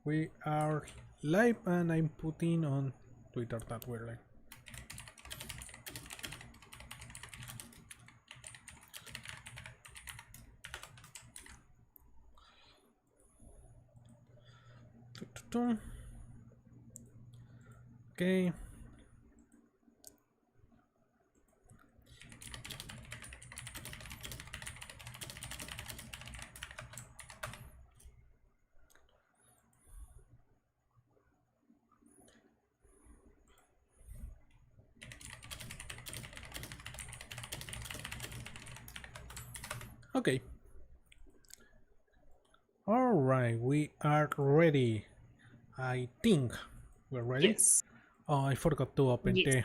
We are live and I'm putting on Twitter that we're live. Okay. Okay. All right, we are ready. I think we're ready. Yes. Oh, I forgot to open Yes.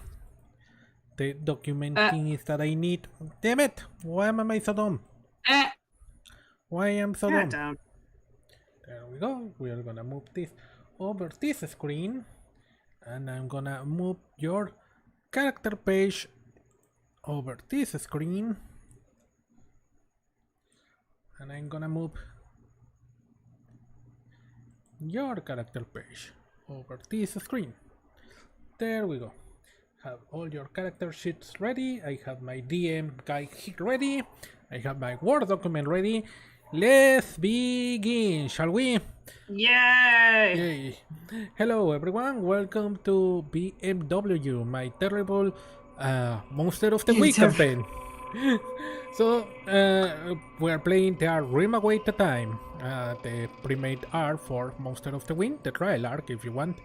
the document thingies that I need. Damn it! Why am I so dumb? Why am I so dumb? Down. There we go. We are gonna move this over this screen, and I'm gonna move your character page over this screen, and I'm gonna move your character page over this screen. There we go. Have all your character sheets ready. I have my DM guide ready. I have my Word document ready. Let's begin, shall we? Yay! Yay. Hello everyone, welcome to B.M.W, my terrible Monster of the Week campaign. So, we are playing the Rim Await the Time, the pre-made art for Monster of the Week, the trial arc if you want.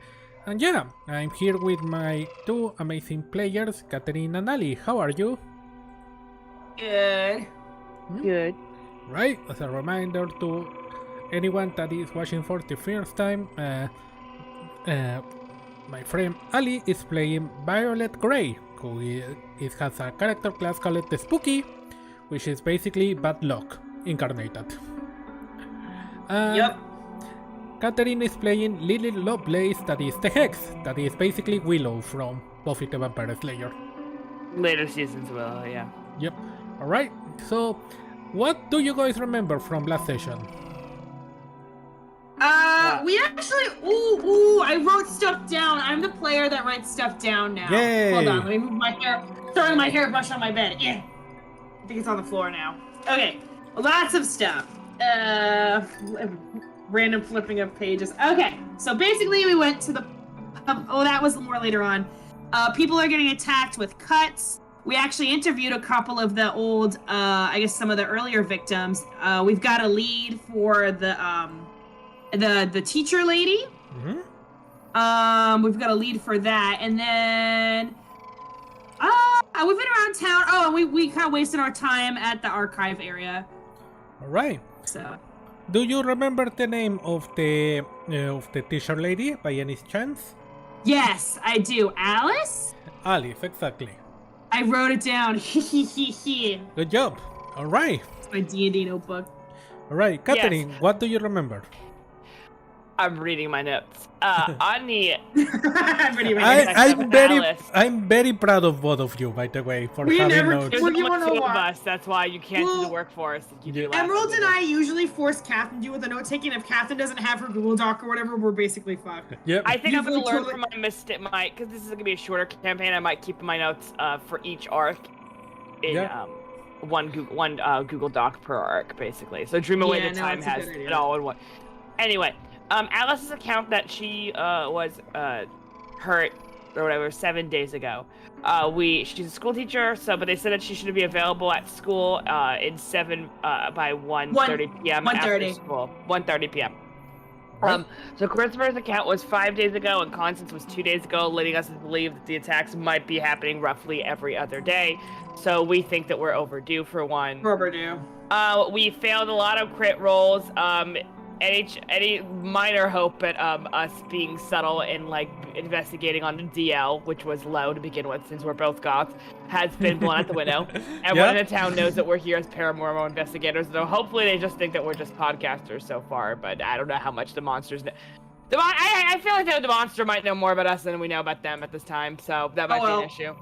And yeah, I'm here with my two amazing players, Catherine and Ali. How are you? Good. Good. Right, as a reminder to anyone that is watching for the first time, my friend Ali is playing Violet Grey, who has a character class called the Spooky, which is basically bad luck incarnated. Yep. Catherine is playing Lily Lovelace, that is the Hex, that is basically Willow from Buffy the Vampire Slayer. Later seasons will, yeah. Yep. Alright, so what do you guys remember from last session? We actually, I wrote stuff down. I'm the player that writes stuff down now. Yay. Hold on, let me move my hair, throwing my hairbrush on my bed. Yeah. I think it's on the floor now. Okay, lots of stuff. Random flipping of pages. Okay, so basically we went to the, that was more later on. People are getting attacked with cuts. We actually interviewed a couple of the old, I guess some of the earlier victims. We've got a lead for the teacher lady. Mm-hmm. We've got a lead for that, and then we've been around town. Oh, and we kind of wasted our time at the archive area. All right. So, Do you remember the name of the teacher lady by any chance? yes, I do. Alice? Alice, exactly. I wrote it down. Good job. All right. My D&D notebook. All right, Catherine, what do you remember? I'm reading my notes. On the I'm ready, ready. I'm very proud of both of you, by the way, for We having never notes. there's Well, only you wanna two know of what? us, that's why you can't do the Well, work for us. You do Emerald and I usually force Catherine to do with the note taking. If Catherine doesn't have her Google Doc or whatever, we're basically fucked. Yep. I think You I'm gonna would learn totally- from my mistake, because this is gonna be a shorter campaign. I might keep my notes for each arc in Yeah. one Google Doc per arc, basically. So Dream Away Yeah, the no, Time that's a has good it idea. all in one. Anyway, Alice's account that she was hurt or whatever 7 days ago. She's a school teacher, but they said that she should be available at school in 7 by 1:30 p.m. 1:30. after school. 1:30 p.m. Right. So Christopher's account was 5 days ago, and Constance was 2 days ago, leading us to believe that the attacks might be happening roughly every other day. So we think that we're overdue for one. Overdue. We failed a lot of crit rolls. Any minor hope at us being subtle and like investigating on the DL, which was low to begin with, since we're both goths, has been blown out the window. Everyone in the town knows that we're here as paranormal investigators, so hopefully they just think that we're just podcasters so far. But I don't know how much the monsters know. I feel like the monster might know more about us than we know about them at this time, so that might be an issue.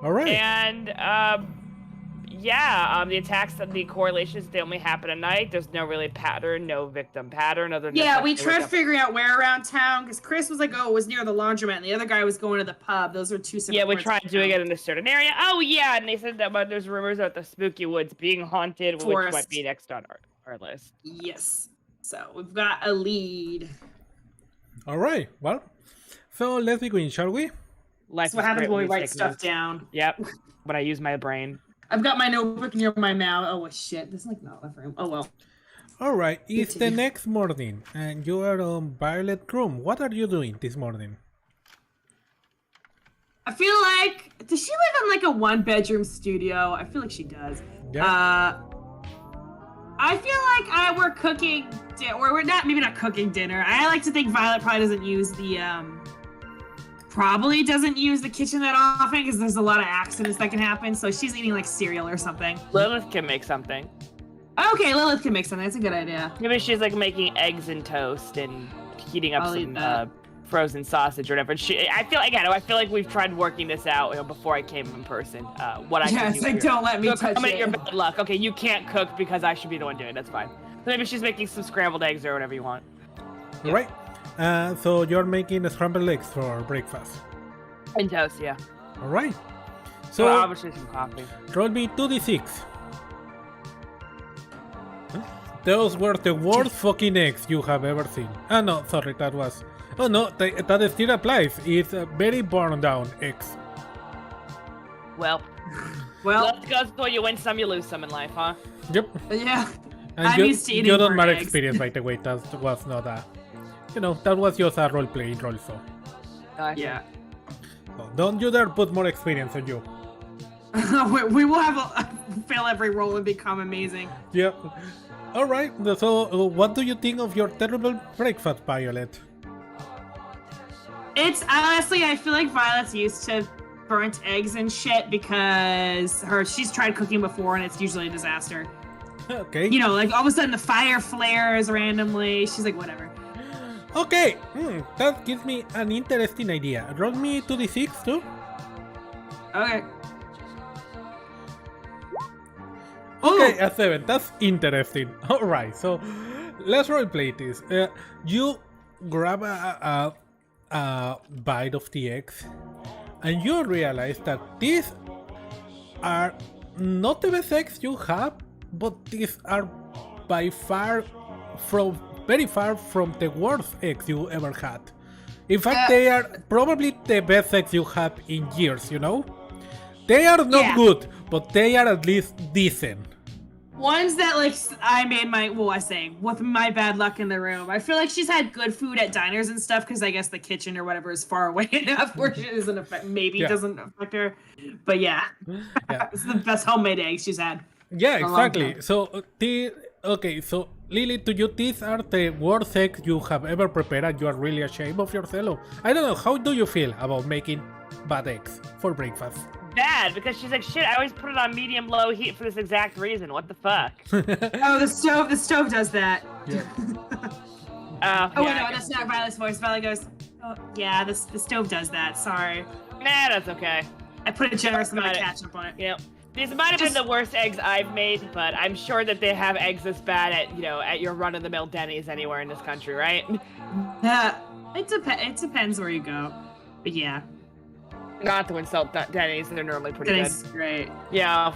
All right. And Yeah, the attacks, the correlations, they only happen at night. There's no really pattern, no victim pattern. Other than yeah, we tried figuring out where around town because Chris was like, "Oh, it was near the laundromat," and the other guy was going to the pub. Those are two separate. Yeah, we tried doing it in a certain area. Oh yeah, and they said that there's rumors about the Spooky Woods being haunted, which might be next on our list. Yes, so we've got a lead. All right, well, so let's begin, shall we? That's what happens when we write stuff down. Yep, when I use my brain. I've got my notebook near my mouth. Oh shit, this is like not left room. Oh well. All right, it's the next morning, and you are on Violet's room. What are you doing this morning? I feel like, does she live in like a 1-bedroom studio? I feel like she does. Yeah. I feel like we're cooking, or we're not, maybe not cooking dinner. I like to think Violet probably doesn't use the kitchen that often because there's a lot of accidents that can happen. So she's eating like cereal or something. Lilith can make something. Okay, Lilith can make something. That's a good idea. Maybe she's like making eggs and toast and heating up some frozen sausage or whatever. I feel like we've tried working this out before I came in person. What I can do. Like, don't let me touch it. Your bad luck. Okay, you can't cook because I should be the one doing it. That's fine. So maybe she's making some scrambled eggs or whatever you want. Yeah. Right. So you're making scrambled eggs for breakfast. And toast, yeah. All right. So obviously some coffee. Roll me 2d6. Those were the worst fucking eggs you have ever seen. Ah no, sorry, that was. Oh no, that still applies. It's very burned down eggs. Well, let's go. So you win some, you lose some in life, huh? Yep. Yeah. And I'm used to eating you don't burnt matter eggs. experience, by the way. That was not a. That was just a role-playing role, so. Yeah. So don't you dare put more experience on you. we will have fail every roll and become amazing. Yep. All right. So, what do you think of your terrible breakfast, Violet? It's honestly, I feel like Violet's used to burnt eggs and shit because she's tried cooking before and it's usually a disaster. Okay. Like all of a sudden the fire flares randomly. She's like, whatever. Okay. That gives me an interesting idea. Roll me 2d6 too. Okay. Okay, a 7. That's interesting. All right. So let's roleplay this. You grab a bite of the eggs, and you realize that these are not the best eggs you have, but these are by far very far from the worst eggs you ever had. In fact, they are probably the best eggs you have in years, They are not good, but they are at least decent. Ones that I made with my bad luck in the room. I feel like she's had good food at diners and stuff because I guess the kitchen or whatever is far away enough where it doesn't affect. Maybe it doesn't affect her, but it's the best homemade eggs she's had. Yeah, exactly. So so Lily, to you, these are the worst eggs you have ever prepared, and you are really ashamed of yourself. I don't know. How do you feel about making bad eggs for breakfast? Bad, because she's like, shit, I always put it on medium-low heat for this exact reason. What the fuck? Oh, the stove does that. Yeah. No, that's not Violet's voice. Violet goes, oh, yeah, the stove does that. Sorry. Nah, that's okay. I put a generous amount of ketchup on it. Yeah. These might have been the worst eggs I've made, but I'm sure that they have eggs this bad at your run-of-the-mill Denny's anywhere in this country, right? It depends where you go. But yeah. Not to insult Denny's, they're normally pretty Denny's good. Great. Yeah.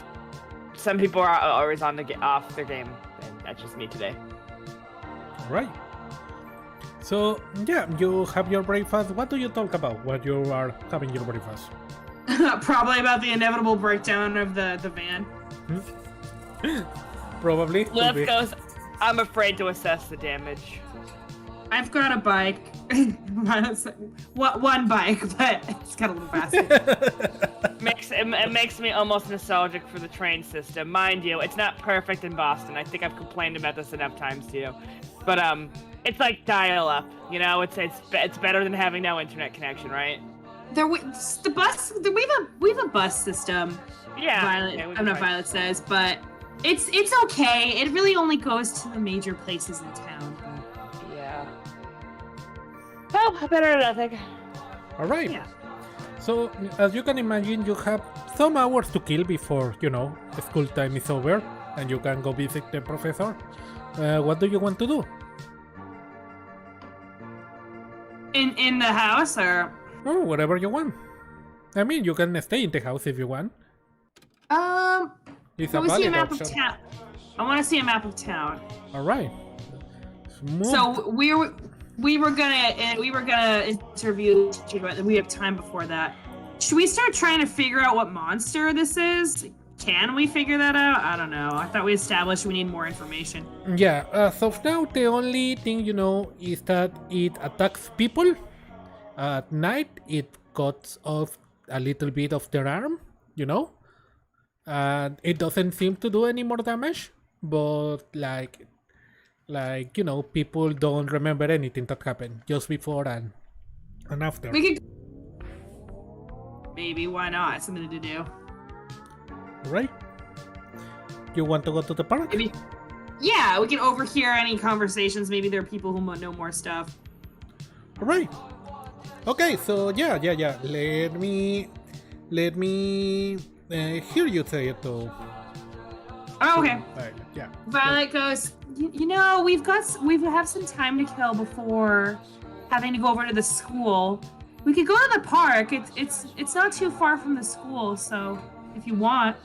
Some people are always off their game, and that's just me today. Right. So, you have your breakfast. What do you talk about when you are having your breakfast? Probably about the inevitable breakdown of the van. Probably. Liv goes, I'm afraid to assess the damage. I've got a bike. One bike, but it's got a little faster. It makes me almost nostalgic for the train system. Mind you, it's not perfect in Boston. I think I've complained about this enough times to you. But it's like dial-up. It's better than having no internet connection, right? We have a bus system. Yeah. Violet says, but it's okay. It really only goes to the major places in town. Yeah. Well, better than nothing. All right. Yeah. So, as you can imagine, you have some hours to kill before, school time is over and you can go visit the professor. What do you want to do? In the house, or? Oh, whatever you want. I mean, you can stay in the house if you want. It's Can a we see a valid map option. of town? I want to see a map of town. All right. Smooth. So we were gonna interview. We have time before that. Should we start trying to figure out what monster this is? Can we figure that out? I don't know. I thought we established we need more information. Yeah, as of now, the only thing you know is that it attacks people. At night, it cuts off a little bit of their arm, and it doesn't seem to do any more damage. But people don't remember anything that happened just before and after. We could. Maybe, why not? It's something to do. Right? You want to go to the park? Maybe. Yeah, we can overhear any conversations. Maybe there are people who know more stuff. Right. Okay, so yeah. Let me hear you say it though. Oh, okay. Right, yeah. Violet goes, we have some time to kill before having to go over to the school. We could go to the park. It's not too far from the school, so if you want.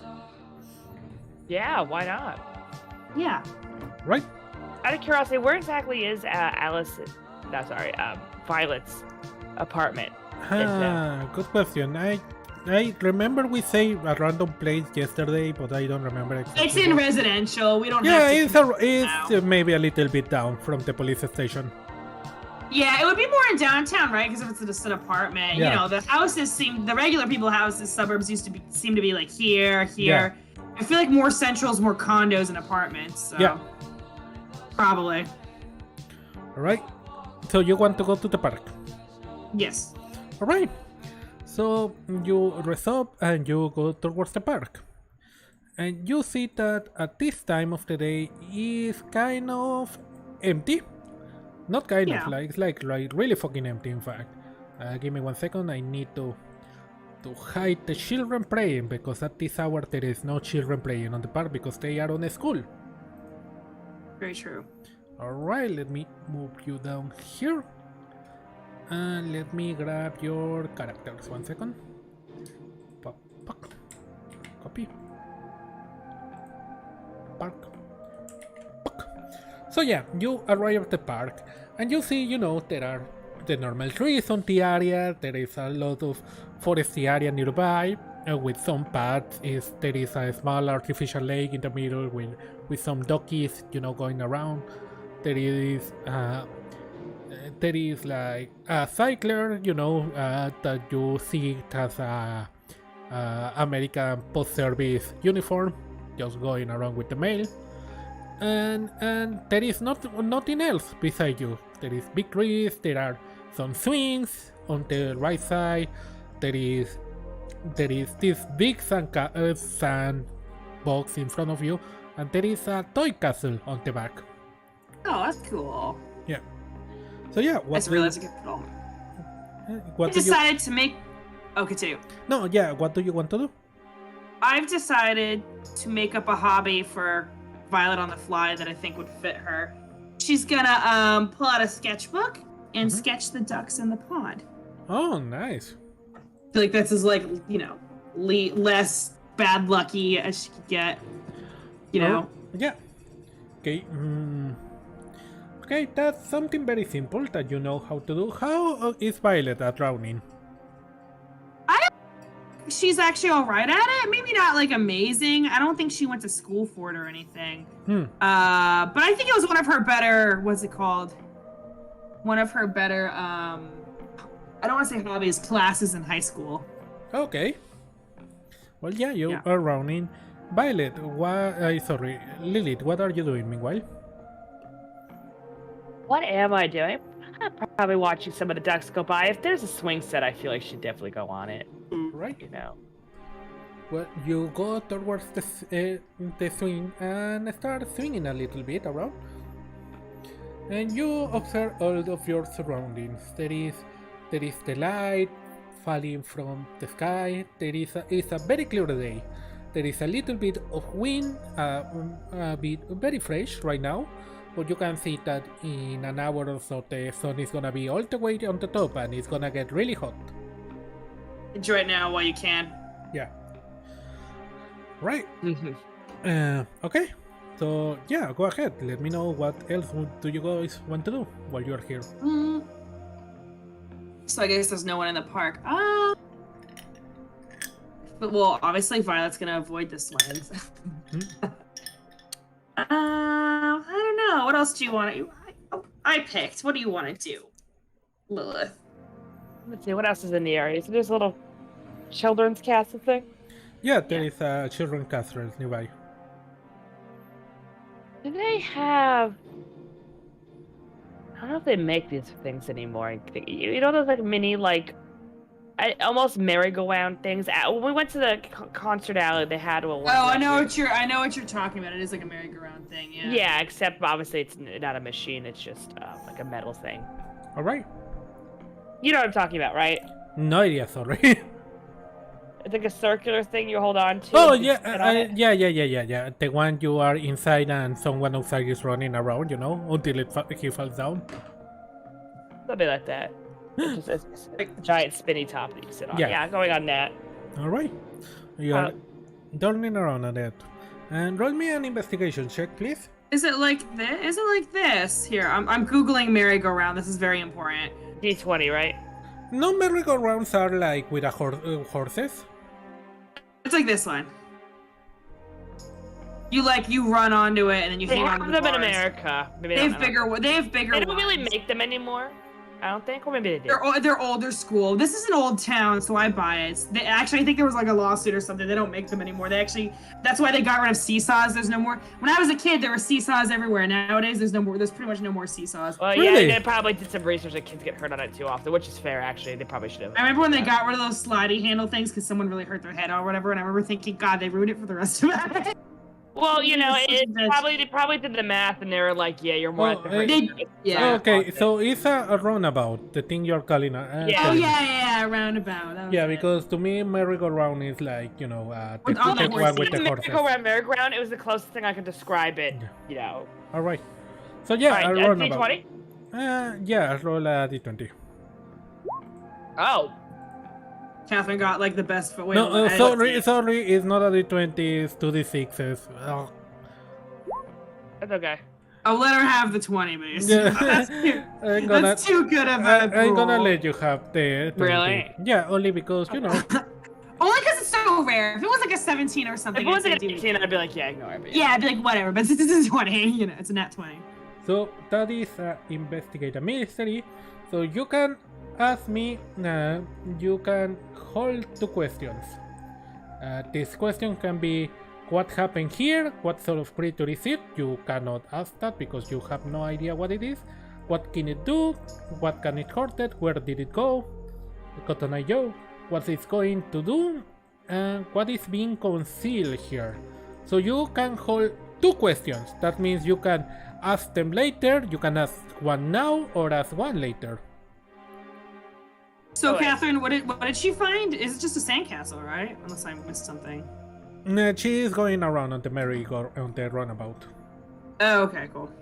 Yeah, why not? Yeah. Right. Out of curiosity, where exactly is Violet's apartment? Good question. I remember we say a random place yesterday, but I don't remember exactly. It's in residential. We don't Yeah, have to it's maybe a little bit down from the police station. Yeah, it would be more in downtown, right? Because if it's just an apartment, Yeah. the houses the regular people houses, suburbs seem to be like here. Yeah. I feel like more central is more condos and apartments. So. Yeah. Probably. Alright. So you want to go to the park? Yes. Alright. So you rest up and you go towards the park. And you see that at this time of the day is kind of empty. Not kind of, it's like really fucking empty in fact. Give me 1 second, I need to hide the children playing, because at this hour there is no children playing on the park because they are on school. Very true. Alright, let me move you down here. And let me grab your characters. 1 second. Copy. Park. So yeah, you arrive at the park and you see, there are the normal trees on the area. There is a lot of foresty area nearby with some paths. There is a small artificial lake in the middle with some duckies, going around. There is like a cycler, that you see has a American post-service uniform, just going around with the mail. And there is nothing else beside you. There is big trees, there are some swings on the right side, there is this big sand box in front of you, and there is a toy castle on the back. Oh, that's cool. Yeah. So yeah, That's realistic. What I decided to make... Oh, continue. No, yeah, what do you want to do? I've decided to make up a hobby for Violet on the fly that I think would fit her. She's gonna pull out a sketchbook and sketch the ducks in the pond. Oh, nice. I feel like this is less bad lucky as she could get, Yeah. Okay. Okay, that's something very simple that you know how to do. How is Violet at drowning? She's actually all right at it. Maybe not amazing. I don't think she went to school for it or anything. But I think it was one of her better. What's it called? One of her better. I don't want to say hobbies. Classes in high school. Okay. Well, yeah, you are drowning. Violet, Lilith, what are you doing meanwhile? What am I doing? I'm probably watching some of the ducks go by. If there's a swing set, I feel like she'd definitely go on it. Right. Well, you go towards the swing and start swinging a little bit around. And you observe all of your surroundings. There is the light falling from the sky. It's a very clear day. There is a little bit of wind, a bit very fresh right now, but you can see that in an hour or so the sun is gonna be all the way on the top and it's gonna get really hot. Enjoy it now while you can. Yeah. Right. Okay. So yeah, go ahead. Let me know what else do you guys want to do while you're here. So I guess there's no one in the park. But well, obviously Violet's gonna avoid this one. I don't know. What else do you want to? I picked. What do you want to do, Lilith? Let's see. What else is in the area? So there's a little children's castle thing. Yeah, there is a children's castle nearby. Do they have? I don't know if they make these things anymore. You know those like mini almost merry-go-round things. When we went to the concert alley, they had one. Oh, I know what you're talking about. It is like a merry-go-round thing. Yeah. Yeah, except obviously it's not a machine. It's just like a metal thing. All right. You know what I'm talking about, right? No idea, sorry. It's like a circular thing you hold on to. Oh yeah, yeah. The one you are inside and someone outside is running around, you know, until he falls down. Something like that. It's like a giant spinny top that you sit on. Yeah. Yeah, going on that. All right. You are turning around on that. And roll me an investigation check, please. Is it like this? Is it like this? Here, I'm googling merry-go-round. This is very important. D20, right? No merry-go-rounds are like with a horses. It's like this one. You run onto it and then you hang on to the them in bars. America. Maybe They have bigger. They have bigger. They don't really ones. make them anymore. I don't think, or maybe they do. They're older school. This is an old town, so I buy it. I think there was like a lawsuit or something. They don't make them anymore. That's why they got rid of seesaws. There's no more. When I was a kid, there were seesaws everywhere. Nowadays, there's no more. There's pretty much no more seesaws. Well, Really? yeah, they probably did some research that kids get hurt on it too often, which is fair, actually. They probably should have. I remember when they got rid of those slidey handle things because someone really hurt their head or whatever, and I remember thinking, God, they ruined it for the rest of it. Well, you know, they probably did the math, and they were like, "Yeah, you're more." Yeah. Okay, so it's a roundabout, the thing you're calling a... Yeah. Oh yeah, roundabout. Yeah, because to me, merry-go-round is like, you know, the With all the one with the Merry-go-round, horses. merry-go-round. It was the closest thing I could describe it. You know. All right. So yeah, All right, a roundabout. D20? Yeah, roll a d20. Oh. Catherine got like the best foot. No, sorry, it's not a d20, it's 2d6s. Oh. That's okay. I'll let her have the 20 base. Yeah. That's too good of a I'm gonna roll. let you have the 20. Really? Yeah, only because, you know. Only because it's so rare. If it was like a 17 or something, If it was like I'd a say 18, I'd be like, yeah, ignore it. yeah, I'd be like, whatever. But this is 20, you know, it's a nat 20. So that is investigate a mystery. So you can ask me, you can hold two questions. This question can be, what happened here? What sort of creature is it? You cannot ask that because you have no idea what it is. What can it do? What can it hurt it? Where did it go? Cotton Eye Joe. What it's going to do? And what is being concealed here? So you can hold two questions. That means you can ask them later. You can ask one now or ask one later. So, Catherine, what did she find? Is it just a sandcastle, right? Unless I missed something. She is going around on the runabout. Oh, okay, cool.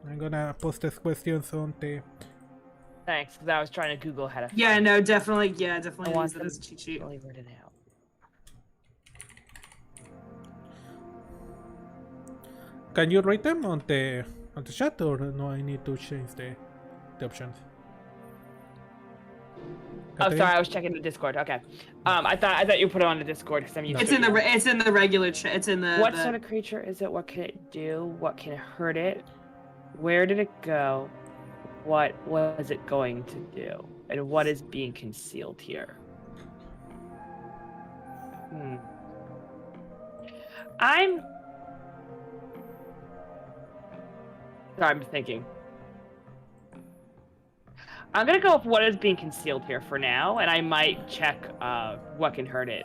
I'm gonna post these questions on the... Thanks, because I was trying to Google how to. Yeah, no, definitely I use want it as a cheat sheet. Really read it out. Can you write them on the chat, or no? I need to change the options. Oh, sorry, I was checking the Discord. Okay. I thought you put it on the Discord because I'm used It's to in the regular chat. It's in the. What sort of creature is it? What can it do? What can hurt it? Where did it go? What was it going to do? And what is being concealed here? I'm thinking. I'm gonna go with what is being concealed here for now, and I might check what can hurt it.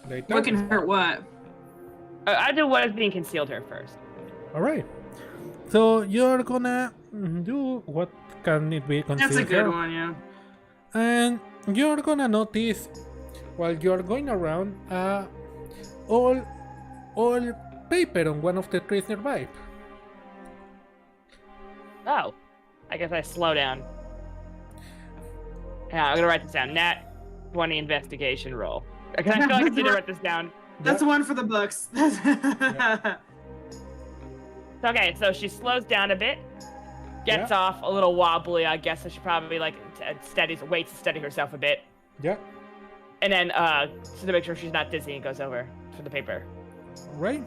Later. What can hurt what? I do what is being concealed here first. All right. So you're gonna do what can it be concealed? That's a good here? one, yeah. And you're gonna notice while you're going around all paper on one of the trees nearby. Oh, I guess I slow down. Yeah, I'm gonna write this down. Nat 20 investigation roll. I feel like I need to write this down. That's one for the books. Okay, so she slows down a bit, gets off a little wobbly, I guess, so she probably like waits to steady herself a bit. Yeah. And then so to make sure she's not dizzy and goes over for the paper. Right.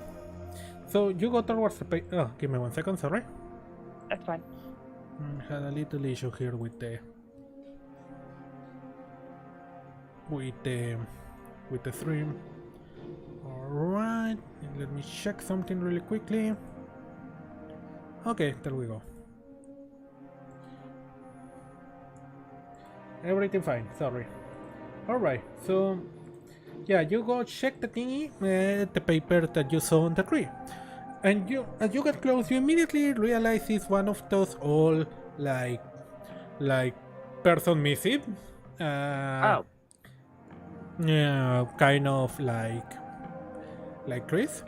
So you go towards the paper. Oh, give me 1 second, sorry. That's fine. Had a little issue here with the stream. Alright, let me check something really quickly. Okay, there we go. Everything fine, sorry. Alright, so yeah, you go check the thingy, the paper that you saw on the tree. And as you get close, you immediately realize it's one of those old, like person missing. Yeah, kind of like trees.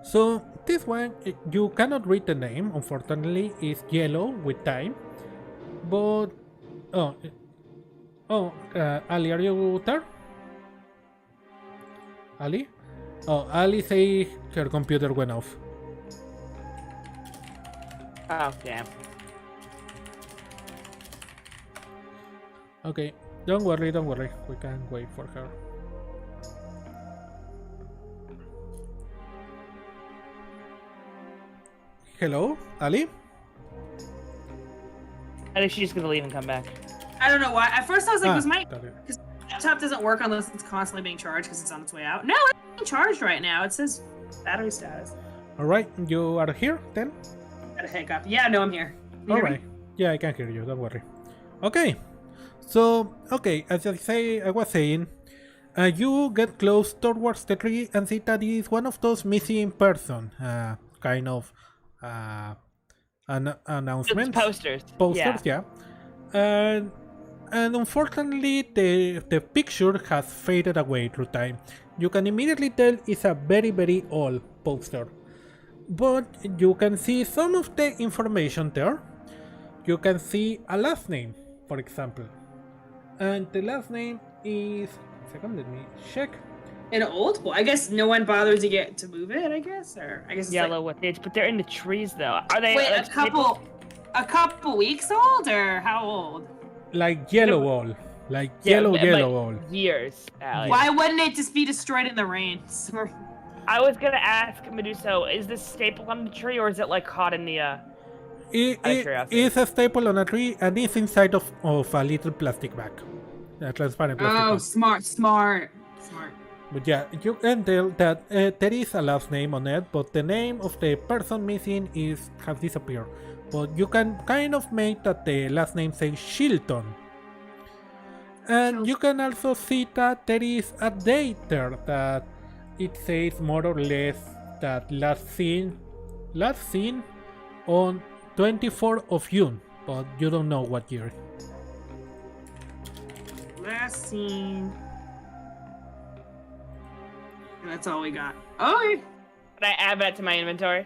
So this one, you cannot read the name, unfortunately. It's yellow with time. But Ali, are you there? Ali? Oh, Ali say her computer went off. Oh, damn. Okay, don't worry. We can wait for her. Hello, Ali? I think she's just gonna leave and come back. I don't know why. At first I was like, got it. because my laptop doesn't work unless it's constantly being charged because it's on its way out. No, it's being charged right now. It says battery status. Alright, you are here then? Got a hiccup. Yeah, no, I'm here. You hear me? Alright. Yeah, I can hear you, don't worry. Okay. So, as I was saying, you get close towards the tree and see that it is one of those missing person, kind of announcements. Posters. Yeah. And unfortunately, the picture has faded away through time. You can immediately tell it's a very, very old poster. But you can see some of the information there. You can see a last name, for example. And the last name is... Second, let me check. An old boy. I guess no one bothered to get to move it. I guess, or I guess it's Yellow like, with it, but they're in the trees though. Are they? wait, like, a couple weeks old, or how old? Like yellow old. Like yellow like old. Years. Alex. Why wouldn't it just be destroyed in the rain? I was gonna ask Meduso, is this staple on the tree or is it like caught in the? It is a staple on a tree and it's inside of a little plastic bag. A transparent plastic Oh, bag. smart. But yeah, you can tell that there is a last name on it, but the name of the person missing has disappeared. But you can kind of make that the last name says Shilton. And you can also see that there is a date there that it says more or less that last seen on 24th of June, but you don't know what year. Last seen. And that's all we got. Okay. Can I add that to my inventory?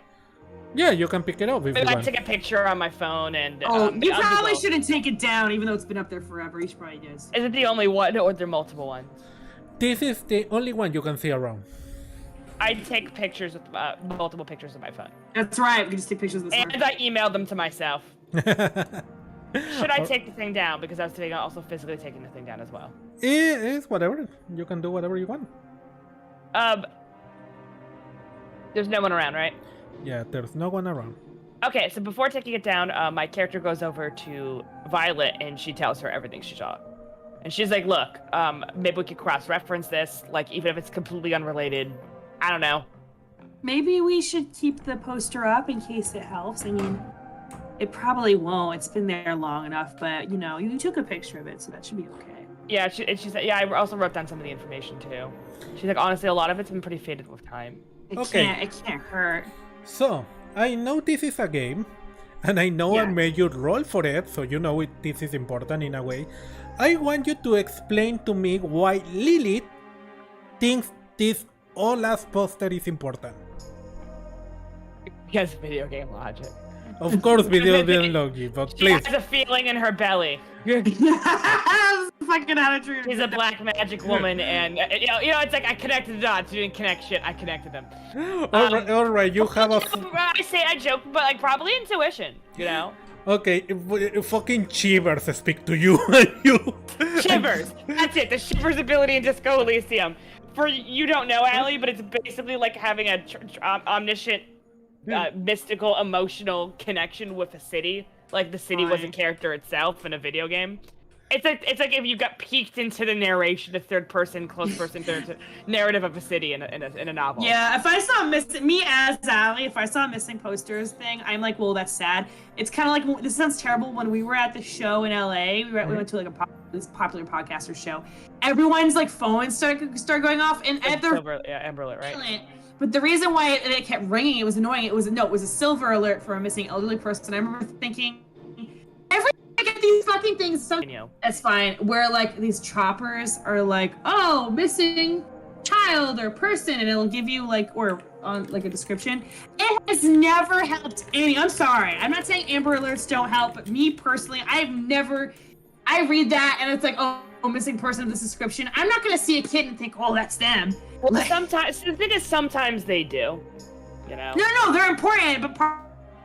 Yeah, you can pick it up if you Maybe I want. take a picture on my phone and. You probably shouldn't take it down, even though it's been up there forever. You should probably just. Is it the only one, or are there multiple ones? This is the only one you can see around. I take pictures with multiple pictures of my phone. That's right. We can just take pictures of this one. And I emailed them to myself. Should I take the thing down? Because I was thinking also physically taking the thing down as well. It's whatever. You can do whatever you want. There's no one around, right? Yeah, there's no one around. Okay, so before taking it down, my character goes over to Violet and she tells her everything she saw. And she's like, look, maybe we could cross-reference this, like, even if it's completely unrelated. I don't know. Maybe we should keep the poster up in case it helps. I mean, it probably won't. It's been there long enough, but, you know, you took a picture of it, so that should be okay. Yeah, she said, yeah, I also wrote down some of the information, too. She's like, honestly, a lot of it's been pretty faded with time. It can't hurt. So, I know this is a game, and I know I Yeah. made you roll for it, so you know this is important in a way. I want you to explain to me why Lilith thinks this whole last poster is important. Because video game logic. Of course, video game logic, but She please. has a feeling in her belly. Fucking attitude. She's a black magic woman, and you know, it's like I connected the dots. You didn't connect shit. I connected them. All right, you have a. I joke, but like probably intuition. You know. Okay, fucking shivers speak to you. You. Shivers. That's it. The Shivers ability in Disco Elysium. For you don't know, Allie, but it's basically like having a omniscient, mystical, emotional connection with a city. Like the city was a character itself in a video game. It's like if you got peeked into the narration, the third person narrative of a city in a novel. Yeah, if I saw me as Allie, if I saw a missing posters thing, I'm like, well, that's sad. It's kind of like, this sounds terrible. When we were at the show in LA, we went to like this popular podcaster show. Everyone's like phones started going off, and Amber Alert, right? But the reason why it kept ringing, it was annoying. It was a silver alert for a missing elderly person. I remember thinking, every time I get these fucking things, that's fine. Where like these choppers are like, oh, missing child or person, and it'll give you like on like a description. It has never helped any. I'm sorry. I'm not saying Amber Alerts don't help, but me personally, I read that and it's like, oh, missing person of this description. I'm not gonna see a kid and think, oh, that's them. Well, sometimes the thing is, sometimes they do. You know. No, they're important, but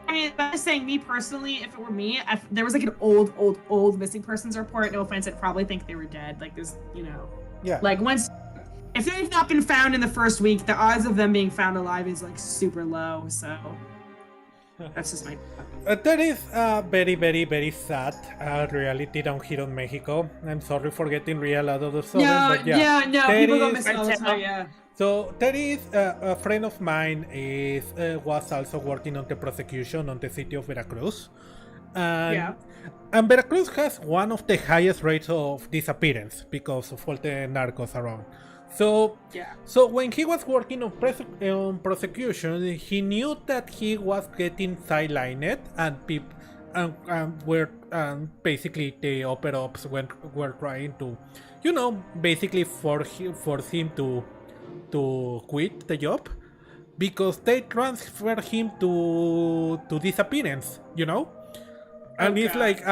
I'm just saying, me personally, if it were me, if there was like an old missing persons report, no offense, I'd probably think they were dead. Like there's, Yeah. Like if they've not been found in the first week, the odds of them being found alive is like super low. So that's just my. That is very, very, very sad reality down here in Mexico. I'm sorry for getting real out of the sudden, but yeah. No, people go missing all the time, yeah. So there is a friend of mine was also working on the prosecution on the city of Veracruz. And Veracruz has one of the highest rates of disappearance because of all the narcos around. So when he was working on prosecution, he knew that he was getting sidelined, and people basically the upper ups were trying to, basically force him to quit the job because they transferred him to disappearance, And it's like,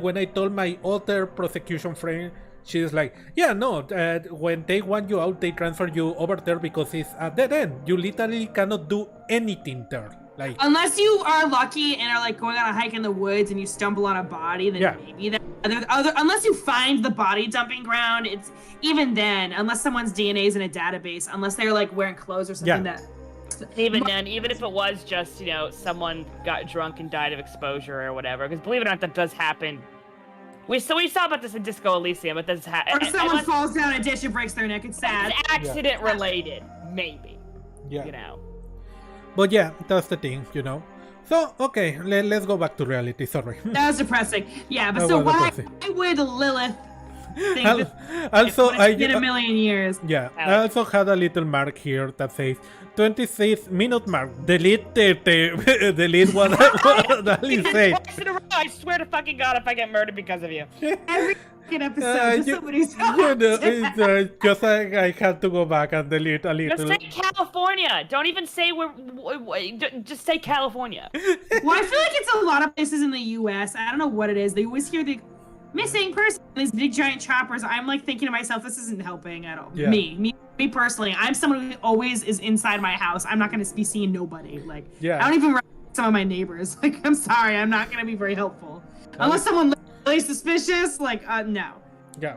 when I told my other prosecution friend, she's like, when they want you out, they transfer you over there because it's a dead end. You literally cannot do anything there. Like, unless you are lucky and are like going on a hike in the woods and you stumble on a body, then maybe that. Unless you find the body dumping ground, it's even then, unless someone's DNA is in a database, unless they're like wearing clothes or something that. Even then, even if it was just, someone got drunk and died of exposure or whatever, because believe it or not, that does happen. We saw about this in Disco Elysium, but this happens. Or someone falls down a ditch and breaks their neck. It's sad. It's accident related, maybe. Yeah. But yeah, that's the thing, So, okay, let's go back to reality, sorry. That was depressing. Yeah, but so why would Lilith think it's been a million years? Yeah, I also had a little mark here that says 26-minute mark. Delete delete what Ali said. I swear to fucking God if I get murdered because of you. Every episode, somebody's just I had to go back and delete a little. Just say California. Don't even say just say California. Well, I feel like it's a lot of places in the U.S. I don't know what it is. They always hear the missing person, these big giant choppers. I'm like thinking to myself, this isn't helping at all. Yeah. Me personally, I'm someone who always is inside my house. I'm not going to be seeing nobody. Like, I don't even recognize some of my neighbors. Like, I'm sorry, I'm not going to be very helpful unless someone really suspicious. Like, no. Yeah.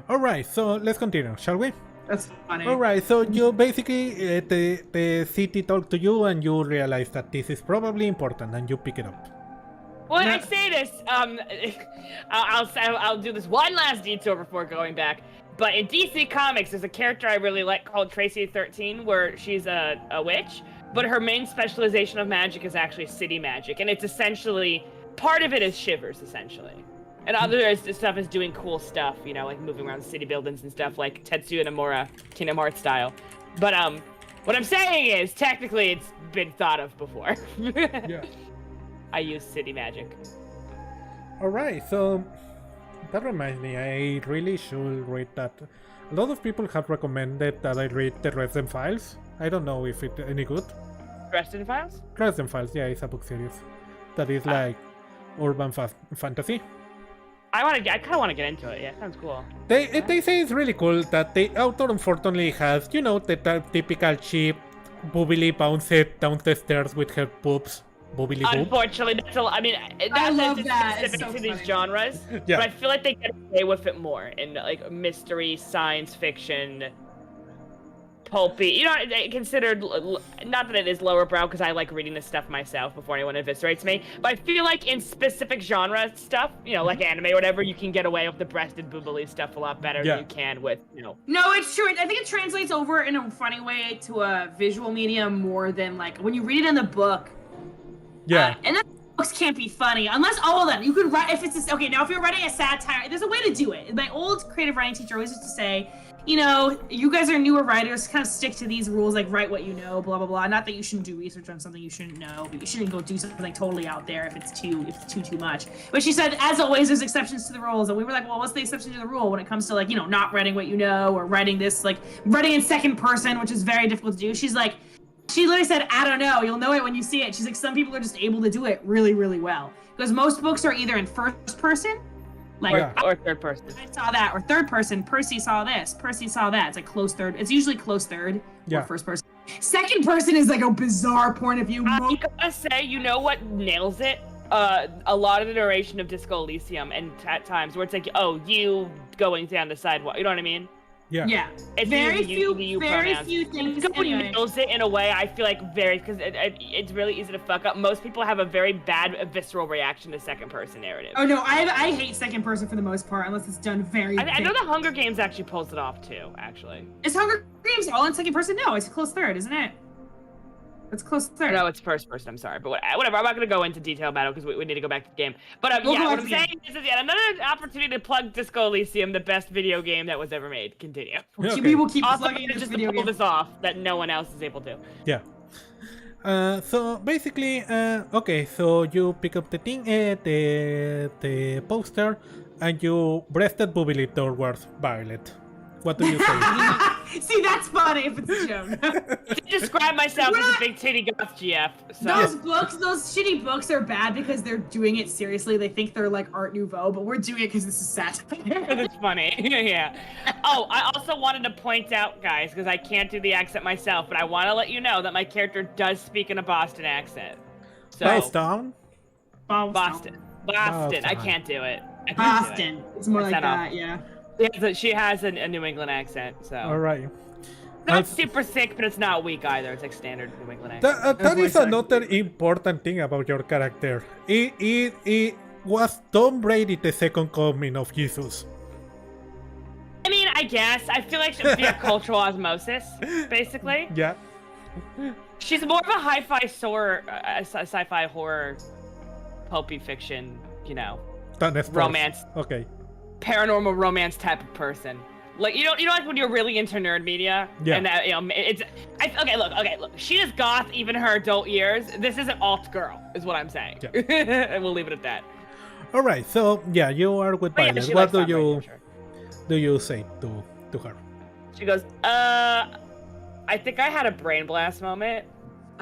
All right, so let's continue, shall we? That's funny. All right, so you basically the city talked to you and you realize that this is probably important and you pick it up. Well, I say this, I'll do this one last detour before going back. But in DC Comics, there's a character I really like called Tracy 13, where she's a witch, but her main specialization of magic is actually city magic, and it's essentially part of it is shivers, essentially, and other stuff is doing cool stuff, like moving around city buildings and stuff, like Tetsuya Nomura, Kingdom Hearts style. But What I'm saying is, technically, it's been thought of before. Yeah. I use city magic. Alright, so that reminds me, I really should read that. A lot of people have recommended that I read the Dresden Files. I don't know if it's any good. Dresden Files? Dresden Files, yeah, it's a book series that is like urban fantasy. I kind of want to get into it. Yeah, sounds cool. They say it's really cool that the author unfortunately has, you know, the typical cheap, bubbly bounce down the stairs with her boobs. Bubbly boob. Unfortunately, I mean, I love that's that. specific It's so to these funny. genres. Yeah. But I feel like they get away with it more in like mystery, science fiction, pulpy. You know, considered not that it is lower brow because I like reading this stuff myself before anyone eviscerates me. But I feel like in specific genre stuff, you know, like anime or whatever, you can get away with the breasted boobly stuff a lot better than you can with, you know. No, it's true. I think it translates over in a funny way to a visual medium more than like when you read it in the book. Yeah. And then books can't be funny unless all of them. You could write if it's okay. Now, if you're writing a satire, there's a way to do it. My old creative writing teacher always used to say, you know, you guys are newer writers, kind of stick to these rules, like write what you know, blah blah blah. Not that you shouldn't do research on something you shouldn't know, but you shouldn't go do something totally out there if it's too much. But she said, as always, there's exceptions to the rules, and we were like, well, what's the exception to the rule when it comes to like, you know, not writing what you know or writing this like writing in second person, which is very difficult to do. She's like. She literally said, I don't know, you'll know it when you see it. She's like, some people are just able to do it really, really well. Because most books are either in first person, like Or third person. I saw that, or third person, Percy saw this, Percy saw that. It's like close third. It's usually close third Yeah. or first person. Second person is like a bizarre point of view. I gotta say, you know what nails it? A lot of the narration of Disco Elysium and at times where it's like, oh, you going down the sidewalk. You know what I mean? Yeah. Yeah. It's Very you few pronouns. things. Disco Anyway. nails it in a way I feel like because it's really easy to fuck up. Most people have a very bad visceral reaction to second person narrative. Oh no, I hate second person for the most part, unless it's done very. I know the Hunger Games actually pulls it off too. Actually, Is Hunger Games all in second person? No, it's close third, isn't it? It's close third. no, it's first person. I'm sorry, but whatever. I'm not gonna go into detail about it because we need to go back to the game. But We'll yeah, go what back I'm to the saying is yet another opportunity to plug Disco Elysium, the best video game that was ever made. Continue. Okay. We will keep Also, plugging this just video to pull game. this off that no one else is able to. Yeah. So basically, okay, so you pick up the thing, the poster, and you breasted bubbly towards Violet. What do you say? See, that's funny if it's a joke. To describe myself as a big titty goth GF. So. Those books, those shitty books are bad because they're doing it seriously. They think they're like Art Nouveau, but we're doing it because this is satire. It's funny. Yeah. Oh, I also wanted to point out, guys, because I can't do the accent myself, but I want to let you know that my character does speak in a Boston accent. So Boston? Boston. I can't do it. I can't do it. Boston. It's more like Accent off. that, yeah. Yeah, she has a New England accent, so. Alright. Not super thick, but it's not weak either. It's like standard New England accent. That is voice another important thing about your character. It was Tom Brady the second coming of Jesus. I mean, I guess. I feel like she'd be a cultural osmosis, basically. Yeah. She's more of a sci-fi horror, pulpy fiction, you know, romance, Okay. paranormal romance type of person. Like you know, like when you're really into nerd media, Yeah. and you know, okay. Look. She is goth, even her adult years. This is an alt girl, is what I'm saying. Yeah. And we'll leave it at that. All right. So yeah, you are with But yeah, Violet. she What likes Tom Brady, I'm sure. do you say to her? She goes, I think I had a brain blast moment.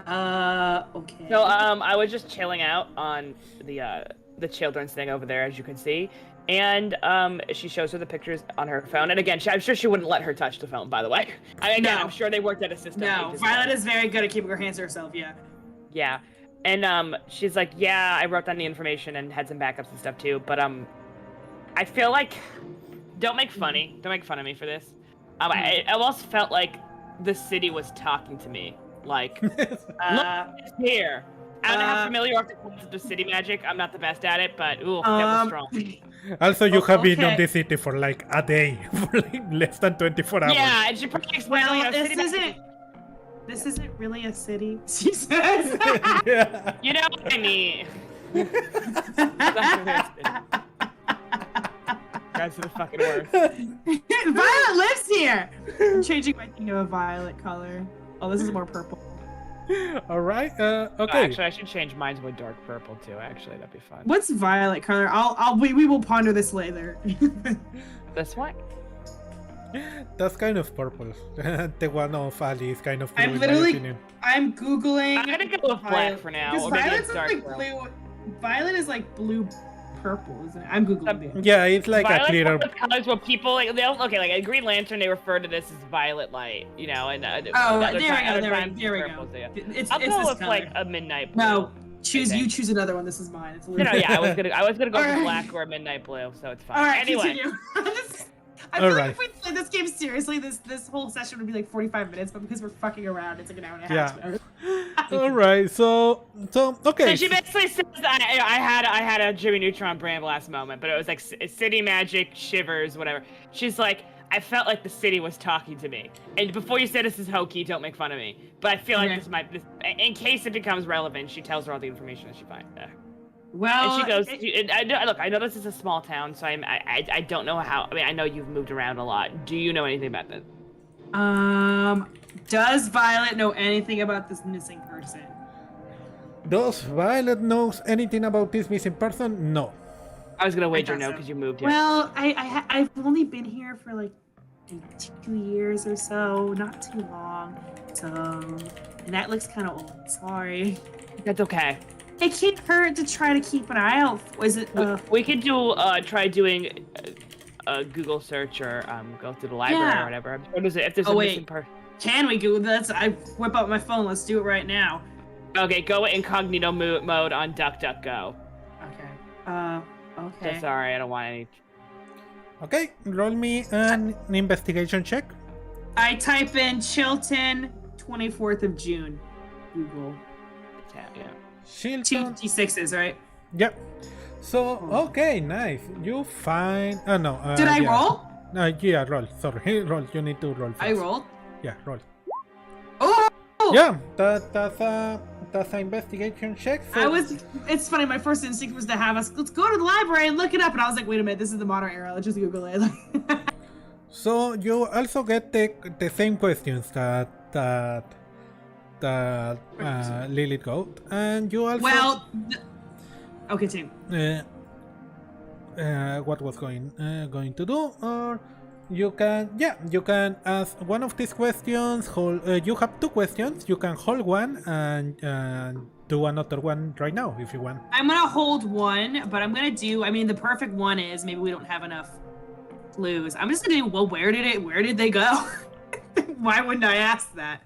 Okay. So I was just chilling out on the children's thing over there, as you can see, and she shows her the pictures on her phone. And again, I'm sure she wouldn't let her touch the phone, by the way. I'm sure they worked at a system. No, Violet is very good at keeping her hands to herself, yeah. Yeah, and she's like, yeah, I wrote down the information and had some backups and stuff too. But I feel like don't make fun of me for this. I almost felt like the city was talking to me. Like, look, it's here. I don't know how familiar you are with the concept of city magic. I'm not the best at it, but ooh, that was strong. Also, you have been on okay. the city for like a day, for like less than 24 hours. Yeah, and she probably explained, Well, you know, this city magic. this isn't really a city, she says. Yeah. You know what I mean. Guys are the fucking worst. Violet lives here! I'm changing my thing to a violet color. Oh, this is more purple. All right. Oh, Okay. actually, I should change mine to a dark purple too. Actually, that'd be fun. What's violet color? We will ponder this later. This one? That's kind of purple. The one of Ali is kind of blue, I'm in my literally, opinion. I'm googling. I'm gonna go with black for now. Because Or maybe violet's it's dark like purple. blue. Violet is like blue purple, isn't it? I'm googling it. Yeah, it's like a Violet's clearer. one of those colors where people like okay, like a Green Lantern, they refer to this as violet light, you know, and Oh, other there time- we other go. times There we purple, go. so yeah. It's I'll this go with color. like a midnight blue. No, choose. think. You choose another one. This is mine. It's No, yeah, I was gonna go All with right. black or a midnight blue, so it's fine. All right, Anyway, continue. I All feel right. like if we play this game seriously, this whole session would be like 45 minutes, but because we're fucking around, it's like an hour and a half. Yeah. All right. So okay. so she basically says I had a Jimmy Neutron brand last moment, but it was like City Magic Shivers, whatever. She's like, I felt like the city was talking to me. And before you say this is hokey, don't make fun of me. But I feel like this in case it becomes relevant, she tells her all the information that she finds there. Well, And she goes, I know this is a small town, so I don't know how. I mean, I know you've moved around a lot. Do you know anything about this? Does Violet know anything about this missing person? Does Violet knows anything about this missing person? No. I was gonna wager thought no so. because you moved here. Well, I've only been here for like 2 years or so, not too long. So, and that looks kind of old. Sorry. That's okay. It can't hurt to try to keep an eye out. Was it? We could do try doing a Google search or go through the library or whatever. I'm sure if there's a missing person. Can we Google this? I whip out my phone. Let's do it right now. Okay, go incognito mode on DuckDuckGo. Okay. Okay. So sorry, I don't want any. Okay. Roll me an investigation check. I type in Chilton, 24th of June. Google. Yeah. Two Shilton. D6s, right? Yep. So okay, nice. You find. Oh no. Did I yeah. roll? No, yeah, roll. Sorry, roll. You need to roll. First. I rolled. Yeah, roll. Oh! Yeah, that's an investigation check. So It's funny, my first instinct was to have us, let's go to the library and look it up. And I was like, wait a minute, this is the modern era. Let's just Google it. So you also get the same questions that Lilith got, and you also okay, team. what was going to do, or you can ask one of these questions. You have 2 questions. You can hold one and do another one right now if you want. I'm gonna hold one, but I'm gonna do. I mean, the perfect one is maybe we don't have enough clues. I'm just gonna do. Well, where did they go? Why wouldn't I ask that?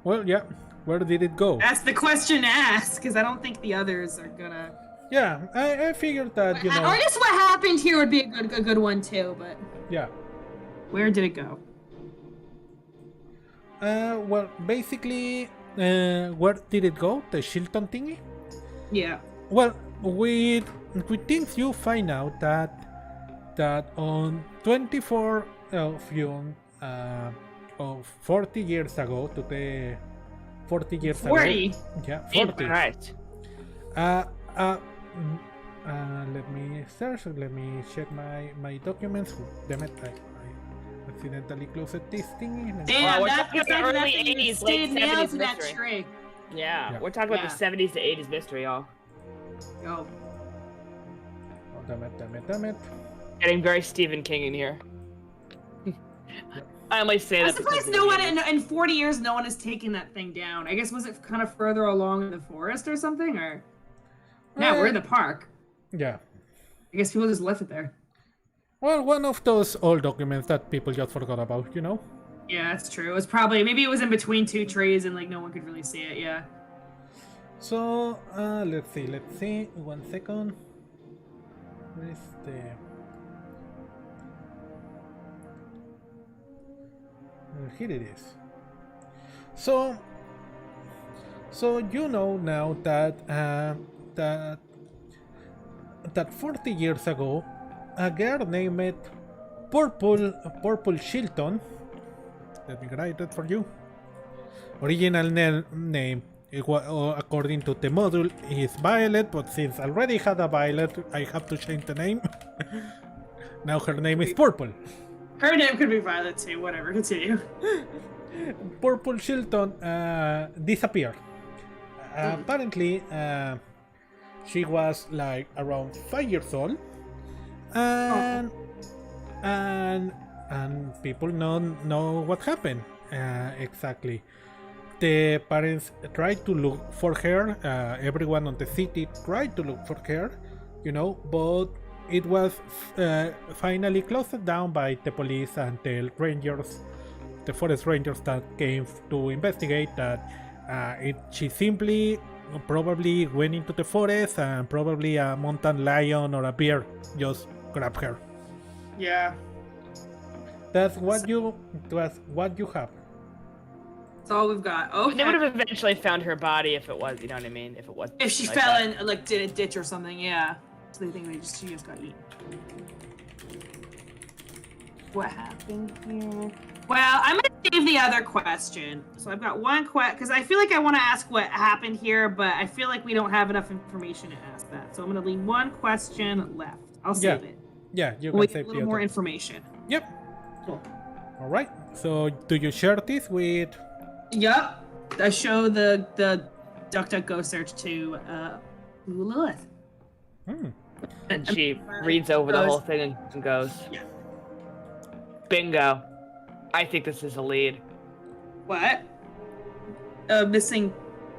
Well, yeah. Where did it go? That's the question to ask, because I don't think the others are gonna. Yeah, I figured that I guess what happened here would be a good one too, but. Yeah. Where did it go? Well, basically, where did it go? The Shilton thingy? Yeah. Well, with things you find out that on 24th of June of 40 years ago, to the 40 years 40? ago. Yeah, 40. Right. Let me search. Let me check my documents. Damn it! I accidentally closed this thing. Damn, we're that's talking about early 80s, late 70s that mystery. tree. Yeah, we're talking about the 70s to 80s mystery, y'all. Go. Oh, damn it. Getting very Stephen King in here. I only say I'm that because surprised no one in 40 years no one has taken that thing down. I guess was it kind of further along in the forest or something, or? No, we're in the park. Yeah. I guess people just left it there. Well, one of those old documents that people just forgot about, you know? Yeah, that's true. It was probably maybe it was in between 2 trees and like no one could really see it. Yeah. So, let's see. 1 second. Where's the... here it is. So you know now that that 40 years ago, a girl named Purple Shilton. Let me write it for you. Original name, according to the module, is Violet, but since I already had a Violet, I have to change the name. Now her name is Purple. Her name could be Violet too. Whatever. Continue. Purple Shilton disappeared. Apparently, she was like around 5 years old, and people know what happened exactly. The parents tried to look for her. Everyone on the city tried to look for her, but it was finally closed down by the police and the rangers, the forest rangers that came to investigate that. She simply probably went into the forest and probably a mountain lion or a bear just grabbed her. Yeah. That's what you have. That's all we've got. Okay. They would have eventually found her body if it was, you know what I mean? If it was. If she like fell that. in, like, did a ditch or something, yeah. So they think she just got eaten. What happened here? Well, I'm gonna save the other question. So I've got one because I feel like I want to ask what happened here, but I feel like we don't have enough information to ask that. So I'm gonna leave one question left. I'll save it. Yeah, you can With save a little more information. Yep. Cool. All right. So do you share this with? Yep. I show the DuckDuckGo search to Lilith. And she reads over the whole thing and goes, Yeah. Bingo. I think this is a lead. What? A missing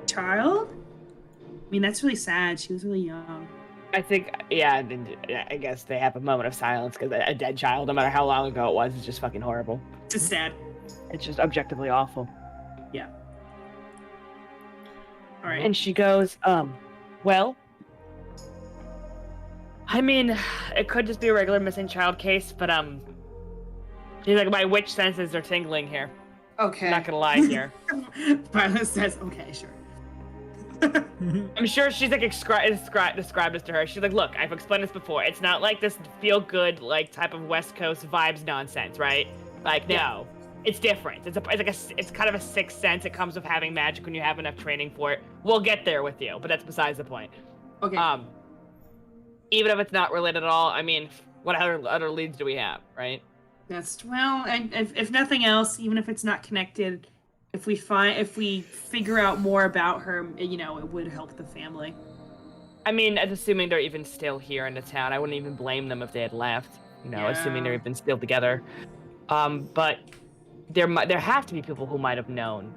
child? I mean, that's really sad. She was really young. I think, yeah, I guess they have a moment of silence because a dead child, no matter how long ago it was, is just fucking horrible. It's just sad. It's just objectively awful. Yeah. All right. And she goes, well, I mean, it could just be a regular missing child case, but, she's like, my witch senses are tingling here. Okay. I'm not gonna lie here. Violet says, okay, sure. I'm sure she's like described this to her. She's like, look, I've explained this before. It's not like this feel good like type of West Coast vibes nonsense, right? Like, no, it's different. It's kind of a sixth sense. It comes with having magic when you have enough training for it. We'll get there with you, but that's besides the point. Okay. Even if it's not related at all, I mean, what other leads do we have, right? And if nothing else, even if it's not connected, if we figure out more about her, it would help the family. I mean, assuming they're even still here in the town, I wouldn't even blame them if they had left. Assuming they're even still together. But there have to be people who might have known.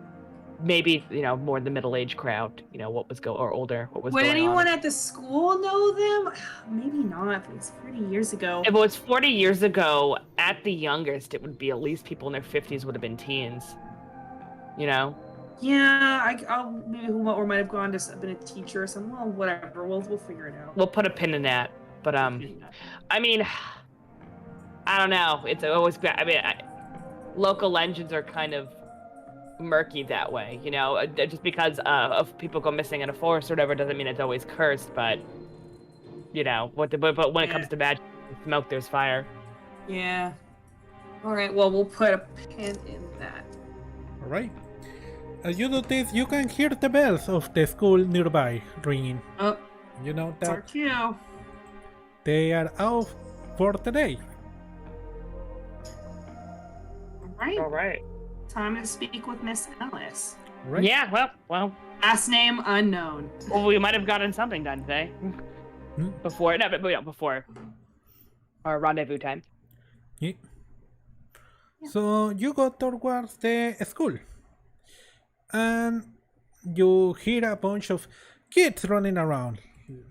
Maybe more the middle-aged crowd. What was or older. What was Would going anyone on. at the school know them? Maybe not. If it was 40 years ago. If it was 40 years ago, at the youngest, it would be at least people in their 50s would have been teens. Yeah, I'll maybe who might have gone to been a teacher or something. Well, whatever. We'll figure it out. We'll put a pin in that. But I mean, I don't know. It's always local legends are kind of murky that way. Just because of people go missing in a forest or whatever doesn't mean it's always cursed. But but when it comes to magic, smoke, there's fire. Yeah. All right. Well, we'll put a pin in that. All right. As you do this, you can hear the bells of the school nearby ringing. Oh, You know it's our that cue. they are out for the day. All right. Time to speak with Miss Alice. Right? Yeah. Well. Last name unknown. Well, we might have gotten something done today. Before our rendezvous time. Yeah. So you go towards the school, and you hear a bunch of kids running around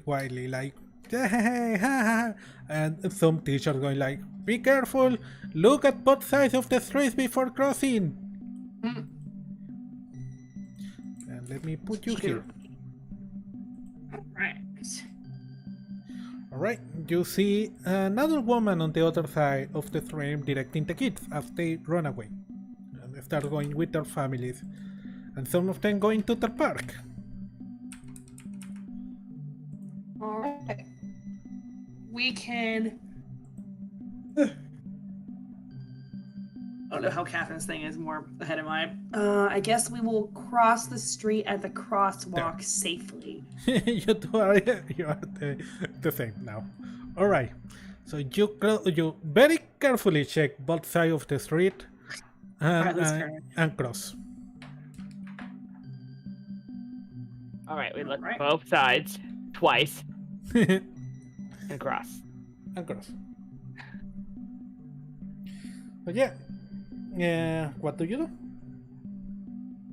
wildly, like, hey, ha, ha, and some teachers going like, be careful, look at both sides of the streets before crossing. And let me put you here. Alright, you see another woman on the other side of the stream directing the kids as they run away and they start going with their families, and some of them going to the park. Alright. We can... I don't know how Catherine's thing is more ahead of mine. I guess we will cross the street at the crosswalk safely. You are the same now. Alright, So you very carefully check both sides of the street and cross. All right, we look both sides twice and cross. And cross. But yeah, what do you do?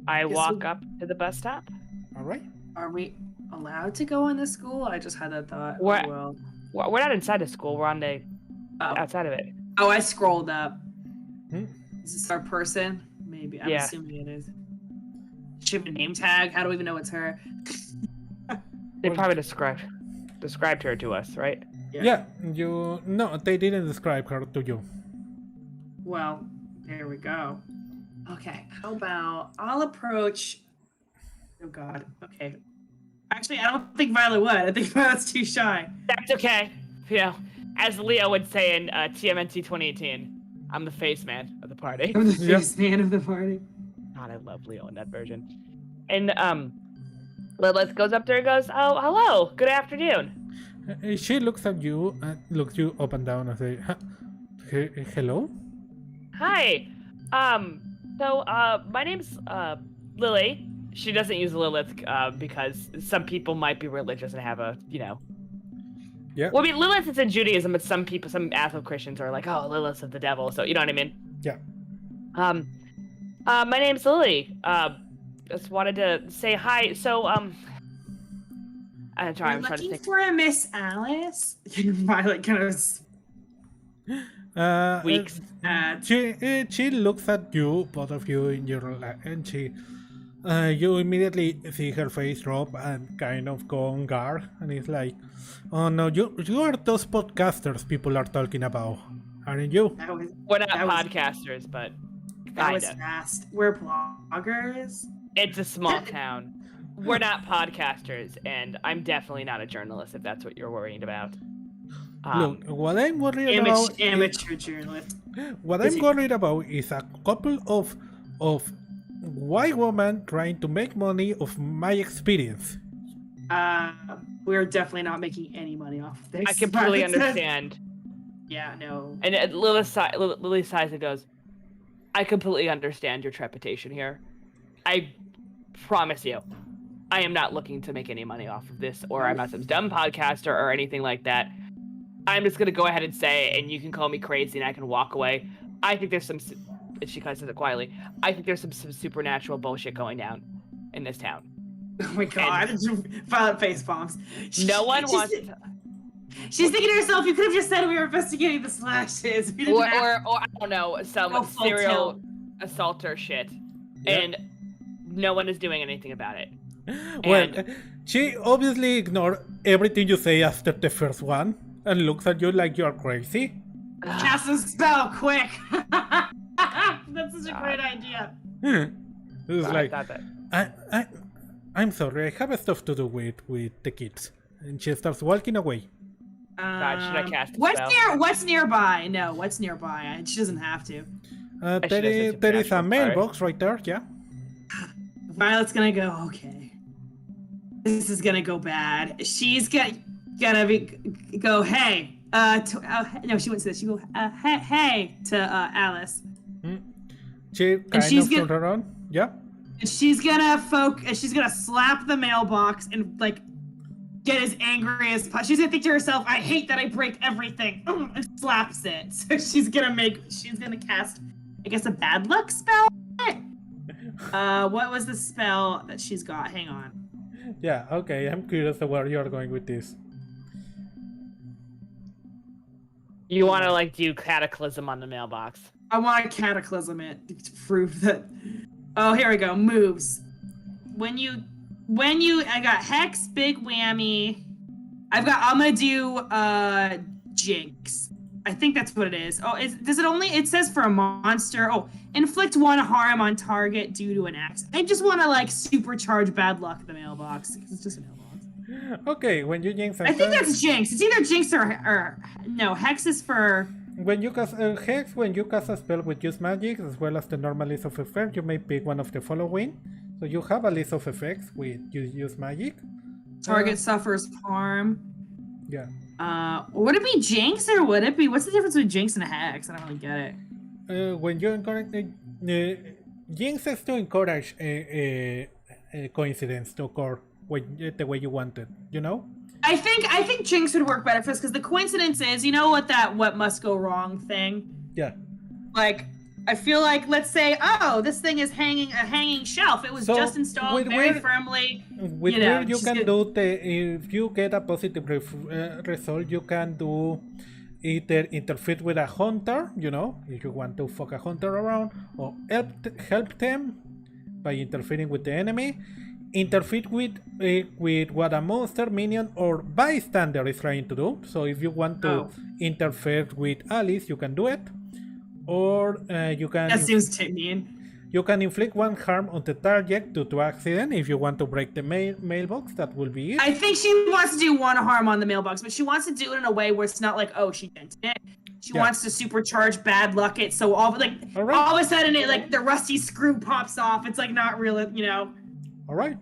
I walk up to the bus stop. All right. Are we allowed to go in the school? I just had that thought. We're not inside the school. We're on the outside of it. Oh, I scrolled up. Is this our person? Maybe. I'm assuming it is. She have a name tag. How do we even know it's her? They probably described her to us, right? Yeah. No, they didn't describe her to you. Well, there we go. Okay, how about I'll approach. Oh God. Okay. Actually, I don't think Violet would. I think Violet's too shy. That's okay. You know, as Leo would say in TMNT 2018, I'm the face man of the party. I'm the face man of the party. God, I love Leo in that version. And Lilith goes up there and goes, "Oh, hello. Good afternoon." She looks at you and looks you up and down and say, "Hello." Hi. So my name's Lily. She doesn't use Lilith because some people might be religious and have a, you know. Yeah. Well, I mean, Lilith is in Judaism, but some asshole Christians are like, oh, Lilith's of the devil. So you know what I mean? Yeah. My name's Lily. Just wanted to say hi. So I'm trying to think. For a Miss Alice. Violet kind of weeks. She looks at you, both of you, in your lap, and you immediately see her face drop and kind of go on guard, and it's like, "Oh no, you are those podcasters people are talking about, aren't you?" We're not podcasters, but that was fast. We're bloggers. It's a small town. We're not podcasters, and I'm definitely not a journalist if that's what you're worried about. Look, what I'm worried about amateur journalist. What I'm worried about is a couple of white women trying to make money off my experience. We're definitely not making any money off of this. I completely understand. Yeah, no. And Lily sighs and goes, "I completely understand your trepidation here. I promise you, I am not looking to make any money off of this, or I'm not some dumb podcaster or anything like that. I'm just going to go ahead and say, and you can call me crazy and I can walk away. I think there's some," she kind of says it quietly, "I think there's some supernatural bullshit going down in this town." Oh my God. Violet face bombs. No one wants to... She's thinking to herself, you could have just said we were investigating the slashes. Or I don't know, some serial assaulter shit. Yep. And no one is doing anything about it. Well, she obviously ignored everything you say after the first one and looks at you like you're crazy. Cast a spell, quick! That's such a great idea. It's like, I'm sorry, I have stuff to do with the kids. And she starts walking away. God, should I cast a spell? What's nearby? No, what's nearby? She doesn't have to. There is a mailbox right there, yeah. Violet's gonna go, okay. This is gonna go bad. She's gonna go, hey. No, she wouldn't say that. She go, hey to Alice. She kind of turned around, yeah. And she's gonna slap the mailbox and like get as angry as possible. She's gonna think to herself, I hate that I break everything, and slaps it. So she's gonna cast, I guess, a bad luck spell. What was the spell that she's got? Hang on. Yeah, okay, I'm curious of where you're going with this. You want to like do cataclysm on the mailbox? I want to cataclysm it to prove that. Oh, here we go. Moves. When you, I got Hex, Big Whammy. I'm gonna do Jinx. I think that's what it is. Oh, does it only? It says for a monster. Oh, inflict 1 harm on target due to an accident. I just want to like supercharge bad luck in the mailbox because it's just a mailbox. Okay, when you jinx, I think that's Jinx. It's either Jinx or no. Hex is for. When you cast Hex, when you cast a spell with use magic as well as the normal list of effects, you may pick one of the following. So you have a list of effects with use magic. Target suffers harm. Yeah. Would it be Jinx or would it be? What's the difference between Jinx and a Hex? I don't really get it. When you encourage Jinx is to encourage a coincidence to occur the way you want it, you know? I think Jinx would work better for us because the coincidence is, you know what must go wrong thing? Yeah. Like, I feel like, let's say, oh, this thing is a hanging shelf. It was just installed very firmly. With weird, you can do if you get a positive result, you can do either interfere with a hunter, you know, if you want to fuck a hunter around, or help them by interfering with the enemy. Interfere with what a monster, minion, or bystander is trying to do. So if you want to interfere with Alice, you can do it. Or you can... That seems mean. You can inflict one harm on the target due to accident. If you want to break the mailbox, that will be it. I think she wants to do one harm on the mailbox, but she wants to do it in a way where it's not like, oh, she dented it. She wants to supercharge bad luck it, so all of a sudden it like the rusty screw pops off. It's like not real, you know. All right.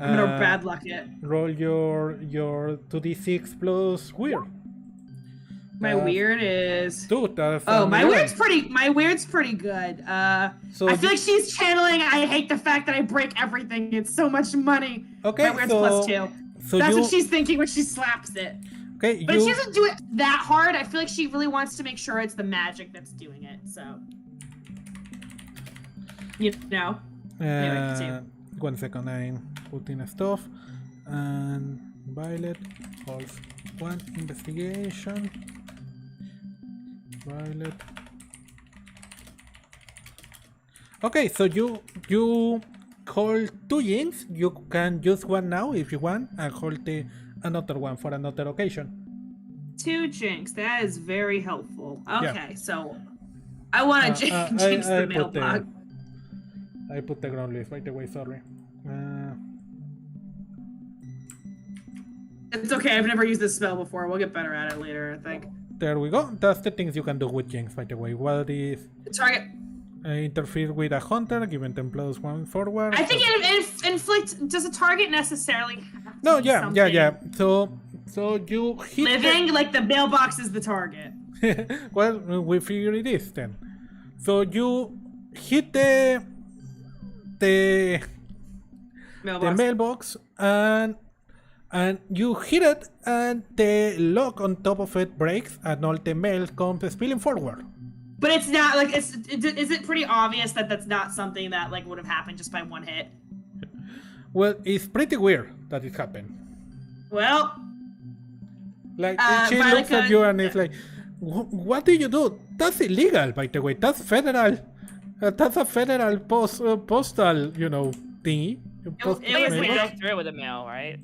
I'm gonna bad luck it. Roll your 2d6 plus weird. My weird is 2. my weird's pretty good. So I feel like she's channeling. I hate the fact that I break everything. It's so much money. Okay, my weird's +2. So that's what she's thinking when she slaps it. Okay, but she doesn't do it that hard. I feel like she really wants to make sure it's the magic that's doing it. So you know. Anyway, continue. 1 second, I'm putting stuff. And Violet holds 1 investigation. Violet. Okay, so you hold 2 Jinx. You can use one now if you want, and hold another one for another occasion. 2 Jinx. That is very helpful. Okay, so I want to Jinx the mailbox. I put the ground leaf, by the way, sorry. It's okay, I've never used this spell before. We'll get better at it later, I think. There we go. That's the things you can do with Jinx, by the way. What is... Target. Interfere with a hunter, giving them +1 forward. I think it inflicts... Does a target necessarily have No, yeah. So you hit... Living, like the mailbox is the target. Well, we figure it is then. So you hit the mailbox and you hit it and the lock on top of it breaks and all the mail comes spilling forward. But it's not like is it pretty obvious that that's not something that like would have happened just by 1 hit? Well, it's pretty weird that it happened. Well, like she looks at you and it's like, what did you do? That's illegal, by the way. That's federal. That's a federal postal, you know, thingy. It was when you go through with the mail, right?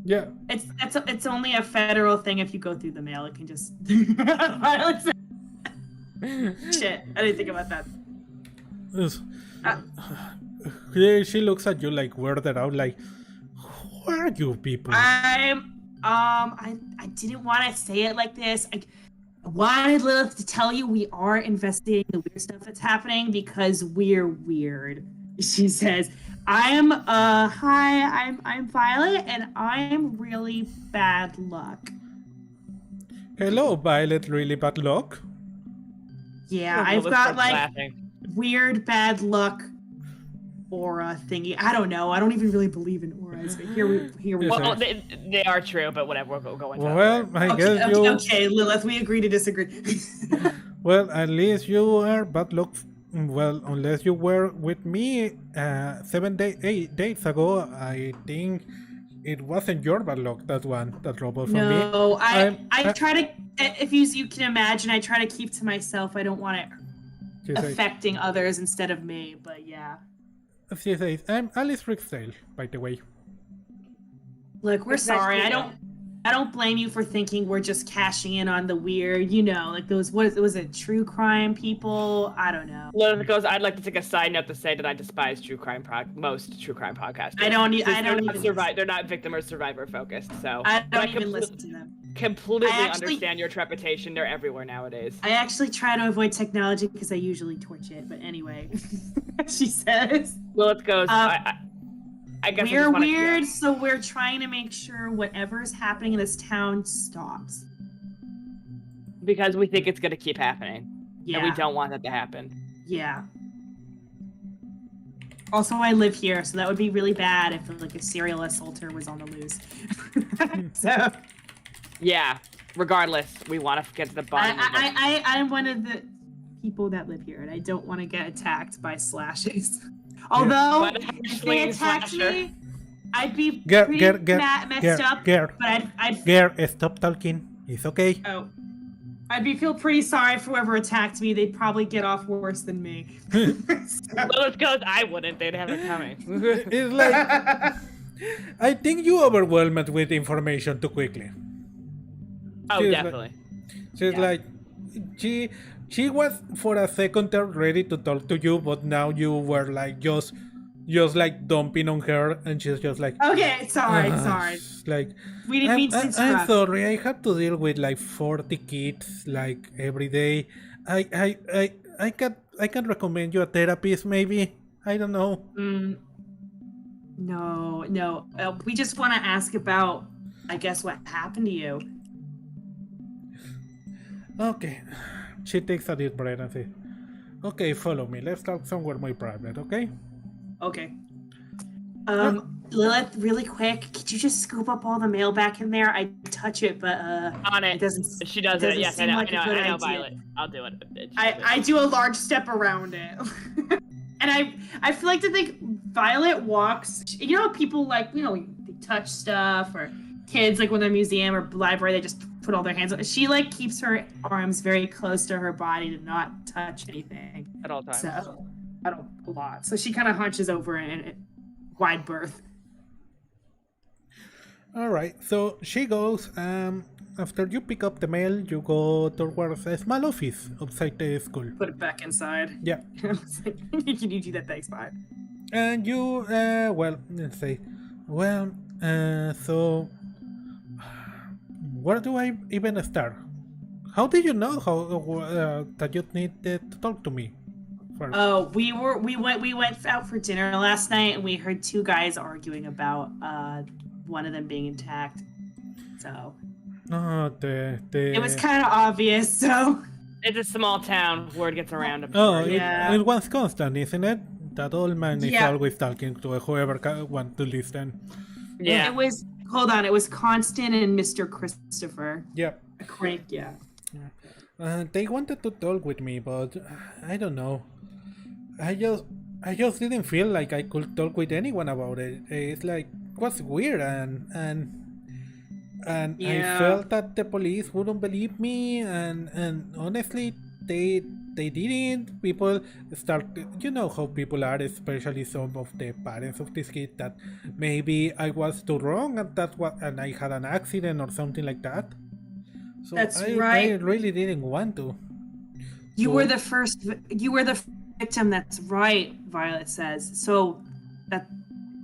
Yeah. It's only a federal thing. If you go through the mail, it can just. Shit, I didn't think about that. She looks at you like weirded out, like, who are you people? I didn't want to say it like this. I wanted Lilith to tell you we are investigating the weird stuff that's happening because we're weird. She says, I'm Violet and I'm really bad luck. Hello, Violet, really bad luck? Yeah, I've got like weird bad luck aura thingy. I don't know. I don't even really believe in auras. But here we go. Well, they are true, but whatever. We'll go into well, I guess you... Okay, Lilith, we agree to disagree. Well, at least you are bad luck. Well, unless you were with me 8 days ago, I think it wasn't your bad luck, that robot from me. No, I try to, if you can imagine, I try to keep to myself. I don't want it affecting others instead of me, but yeah. She says, I'm Alice Ricksdale, by the way. Look, we're sorry. I don't blame you for thinking we're just cashing in on the weird, you know, like those, was it true crime people? I don't know. Lilith goes, I'd like to take a side note to say that I despise most true crime podcasts. They're not victim or survivor focused, so. I don't even listen to them. Completely understand your trepidation. They're everywhere nowadays. I actually try to avoid technology because I usually torch it, but anyway. She says. Lilith goes, I guess we're weird, so we're trying to make sure whatever's happening in this town stops. because we think it's gonna keep happening, Yeah. and we don't want that to happen. Yeah. Also, I live here, so that would be really bad if like a serial assaulter was on the loose. So Yeah. Regardless, we want to get to the bottom. I'm one of the people that live here, and I don't want to get attacked by slashes. Although But if they attacked slasher. me, I'd be Girl, pretty messed up. girl, But I'd girl, stop talking. It's okay. feel pretty sorry for whoever attacked me. They'd probably get off worse than me. Well, it's because I wouldn't. They'd have it coming. It's like I think you overwhelmed with information too quickly. Oh, She's definitely. She's like, she was for a second there ready to talk to you, but now you were like just like dumping on her, and she's just like, Okay, sorry. like, We didn't mean to I'm interrupt. sorry, I have to deal with like 40 kids like every day. I can recommend you a therapist, maybe. I don't know. No. We just want to ask about, I guess, what happened to you. Okay. She takes a deep breath and says, okay, follow me. Let's talk somewhere more private, okay? Okay. Lilith, really quick, could you just scoop up all the mail back in there? I touch it, but On it. it doesn't. She does doesn't it. Yes, I seem know. like a good I know, idea. Violet. I'll do it. I do a large step around it. And I feel like to think Violet walks. You know, people like, they touch stuff, or kids like when they're museum or library, they just put all their hands on. She like keeps her arms very close to her body to not touch anything. At all times. So I don't a lot. So she kind of hunches over and wide berth. All right, so she goes. After you pick up the mail, you go towards a small office outside the school. Put it back inside. Yeah, I was like, can you do that? Thanks, bye. and you, let's say, so where do I even start? How did you know that you needed to talk to me? First? Oh, we went out for dinner last night, and we heard two guys arguing about one of them being intact. So it was kind of obvious. So It's a small town. Word gets around. I'm oh, sure. Yeah. it was constant, isn't it? That old man is Yeah. always talking to whoever wants to listen. Yeah. it was. Hold on, it was Constant and Mr. Christopher. Yeah. A crank, yeah. They wanted to talk with me, but I don't know. I just didn't feel like I could talk with anyone about it. It's like was weird, and Yeah. I felt that the police wouldn't believe me, and honestly, they didn't. People start, you know how people are, especially some of the parents of this kid, that maybe I was too wrong and I had an accident or something like that. So That's I right. really didn't want to. You So- were the first. You were the victim. That's right. Violet says. So that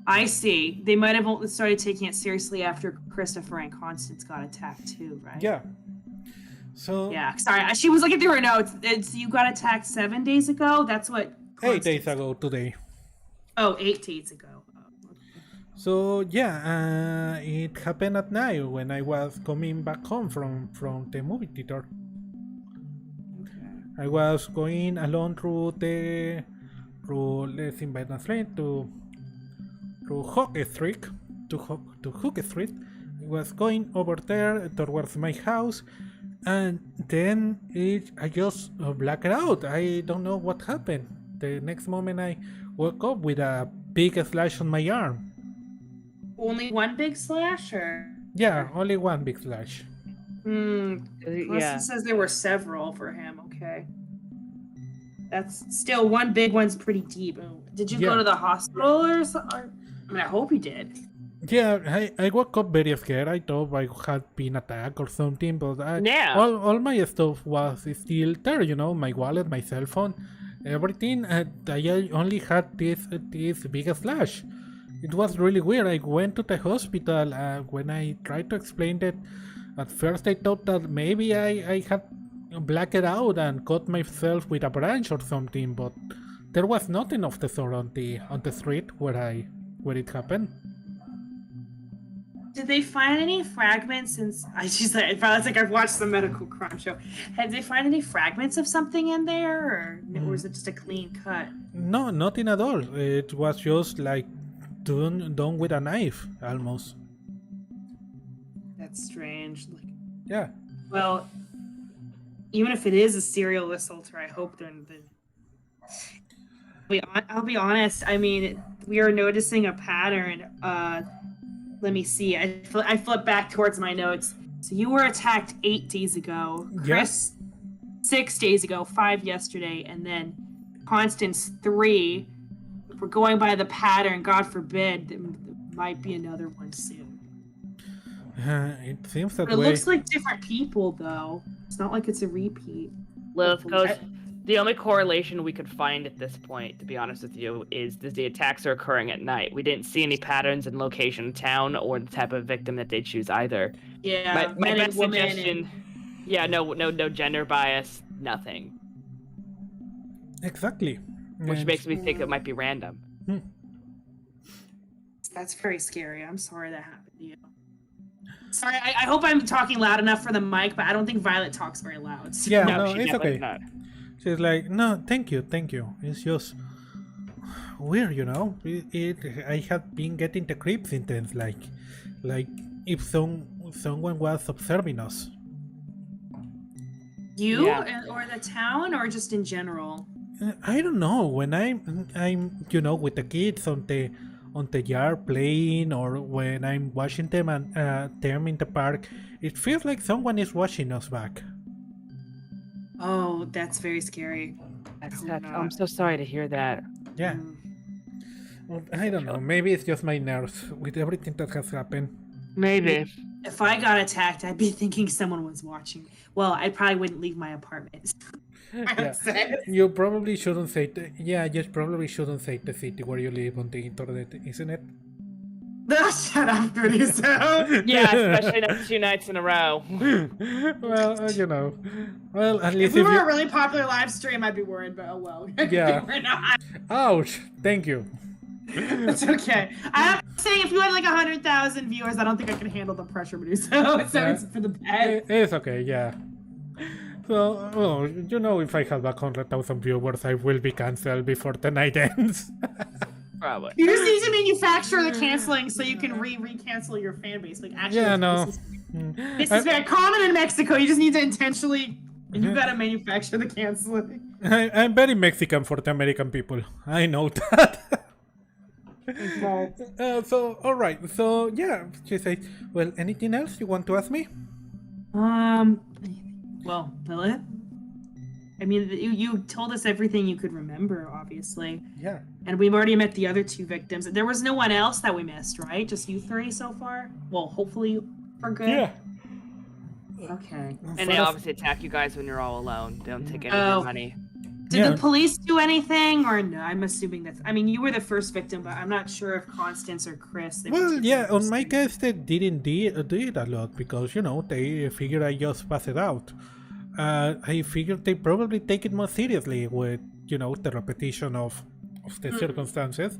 I see. They might have only started taking it seriously after Christopher and Constance got attacked too, right? Yeah. So Yeah. Sorry, she was looking through her notes. You got attacked 7 days ago. That's what. 8 days Constance- ago today. Oh, 8 days ago. Oh, okay. So yeah, it happened at night when I was coming back home from the movie theater. I was going along through let's invite a friend through Hook Street to Hook Street. I was going over there towards my house, and then I just blacked out. I don't know what happened. The next moment I woke up with a big slash on my arm. Only one big slash, or? Yeah, only one big slash. Constance says there were several for him. Okay. That's still one big one's pretty deep. Did you Yeah. go to the hospital or something? I mean, I hope you did. Yeah, I woke up very scared. I thought I had been attacked or something, but all my stuff was still there, my wallet, my cell phone, everything. I only had this big slash. It was really weird. I went to the hospital. When I tried to explain it, at first I thought that maybe I had blacked out and cut myself with a branch or something, but there was nothing of the sort on the street where it happened. Did they find any fragments since it's like I've watched the medical crime show. Did they find any fragments of something in there, or was it just a clean cut? No, nothing at all. It was just like done with a knife, almost. That's strange. Yeah. Well, even if it is a serial assaulter, I hope they're. I'll be honest. I mean, we are noticing a pattern. Let me see. I flip back towards my notes. So you were attacked 8 days ago. Chris, 6 days ago. 5 yesterday, and then Constance 3. If we're going by the pattern, God forbid, there might be another one soon. It seems that But it way. looks like different people, though. It's not like it's a repeat. Lilith goes, the only correlation we could find at this point, to be honest with you, is that the attacks are occurring at night. We didn't see any patterns in location of town or the type of victim that they choose either. Yeah, my men and best women suggestion, no gender bias, nothing. Exactly. Which makes me think it might be random. That's very scary. I'm sorry that happened to you. Sorry, I hope I'm talking loud enough for the mic, but I don't think Violet talks very loud. So. Yeah, No, no, she it's definitely okay. not. She's like, no, thank you. It's just weird, you know. I have been getting the creeps intense, like if someone was observing us. You Yeah. or the town, or just in general? I don't know. When I'm with the kids on the yard playing, or when I'm watching them and them in the park, it feels like someone is watching us back. Oh, that's very scary. I'm so sorry to hear that. Yeah. Well, I don't know. Maybe it's just my nerves with everything that has happened. Maybe. If I got attacked, I'd be thinking someone was watching. Well, I probably wouldn't leave my apartment. Yeah. You probably shouldn't say probably shouldn't say the city where you live on the internet, isn't it? Shut up, Meduso. Yeah, especially not 2 nights in a row. Well, well, at least If we were a really popular live stream, I'd be worried, but oh well. Yeah. We're not. Ouch! Thank you. It's okay. I'm saying if you had like 100,000 viewers, I don't think I can handle the pressure, Meduso. So it's for the best. It's okay, yeah. So, well, if I have 100,000 viewers, I will be cancelled before the night ends. Probably. You just need to manufacture the canceling so you can re-cancel your fan base. Like actually, Yeah, no. This is very common in Mexico. You just need to intentionally, and you gotta manufacture the canceling. I'm very Mexican for the American people. I know that. So, alright. So, yeah, she says, well, anything else you want to ask me? Well, Lilith? I mean, you told us everything you could remember, obviously. Yeah. And we've already met the other 2 victims. There was no one else that we missed, right? Just you 3 so far? Well, hopefully for good. Yeah. Okay. And they obviously attack you guys when you're all alone. They don't take any of your money. Did the police do anything, or no? I'm assuming that's. I mean, you were the first victim, but I'm not sure if Constance or Chris. Well, yeah, on my case, they didn't do it a lot because, they figured I just passed it out. I figured they probably take it more seriously with, the repetition of the circumstances.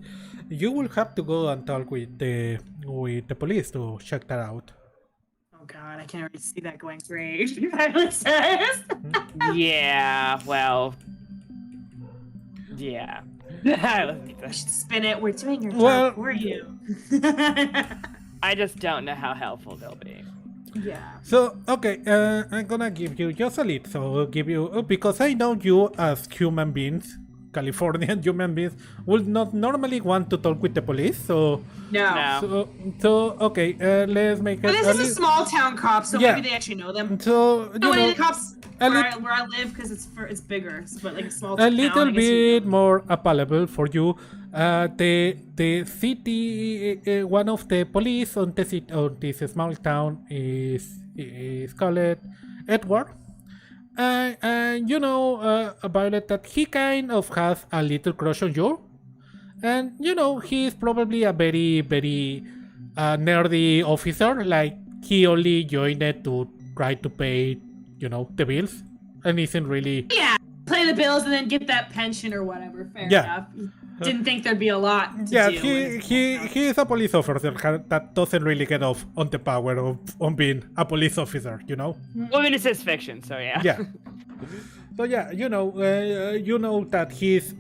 You will have to go and talk with the police to check that out. Oh God, I can already see that going great. Violet says. Yeah, well. Yeah. We should spin it. We're doing your job. Well, Who are you? I just don't know how helpful they'll be. Yeah. So, okay, I'm gonna give you just a lead. So, I'll give you, because I know you as human beings, Californian human beings, would not normally want to talk with the police, so... No. So okay, let's make it... But this is a small town cop, so Yeah. maybe they actually know them. So, No, any of the cops a where I live, because it's bigger, but like a small town. a little bit more palatable for you. The city, one of the police on the city, on this small town is called Edward. And Violet, that he kind of has a little crush on you. And, he's probably a very, very nerdy officer. Like, he only joined it to try to pay, the bills. And isn't really... Yeah, pay the bills and then get that pension or whatever. Fair Yeah. enough. didn't think there'd be a lot to Yeah, do. he is a police officer that doesn't really get off on the power of on being a police officer, you know. Well, I mean, it says fiction, so yeah. Yeah. So yeah, you know that he's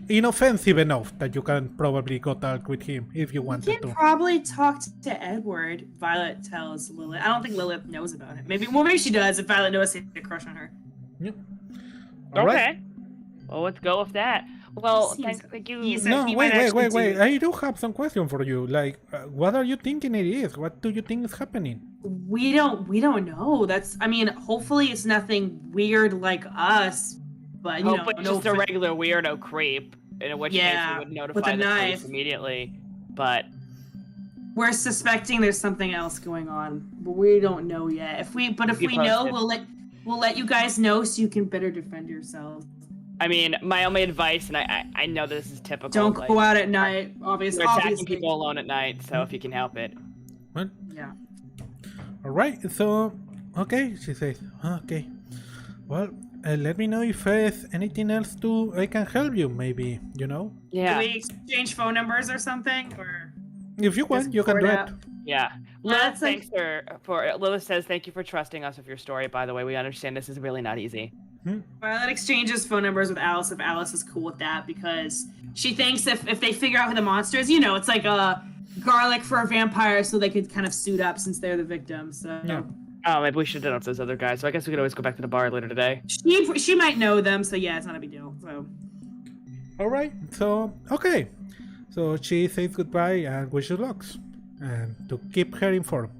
inoffensive enough that you can probably go talk with him if you We wanted can to. probably talk to Edward. Violet tells Lilith. I don't think Lilith knows about it. Maybe she does. If Violet knows he had a crush on her. Yeah. All right. Okay. Well, let's go with that. Well, Seems- thank you. he's No, he might actually wait. do- I do have some question for you. Like, what are you thinking it is? What do you think is happening? We don't know. That's. I mean, hopefully it's nothing weird like us. But you Hopefully know, it's just a regular weirdo creep, in which case Yeah, we would with a notify the police knife. immediately. But we're suspecting there's something else going on, but we don't know yet. If we know, posted. we'll let you guys know so you can better defend yourselves. I mean, my only advice, and I know this is typical. Don't like, go out at night. Obviously, You're attacking people alone at night, so if you can help it. Well, Yeah. all right. So, okay, she says. Okay. Well, let me know if there's anything else I can help you. Maybe you know. Yeah. Do we exchange phone numbers or something, or? If you want, you can do it. Yeah. Lilith, That's like- Lilith says thank you for trusting us with your story. By the way, we understand this is really not easy. Violet exchanges phone numbers with Alice if Alice is cool with that, because she thinks if they figure out who the monster is, it's like a garlic for a vampire, so they could kind of suit up since they're the victims. So Yeah. Oh, maybe we should hit up those other guys. So I guess we could always go back to the bar later today. she might know them, so yeah, it's not a big deal. So All right. So okay. So she says goodbye and wishes luck, and to keep her informed.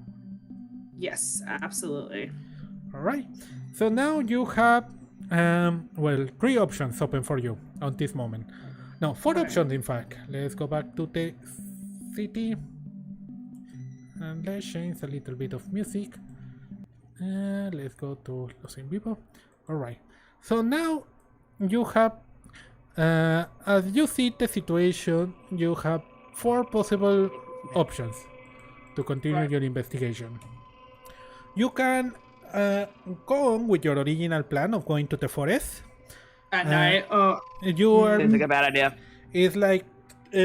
yes, absolutely. All right. So now you have, three options open for you on this moment. No, four Okay. options in fact. Let's go back to the city and let's change a little bit of music. Let's go to Los en Vivo. All right. So now you have, as you see the situation, you have four possible options to continue Right. your investigation. You can go on with your original plan of going to the forest. At night, You are. Seems like a bad idea. It's like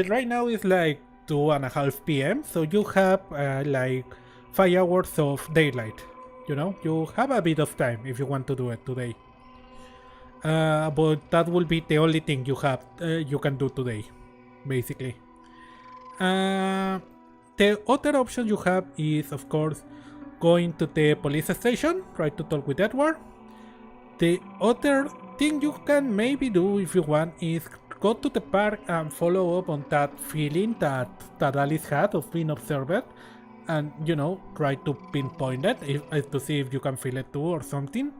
right now it's like 2:30 p.m. So you have like 5 hours of daylight. You know, you have a bit of time if you want to do it today. But that will be the only thing you have you can do today, basically. The other option you have is, of course, going to the police station, try to talk with Edward. The other thing you can maybe do if you want is go to the park and follow up on that feeling that Alice had of being observed, and try to pinpoint it to see if you can feel it too or something.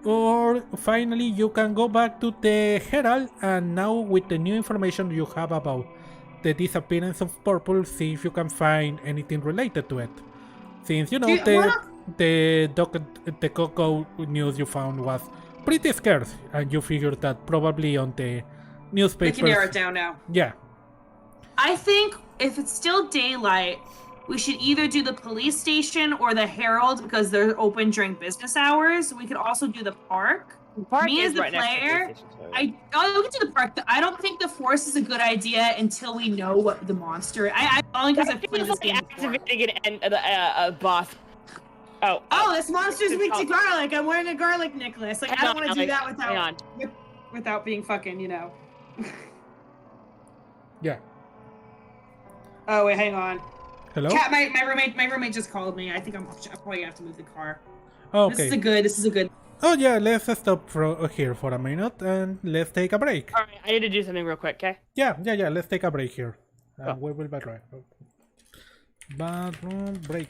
Or finally you can go back to the Herald, and now with the new information you have about the disappearance of Purple, see if you can find anything related to it. Since the Coco news you found was pretty scarce, and you figured that probably on the we newspapers. can narrow it down now. Yeah. I think if it's still daylight, we should either do the police station or the Herald because they're open during business hours. We could also do the park. Park Me is as the right next to the player, police station, so yeah. we can do the park. I don't think the force is a good idea until we know what the monster. I only because I've played this game before. Activating a boss. Oh, this monster's weak to garlic. I'm wearing a garlic necklace. Like, I don't want to do that Hang on. without being fucking, Yeah. Oh wait, hang on. Hello? Cat, my roommate just called me. I think I'm probably gonna have to move the car. Oh, This okay. is a good. Oh yeah, let's stop here for a minute and let's take a break. All right, I need to do something real quick, okay? Yeah, let's take a break here. Oh. We will be right. Bathroom break.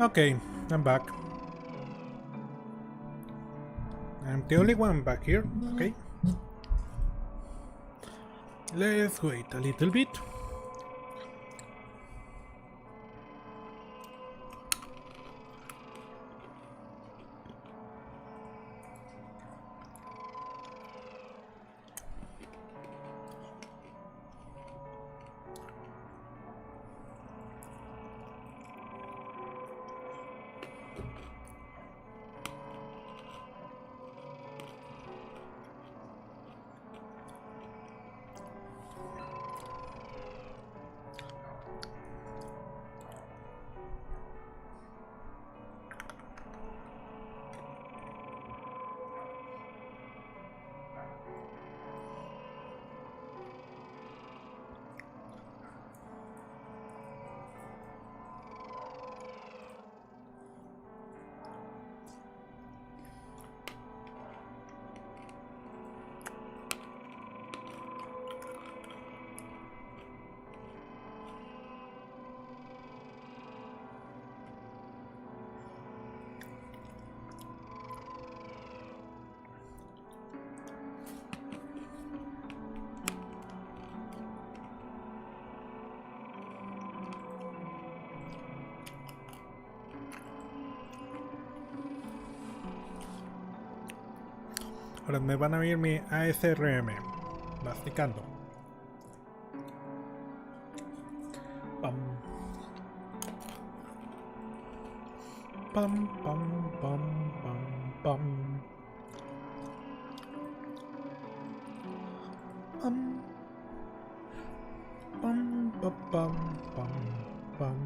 Okay, I'm back. I'm the only one back here. Okay. Let's wait a little bit. Ahora me van a oír mi ASRM masticando. Pam. Pam, pam, pam, pam, pam. Pam. Pam, pam, pam, pam, pam.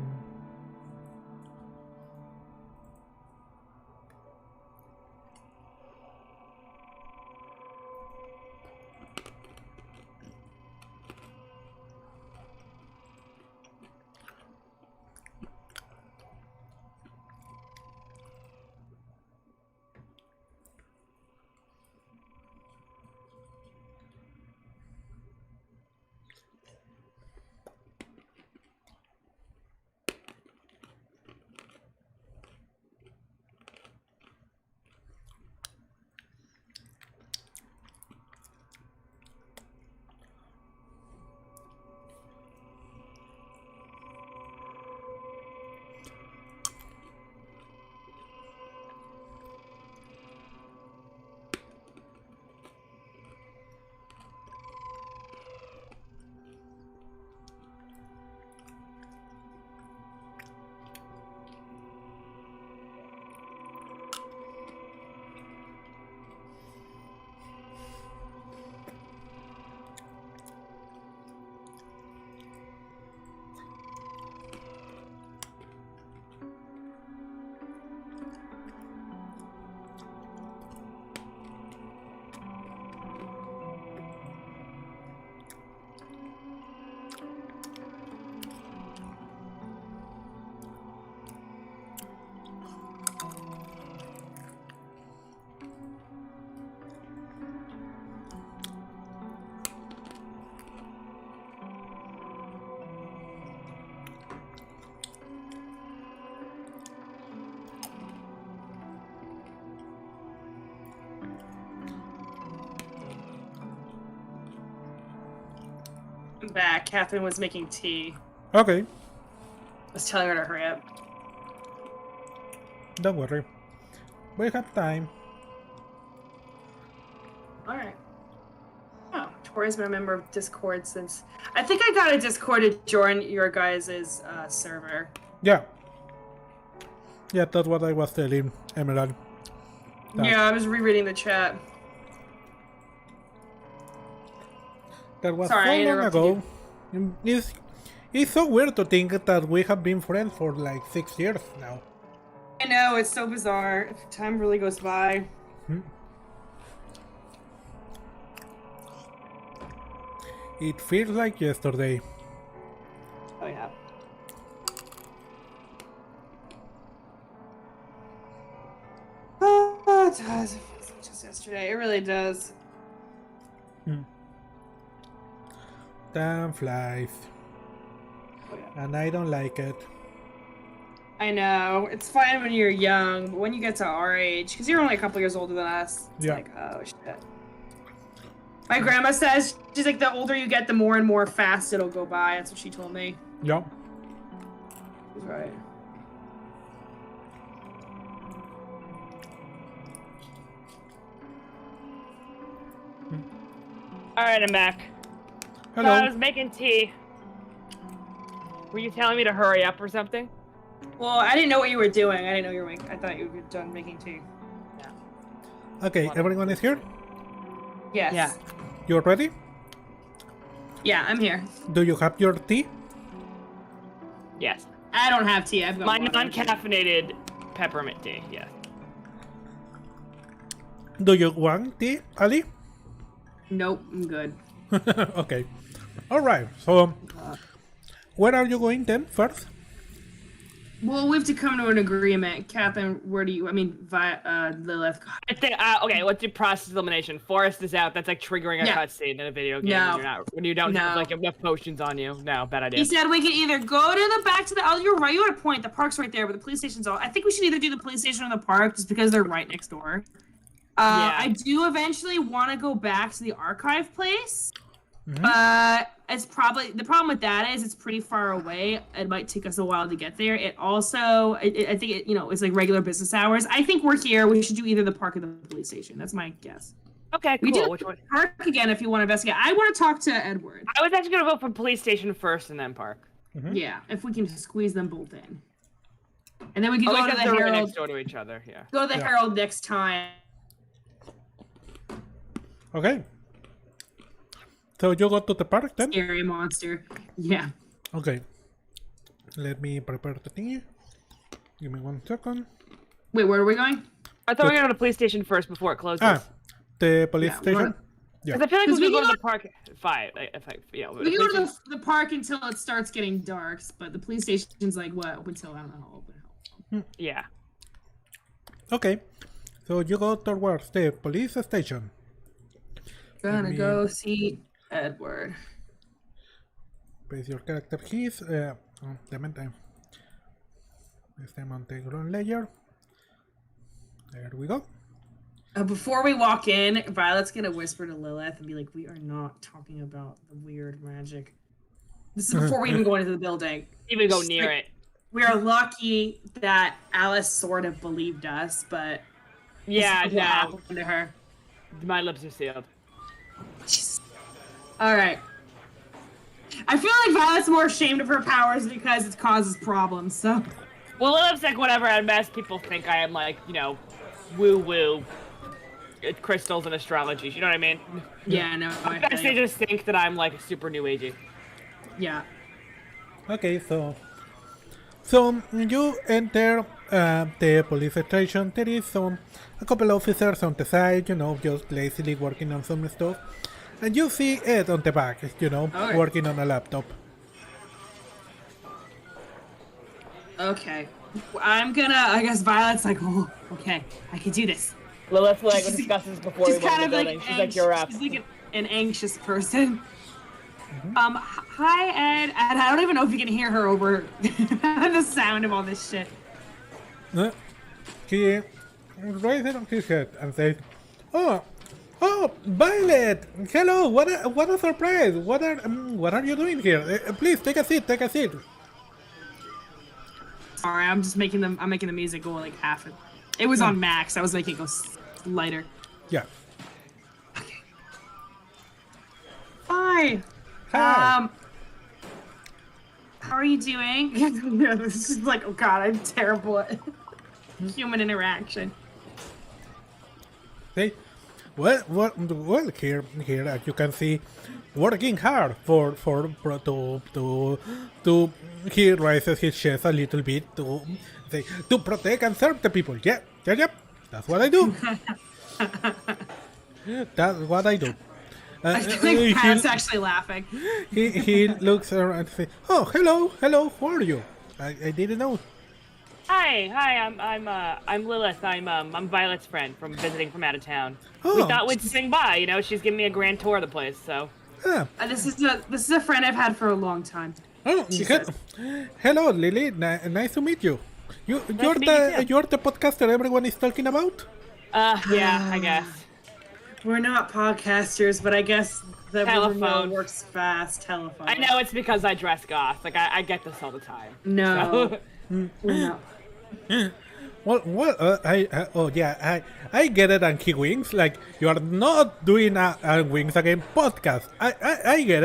I'm back. Catherine was making tea. Okay, I was telling her to hurry up. don't worry. We have time. Alright. Oh, Tori's been a member of Discord since... I think I got a Discord to join your guys' server. Yeah. Yeah, that's what I was telling Emerald. Yeah, I was rereading the chat. That was Sorry, I so long interrupted ago. It's so weird to think that we have been friends for like 6 years now. I know, it's so bizarre. Time really goes by. It feels like yesterday. Oh, yeah. Oh, it does. It feels like just yesterday. It really does. Time flies. Oh, yeah. And I don't like it. I know. It's fine when you're young, but when you get to our age, because you're only a couple years older than us, it's like, oh shit. My grandma says, she's like, the older you get, the more and more fast it'll go by. That's what she told me. Yeah. She's right. Alright, I'm back. Hello. So I was making tea. Were you telling me to hurry up or something? Well, I didn't know what you were doing. I didn't know you were making. I thought you were done making tea. Okay, everyone is here? Yes. Yeah. You're ready? Yeah, I'm here. Do you have your tea? Yes. I don't have tea. I've got My water. non-caffeinated peppermint tea, yes. Do you want tea, Ali? Nope, I'm good. Okay. Alright, so where are you going then first? Well, we have to come to an agreement. Catherine, where do you... I mean, Lilith. I think, okay, let's do process elimination. Forest is out. That's like triggering a cutscene in a video game when you don't have like enough potions on you. No, bad idea. He said we can either go to the back to the... Oh, you're right. You had a point. The park's right there, but the police station's all... I think we should either do the police station or the park just because they're right next door. I do eventually want to go back to the archive place. But it's probably the problem with that is it's pretty far away. It might take us a while to get there. It also, I think it, it's like regular business hours. I think we're here. We should do either the park or the police station. That's my guess. Okay, cool. We do Which one? park again if you want to investigate. I want to talk to Edward. I was actually gonna vote for police station first and then park. Yeah, if we can squeeze them both in, and then we can go to the Herald Herald. next door to each other. Yeah. Go to the Herald next time. Okay. So you go to the park then? Scary monster. Yeah. Okay. Let me prepare the thingy. Give me 1 second. Wait, where are we going? I thought we were going to the police station first before it closes. The police station? Because I feel like we can go to the park at 5. We can go to the park until it starts getting dark, but the police station's like, what, up until, I don't know how open. Yeah. Okay. So you go towards the police station. Gonna go see Edward. Paste your character keys. Este Monte ground layer. There we go. Before we walk in, Violet's gonna whisper to Lilith and be like, we are not talking about the weird magic. This is before we even go into the building. Even go near it. We are lucky that Alice sort of believed us, but yeah, what happened to her. My lips are sealed. Alright. I feel like Violet's more ashamed of her powers because it causes problems, so... Well, it looks like whatever at best people think I am like, woo-woo. Crystals and astrology, you know what I mean? Yeah, no. I guess they just think that I'm like super new agey. Yeah. Okay, so you enter the police station. There is a couple officers on the side, just lazily working on some stuff. And you see Ed on the back, working on a laptop. Okay. I guess Violet's like, oh, okay, I can do this. Lilith discusses before we went to the building. She's like, you're up. She's like an anxious person. Hi, Ed. And I don't even know if you can hear her over the sound of all this shit. He raises his head and says, "Oh, Violet! Hello! What a surprise! What are you doing here? Please take a seat. Take a seat." Sorry, I'm making the music go like half. It was on max. I was making it go lighter. Yeah. Okay. Hi. Hi. How are you doing? This is like, oh god, I'm terrible at human interaction. Hey, well, here as you can see, working hard to he raises his chest a little bit to say to protect and serve the people. Yep. That's what I do. That's what I do. I think Pat's actually laughing. He looks around and says, "Oh, hello, who are you? I didn't know." Hi, I'm Lilith. I'm Violet's friend visiting from out of town. Oh, we thought we'd swing by. She's giving me a grand tour of the place. So. This is a friend I've had for a long time. Oh, hello, Lily. Nice to meet you. You're the podcaster everyone is talking about? Yeah, I guess. We're not podcasters, but I guess the Telephone. remote works fast. Telephone. I know it's because I dress goth. Like, I get this all the time. No. So. No. I get it, and he winks. Like, you are not doing a Wings Again podcast. I get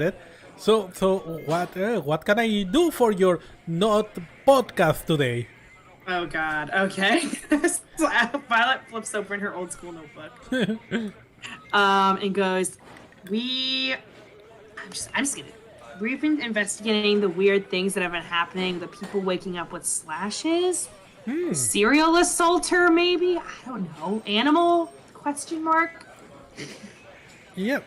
it. So what can I do for your not podcast today? Oh God. Okay. So Violet flips open her old school notebook. And goes, I'm just kidding. We've been investigating the weird things that have been happening. The people waking up with slashes. Serial assaulter, maybe? I don't know. Animal? Question mark. Yep.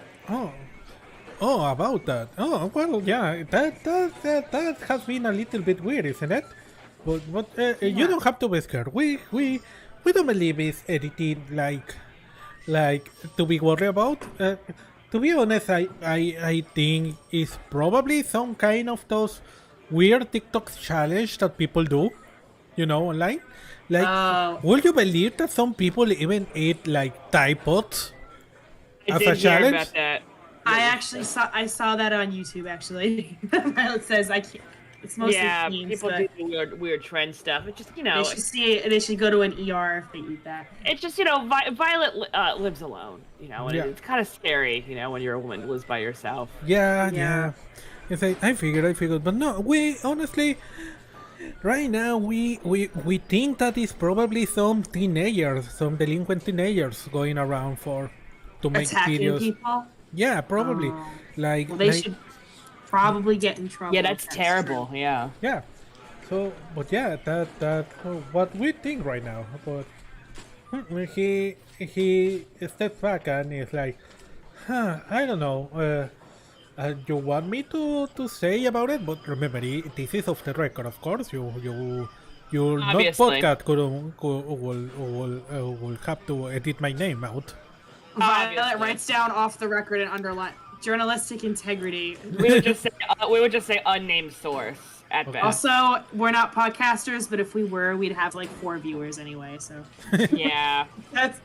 Oh, about that. Oh, well, yeah. That has been a little bit weird, isn't it? But you don't have to be scared. We don't believe it's anything like to be worried about. To be honest, I think it's probably some kind of those weird TikTok challenge that people do, online. Like, would you believe that some people even eat like Tide Pods as a challenge? About that. I saw that on YouTube actually. Violet says I can't. It's mostly memes, people do weird trend stuff. It's just they should go to an ER if they eat that. It's just Violet lives alone, and it's kind of scary, when you're a woman who lives by yourself. Yeah. It's like, I figured, but no, we honestly, right now we think that it's probably some delinquent teenagers going around to make attacking videos. people. Yeah, probably. They should probably get in trouble. Yeah, that's terrible. True. Yeah. Yeah. So, but yeah, that's what we think right now. But he steps back and is like, I don't know. You want me to say about it? But remember, this is off the record, of course. Your not Obviously. podcast will have to edit my name out. Violet writes down off the record and underline journalistic integrity. We would just say unnamed source at best. Also, we're not podcasters, but if we were, we'd have like 4 viewers anyway. So Yeah. that's.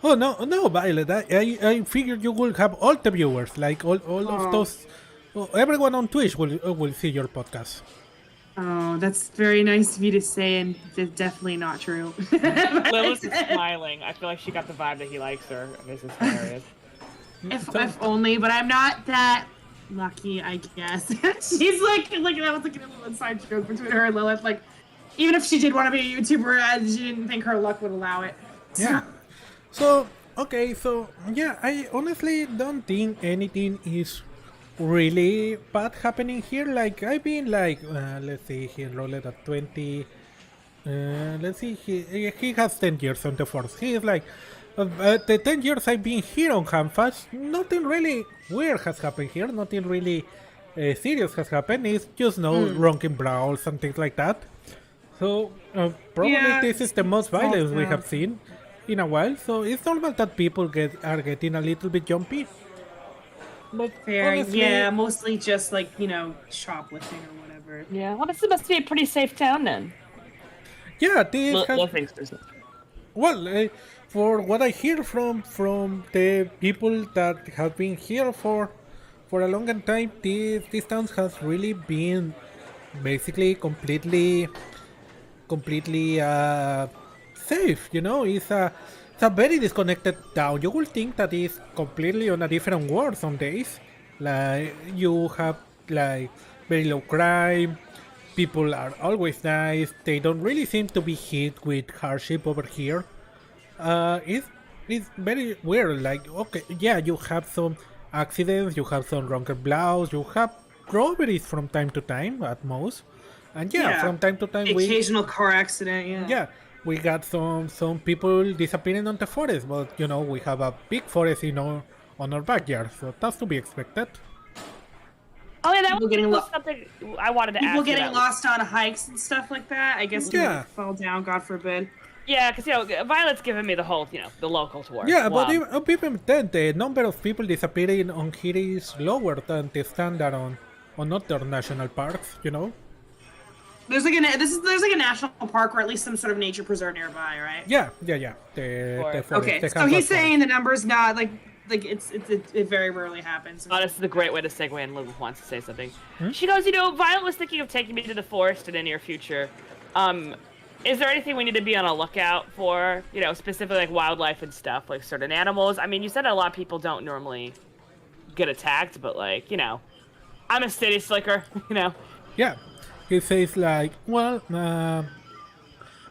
Oh no, Violet! I figured you will have all the viewers, like all of those. Everyone on Twitch will see your podcast. Oh, that's very nice of you to say, and it's definitely not true. Lilith is smiling. I feel like she got the vibe that he likes her. This is hilarious. If only, but I'm not that lucky, I guess. She's like that was like a little inside joke between her and Lilith. Like, even if she did want to be a YouTuber, she didn't think her luck would allow it. Yeah. So yeah, I honestly don't think anything is really bad happening here. Like, I've been like, let's see here, roll it at 20. Let's see, he has 10 years on the force. He is like, the 10 years I've been here on Canvas, nothing really weird has happened here. Nothing really serious has happened. It's just ronking brawls and things like that. So probably this is the most violence we have seen in a while. So it's normal that people are getting a little bit jumpy. But fair, honestly, yeah, mostly just like, shoplifting or whatever. Yeah. Well, this must be a pretty safe town then. yeah, this has, Thinks there's no- well, for what I hear from the people that have been here for a long time, this town has really been basically completely safe. It's a very disconnected town. You will think that it's completely on a different world some days. Like, you have like very low crime. People are always nice. They don't really seem to be hit with hardship over here. It's very weird. Like, okay, yeah, you have some accidents, you have some drunken blows, you have robberies from time to time at most, and from time to time occasional car accident. yeah, we got some people disappearing on the forest, but we have a big forest on our backyard, so that's to be expected. Oh yeah, that People was getting something I wanted to ask. People getting about. lost on hikes and stuff like that. I guess Yeah. fall down, God forbid. Yeah, because Violet's giving me the whole, the local tour. Yeah, Wow. but even then, the number of people disappearing on here is lower than the standard on other national parks. There's like a national park or at least some sort of nature preserve nearby, right? Yeah. The forest. Okay, so he's saying the number's not like it very rarely happens. Oh, this is a great way to segue in. Liv wants to say something. She goes, Violet was thinking of taking me to the forest in the near future. Is there anything we need to be on a lookout for? Specifically like wildlife and stuff, like certain animals. I mean, you said a lot of people don't normally get attacked, but like, I'm a city slicker, Yeah. He says like, well,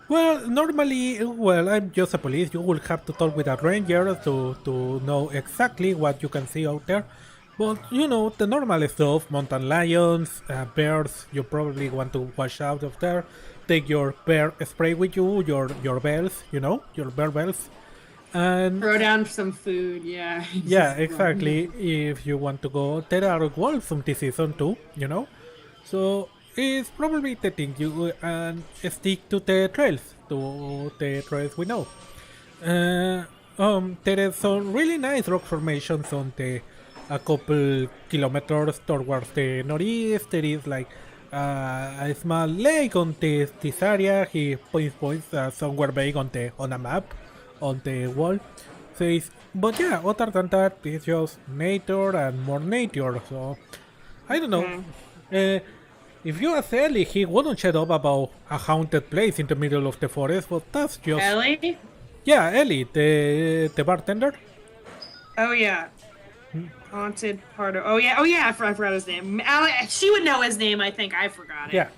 normally, I'm just a police. You will have to talk with a ranger to know exactly what you can see out there. But, the normal stuff, mountain lions, bears, you probably want to watch out of there. Take your bear spray with you, your bells, your bear bells. And throw down some food, yeah. Yeah, exactly. If you want to go, there are wolves on this season too, So it's probably the thing you and stick to the trails we know. There is some really nice rock formations on a couple kilometers towards the northeast. There is like a small lake on this area. He points somewhere big on a map on the wall. Says, but yeah, other than that, it's just nature and more nature. So I don't know. If you ask Ellie, he wouldn't shut up about a haunted place in the middle of the forest, but that's just... Ellie? Yeah, Ellie, the bartender. Oh, yeah. Haunted part of... Oh, yeah, I forgot his name. She would know his name, I think. I forgot it. Yeah.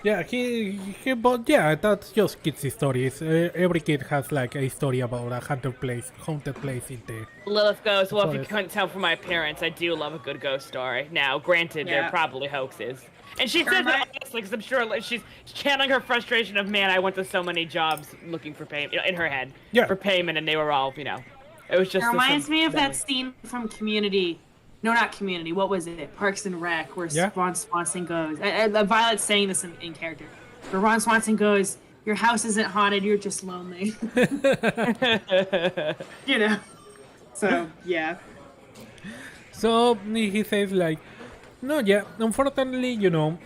Yeah, but yeah, that's just kids' stories. Every kid has like a story about a haunted place in the... Lilith goes, well, if you couldn't tell from my appearance, I do love a good ghost story. Now, granted, they're probably hoaxes. And she says that honestly, because I'm sure she's channeling her frustration of, man, I went to so many jobs looking for payment, in her head, for payment, and they were all, it was just... It reminds me of that scene from Community. No, not Community. What was it? Parks and Rec, where Ron Swanson goes. Violet's saying this in character. Where Ron Swanson goes, your house isn't haunted, you're just lonely. So, yeah. So, he says like, no, yeah, unfortunately,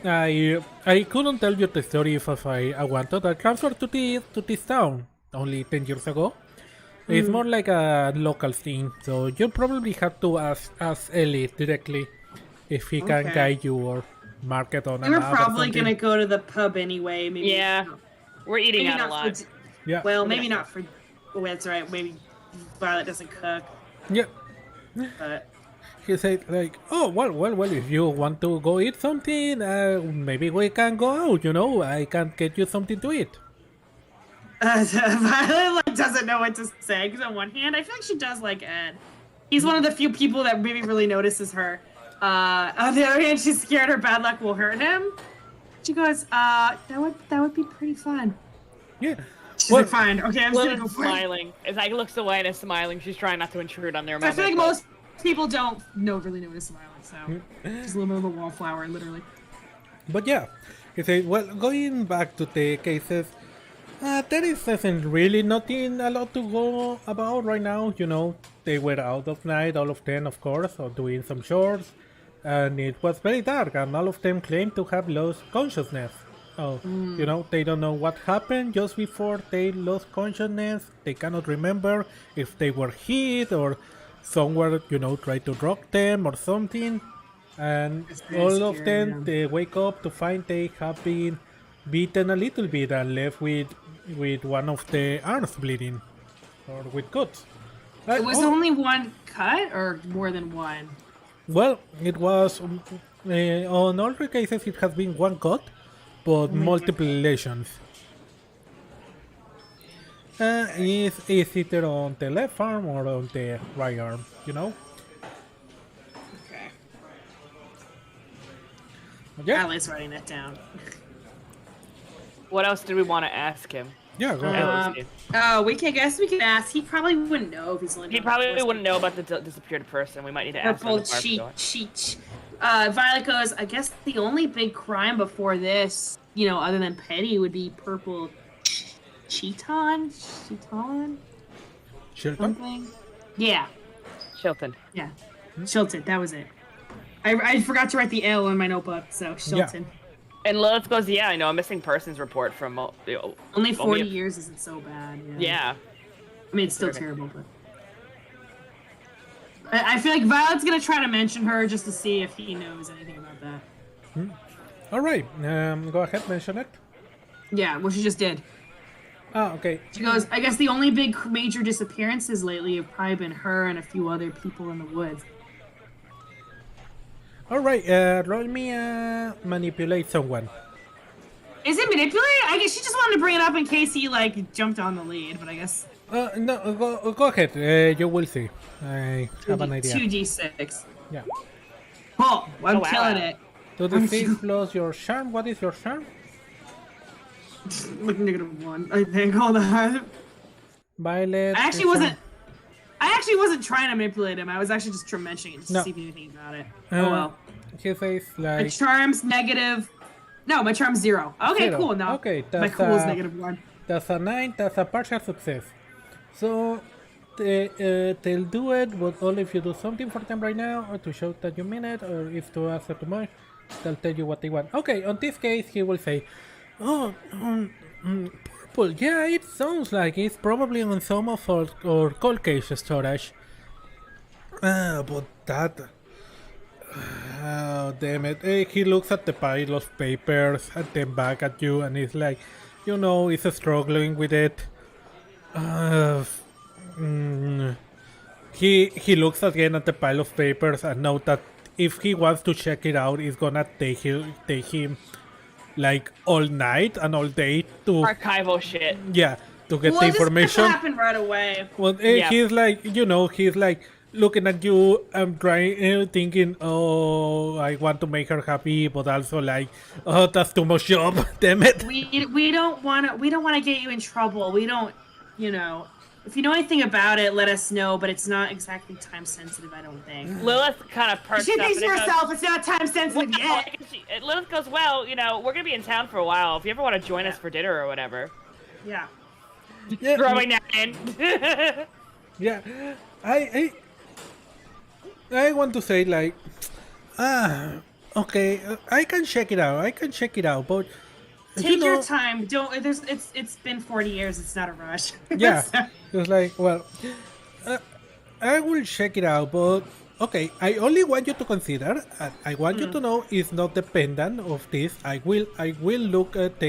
I couldn't tell you the story if I wanted. I transferred to this town only 10 years ago. It's more like a local thing, so you probably have to ask Ellie directly if he can guide you or mark it on a map. We're probably gonna go to the pub anyway. Maybe. Yeah, we're eating out a lot. Yeah. Well, maybe not for. Oh, that's right. Maybe Violet doesn't cook. Yeah. But he said like, oh well, if you want to go eat something, maybe we can go out. I can get you something to eat. Violet doesn't know what to say, because on one hand, I feel like she does like Ed. He's one of the few people that maybe really notices her. On the other hand, she's scared her bad luck will hurt him. She goes, that would be pretty fun. Yeah. She's like, fine. Okay, I'm just gonna go for smiling. As I looks away and is smiling, she's trying not to intrude on their moment. I feel like most people don't really notice smiling, so she's a little bit of a wallflower, literally. But yeah, he said, well, going back to the cases, there isn't really nothing a lot to go about right now. They were out of night, all of them, of course, or doing some chores, and it was very dark, and all of them claimed to have lost consciousness. So, they don't know what happened just before they lost consciousness. They cannot remember if they were hit or someone, tried to rock them or something. And all of them, they wake up to find they have been beaten a little bit and left with one of the arms bleeding or with cuts. It was only one cut or more than one? Well, it was on all the cases it has been one cut, but multiple lesions. It's either on the left arm or on the right arm, Okay. Yeah. Ali's writing that down. What else did we want to ask him? Yeah, go ahead. I guess we could ask. He probably wouldn't know if he's only. He probably wouldn't know about the disappeared person. We might need to ask him. Cheat. Violet goes, I guess the only big crime before this, other than petty, would be purple Cheaton? Something? Yeah. Shilton. Yeah. Shilton, that was it. I forgot to write the L on my notebook, so Shilton. And Lilith goes, yeah, I know a missing persons report from... Only 40 years isn't so bad. Yeah. I mean, it's still terrible, but... I feel like Violet's gonna try to mention her just to see if he knows anything about that. Alright, go ahead, mention it. Yeah, well, she just did. Ah, okay. She goes, I guess the only big major disappearances lately have probably been her and a few other people in the woods. Alright, roll me manipulate someone. Is it manipulate? I guess she just wanted to bring it up in case he, like, jumped on the lead, but I guess... No, go ahead, you will see. I have an idea. 2d6. Yeah. Oh, I'm killing it. So the 6 plus your charm, what is your charm? Like -1, I think. Hold on. Violet. I actually wasn't trying to manipulate him. I was actually just mentioning it to see if he knew anything about it. Oh well. He says like. My charm's negative. No, my charm's 0. Okay, 0. cool. Now okay, my cool's -1. That's a 9. That's a partial success. So they'll do it, but only if you do something for them right now, or to show that you mean it, or if to ask too much, they'll tell you what they want. Okay, on this case, he will say, "Oh, purple. Yeah, it sounds like it's probably on some of our cold case storage. But that. Oh, damn it. He looks at the pile of papers and then back at you, and he's like, you know, he's struggling with it. He looks again at the pile of papers and knows that if he wants to check it out, it's gonna take him like all night and all day to archival shit. Yeah, to get the information. This happen right away. Well, he's like, you know, he's like looking at you and trying, thinking, oh, I want to make her happy, but also like, oh, that's too much job. Damn it. We don't want to get you in trouble. We don't, you know. If you know anything about it, let us know, but it's not exactly time sensitive, I don't think. Lilith kind of perks she up. She thinks to herself, it's not time sensitive yet. Lilith goes, well, you know, we're going to be in town for a while. If you ever want to join us for dinner or whatever. Yeah. Throwing that in. Yeah. I want to say, like, okay, I can check it out, but... Take your time. Don't. It's been 40 years. It's not a rush. Yeah. It's like, well, I will check it out, but okay. I only want you to consider. I want you to know it's not dependent of this. I will look at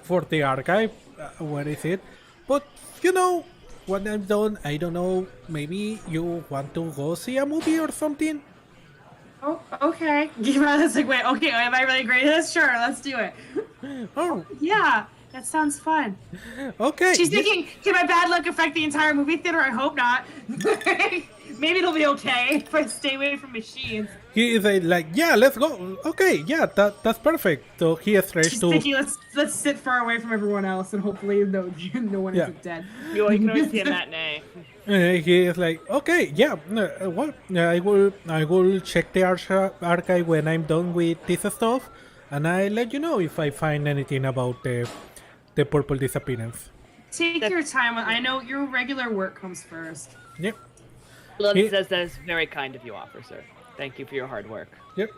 for the archive. Where is it? But you know, when I'm done, I don't know. Maybe you want to go see a movie or something. Oh, okay. It's like, wait, okay, am I really great at this? Sure, let's do it. Oh. Yeah, that sounds fun. Okay. She's thinking, can my bad luck affect the entire movie theater? I hope not. Maybe it'll be okay if I stay away from machines. He is like, yeah, let's go. Okay, yeah, that's perfect. So he is ready to... She's thinking, let's sit far away from everyone else and hopefully no one is dead. You can always see a matinee. He is like, okay, yeah, well, I will check the archive when I'm done with this stuff, and I'll let you know if I find anything about the purple disappearance. Take your time. I know your regular work comes first. Yep. Lilith says that is very kind of you, officer. Thank you for your hard work. Yep.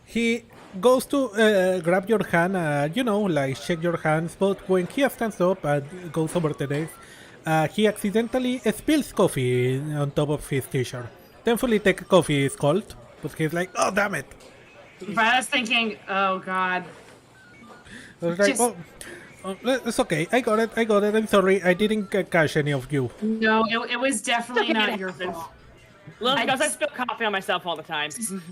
He goes to grab your hand, you know, like shake your hands, but when he stands up and goes over the desk, he accidentally spills coffee on top of his t-shirt. Thankfully, the coffee is cold, but he's like, oh, damn it. But I was thinking, oh, God. I was like, oh, it's okay. I got it. I'm sorry. I didn't catch any of you. No, it was definitely not your fault. Lilith goes, I spill coffee on myself all the time.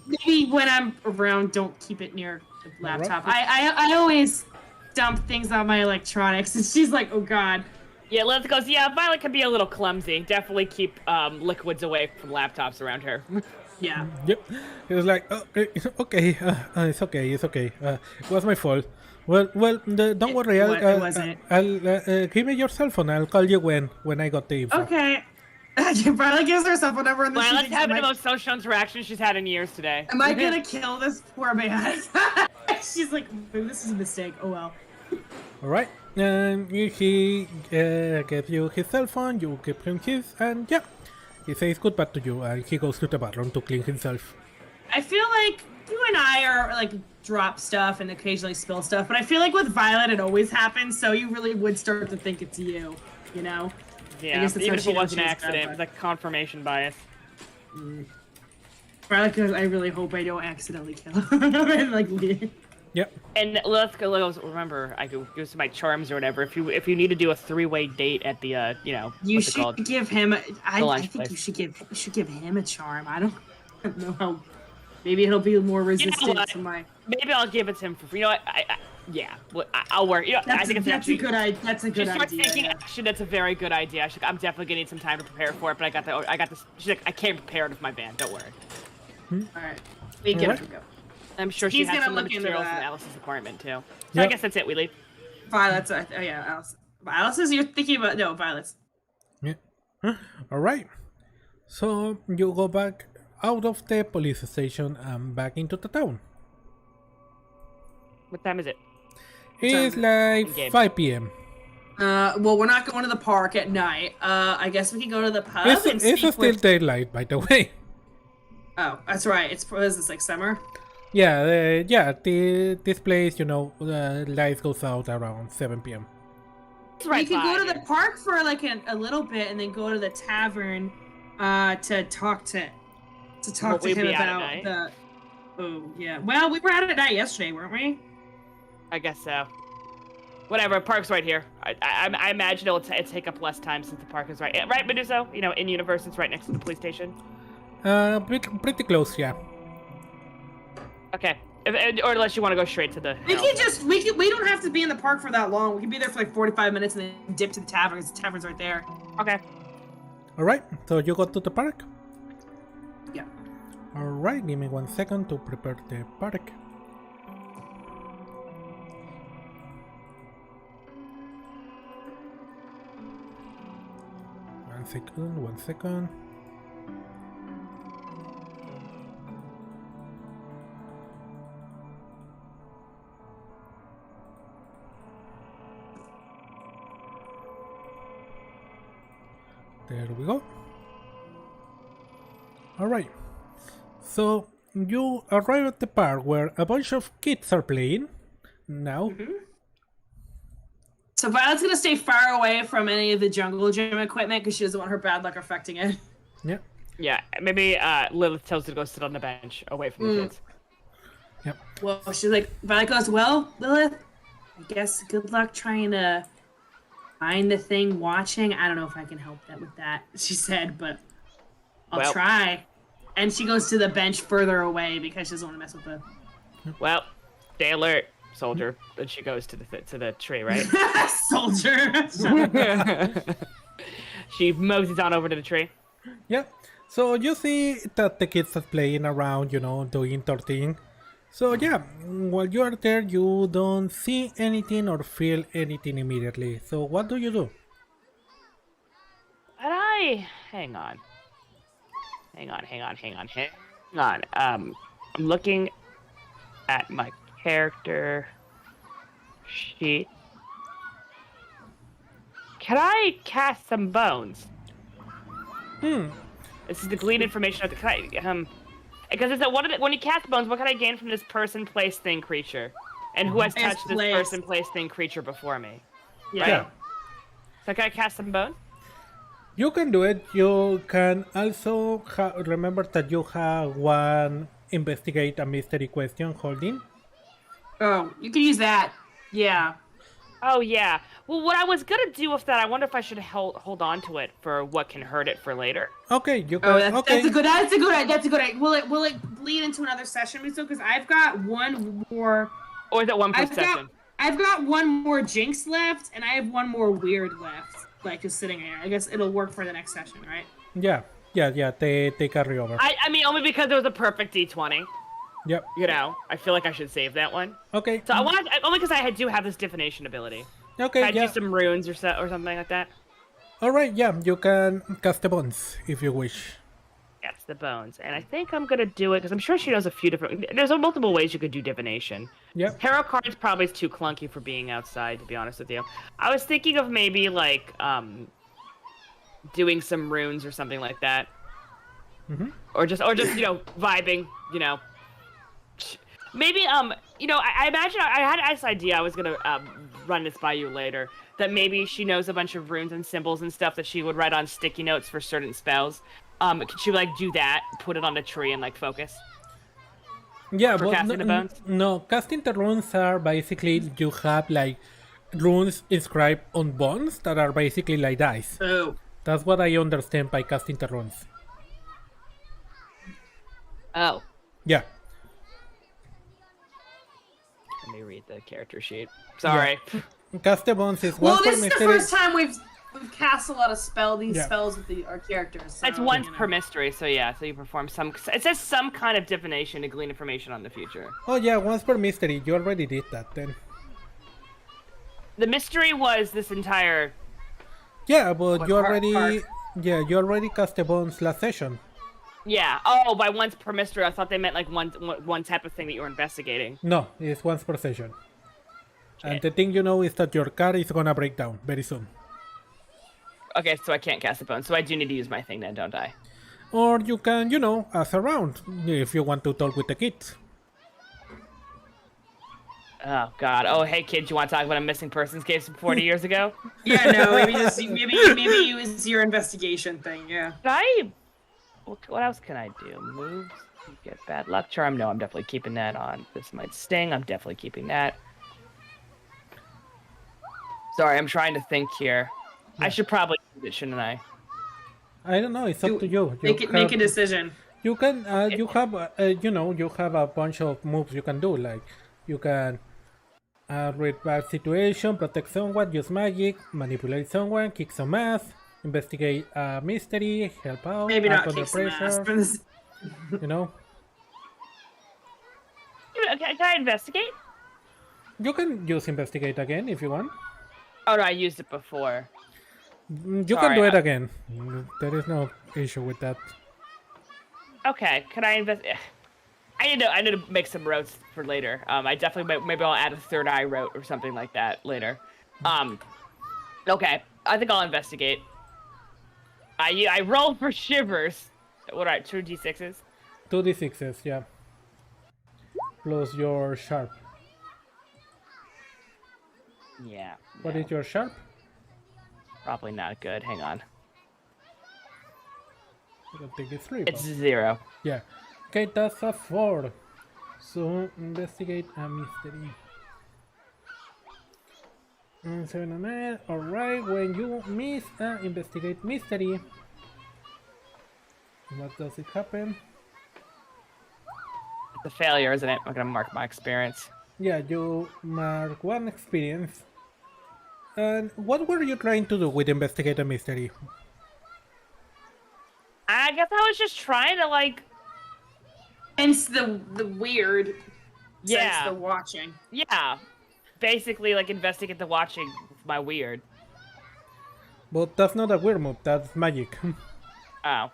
Maybe when I'm around, don't keep it near the laptop. I always dump things on my electronics, and she's like, oh, God. Yeah, Lilith goes, yeah, Violet can be a little clumsy. Definitely keep liquids away from laptops around her. Yeah. Yep. He was like, oh, okay, it's okay. It was my fault. Well, don't worry. I'll give me your cell phone. I'll call you when I got the info. Okay. Violet gives her cell phone number, and then Violet's having the most social interaction she's had in years today. Am I gonna kill this poor man? She's like, this is a mistake. Oh well. All right. And he gives you his cell phone. You give him his, and yeah, he says goodbye to you, and he goes to the bathroom to clean himself. I feel like you and I are like drop stuff and occasionally spill stuff, but I feel like with Violet it always happens, so you really would start to think it's you, you know? Yeah, even if it was an accident, it's like confirmation bias. Violet goes, I really hope I don't accidentally kill her. And like leave. Yep. And let's remember, I could use my charms or whatever. If you need to do a 3-way date at the you should give him. I think place. you should give him a charm. I don't know how. Maybe he'll be more resistant to my. Maybe I'll give it to him for free. You know what? I'll work. You know, I think that's a good idea. That's a good idea. She starts taking action. That's a very good idea. I'm definitely gonna need some time to prepare for it. But I got this. She's like, I came prepared with my band. Don't worry. All right. We get to go. I'm sure He's she has some look materials into in Alice's apartment too. So I guess that's it. We leave. Violet's. Oh yeah, Alice. Alice's. You're thinking about Violet's. Yeah. All right. So you go back out of the police station and back into the town. What time is it? It's like 5 p.m. Well, we're not going to the park at night. I guess we can go to the pub. It's still daylight, by the way. Oh, that's right. Is this like summer? Yeah, this place, lights goes out around 7 p.m. We could go to the park for like a little bit and then go to the tavern to talk to him about the. Oh yeah. Well, we were out at night yesterday, weren't we? I guess so. Whatever. Park's right here. I imagine it'll take up less time since the park is right. Right, Meduso? In universe, it's right next to the police station. Pretty close, yeah. Okay. Or unless you want to go straight to the. We don't have to be in the park for that long. We can be there for like 45 minutes and then dip to the tavern because the tavern's right there. Okay. All right. So you go to the park. Yeah. All right. Give me 1 second to prepare the park. One second. There we go. Alright. So you arrive at the park where a bunch of kids are playing. Now. Mm-hmm. So Violet's gonna stay far away from any of the jungle gym equipment because she doesn't want her bad luck affecting it. Yeah. Yeah, maybe Lilith tells her to go sit on the bench away from the kids. Yep. Well, she's like, Violet goes, well, Lilith, I guess good luck trying to find the thing watching. I don't know if I can help that with that, she said, but I'll try. And she goes to the bench further away because she doesn't want to mess with it. Well, stay alert, soldier. And she goes to the tree, right? Soldier. She moses on over to the tree. Yeah. So you see that the kids are playing around, doing their thing. So yeah, while you are there, you don't see anything or feel anything immediately. So what do you do? Hang on. I'm looking at my character sheet. Can I cast some bones? This is the glean information of the because it's when you cast bones, what can I gain from this person, place, thing, creature? And who has touched this person, place, thing, creature before me? Yeah. Right? So can I cast some bones? You can do it. You can also remember that you have one investigate a mystery question holding. Oh, you can use that. Yeah. Oh yeah. Well, what I was gonna do with that, I wonder if I should hold on to it for what can hurt it for later. Okay, you can. That's a good idea. Will it bleed into another session, Miso? Because I've got one more. Or is it one per session? I've got one more Jinx left, and I have one more Weird left, like just sitting here. I guess it'll work for the next session, right? Yeah. They carry over. I mean, only because it was a perfect D20. Yep. I feel like I should save that one. Okay. So I want only because I do have this divination ability. Okay. Can I do some runes or something like that? All right. Yeah, you can cast the bones if you wish. Yes, the bones, and I think I'm gonna do it because I'm sure she knows a few different. There's multiple ways you could do divination. Yep. Tarot cards probably is too clunky for being outside, to be honest with you. I was thinking of maybe like doing some runes or something like that. Mm-hmm. Or just vibing, Maybe I imagine I had this idea. I was gonna run this by you later. That maybe she knows a bunch of runes and symbols and stuff that she would write on sticky notes for certain spells. Could she like do that, put it on a tree, and like focus? Yeah, For but casting the bones? no, casting the runes are basically you have like runes inscribed on bones that are basically like dice. Oh. That's what I understand by casting the runes. Oh, Yeah. let me read the character sheet. Sorry. Cast the bones is Well, one this per is the mystery. first time we've cast a lot of Yeah. spells with our characters. So, It's once per mystery, so yeah. So you perform some. It says some kind of divination to glean information on the future. Oh yeah, once per mystery. You already did that then. The mystery was this entire. Yeah, but What you part- already part? you already cast the bones last session. Yeah. Oh, by once per mystery. I thought they meant like one type of thing that you were investigating. No, it's once per session. And Shit. the thing you know is that your car is gonna break down very soon. Okay, so I can't cast the bone. So I do need to use my thing then, don't I? Or you can, ask around if you want to talk with the kids. Oh God. Oh hey kids, you want to talk about a missing persons case from 40 years ago? Yeah, no, maybe it was your investigation thing. Yeah. Can I? What else can I do? Moves. You get bad luck charm. No, I'm definitely keeping that on. This might sting. I'm definitely keeping that. Sorry, I'm trying to think here. I should probably use it, shouldn't I? I don't know. It's up to you. Make a decision. You can. You have. You have a bunch of moves you can do. Like you can read bad situation, protect someone, use magic, manipulate someone, kick some ass, investigate a mystery, help out, Maybe act not under kick some ass. pressure. for this- You know. Can I investigate? You can use investigate again if you want. Oh no, I used it before. You can Sorry, do it again. There is no issue with that. Okay, can I invest? I need to make some rotes for later. I definitely maybe I'll add a third eye rote or something like that later. Okay, I think I'll investigate. I roll for shivers. What are 2d6s? 2d6s, yeah. Plus your sharp. Yeah. What no, is your sharp? probably not good. Hang on. I don't think it's 3. It's but- 0. Yeah. Okay, that's a 4. So, investigate a mystery. 7 and 8. Alright, when you miss an investigate mystery, what does it happen? It's a failure, isn't it? I'm gonna mark my experience. Yeah, you mark 1 experience. And what were you trying to do with investigate a mystery? I guess I was just trying to like. Hence the weird. Yeah. Sense the watching. Yeah. Basically, like investigate the watching with my weird. But that's not a weird move, that's magic. Oh.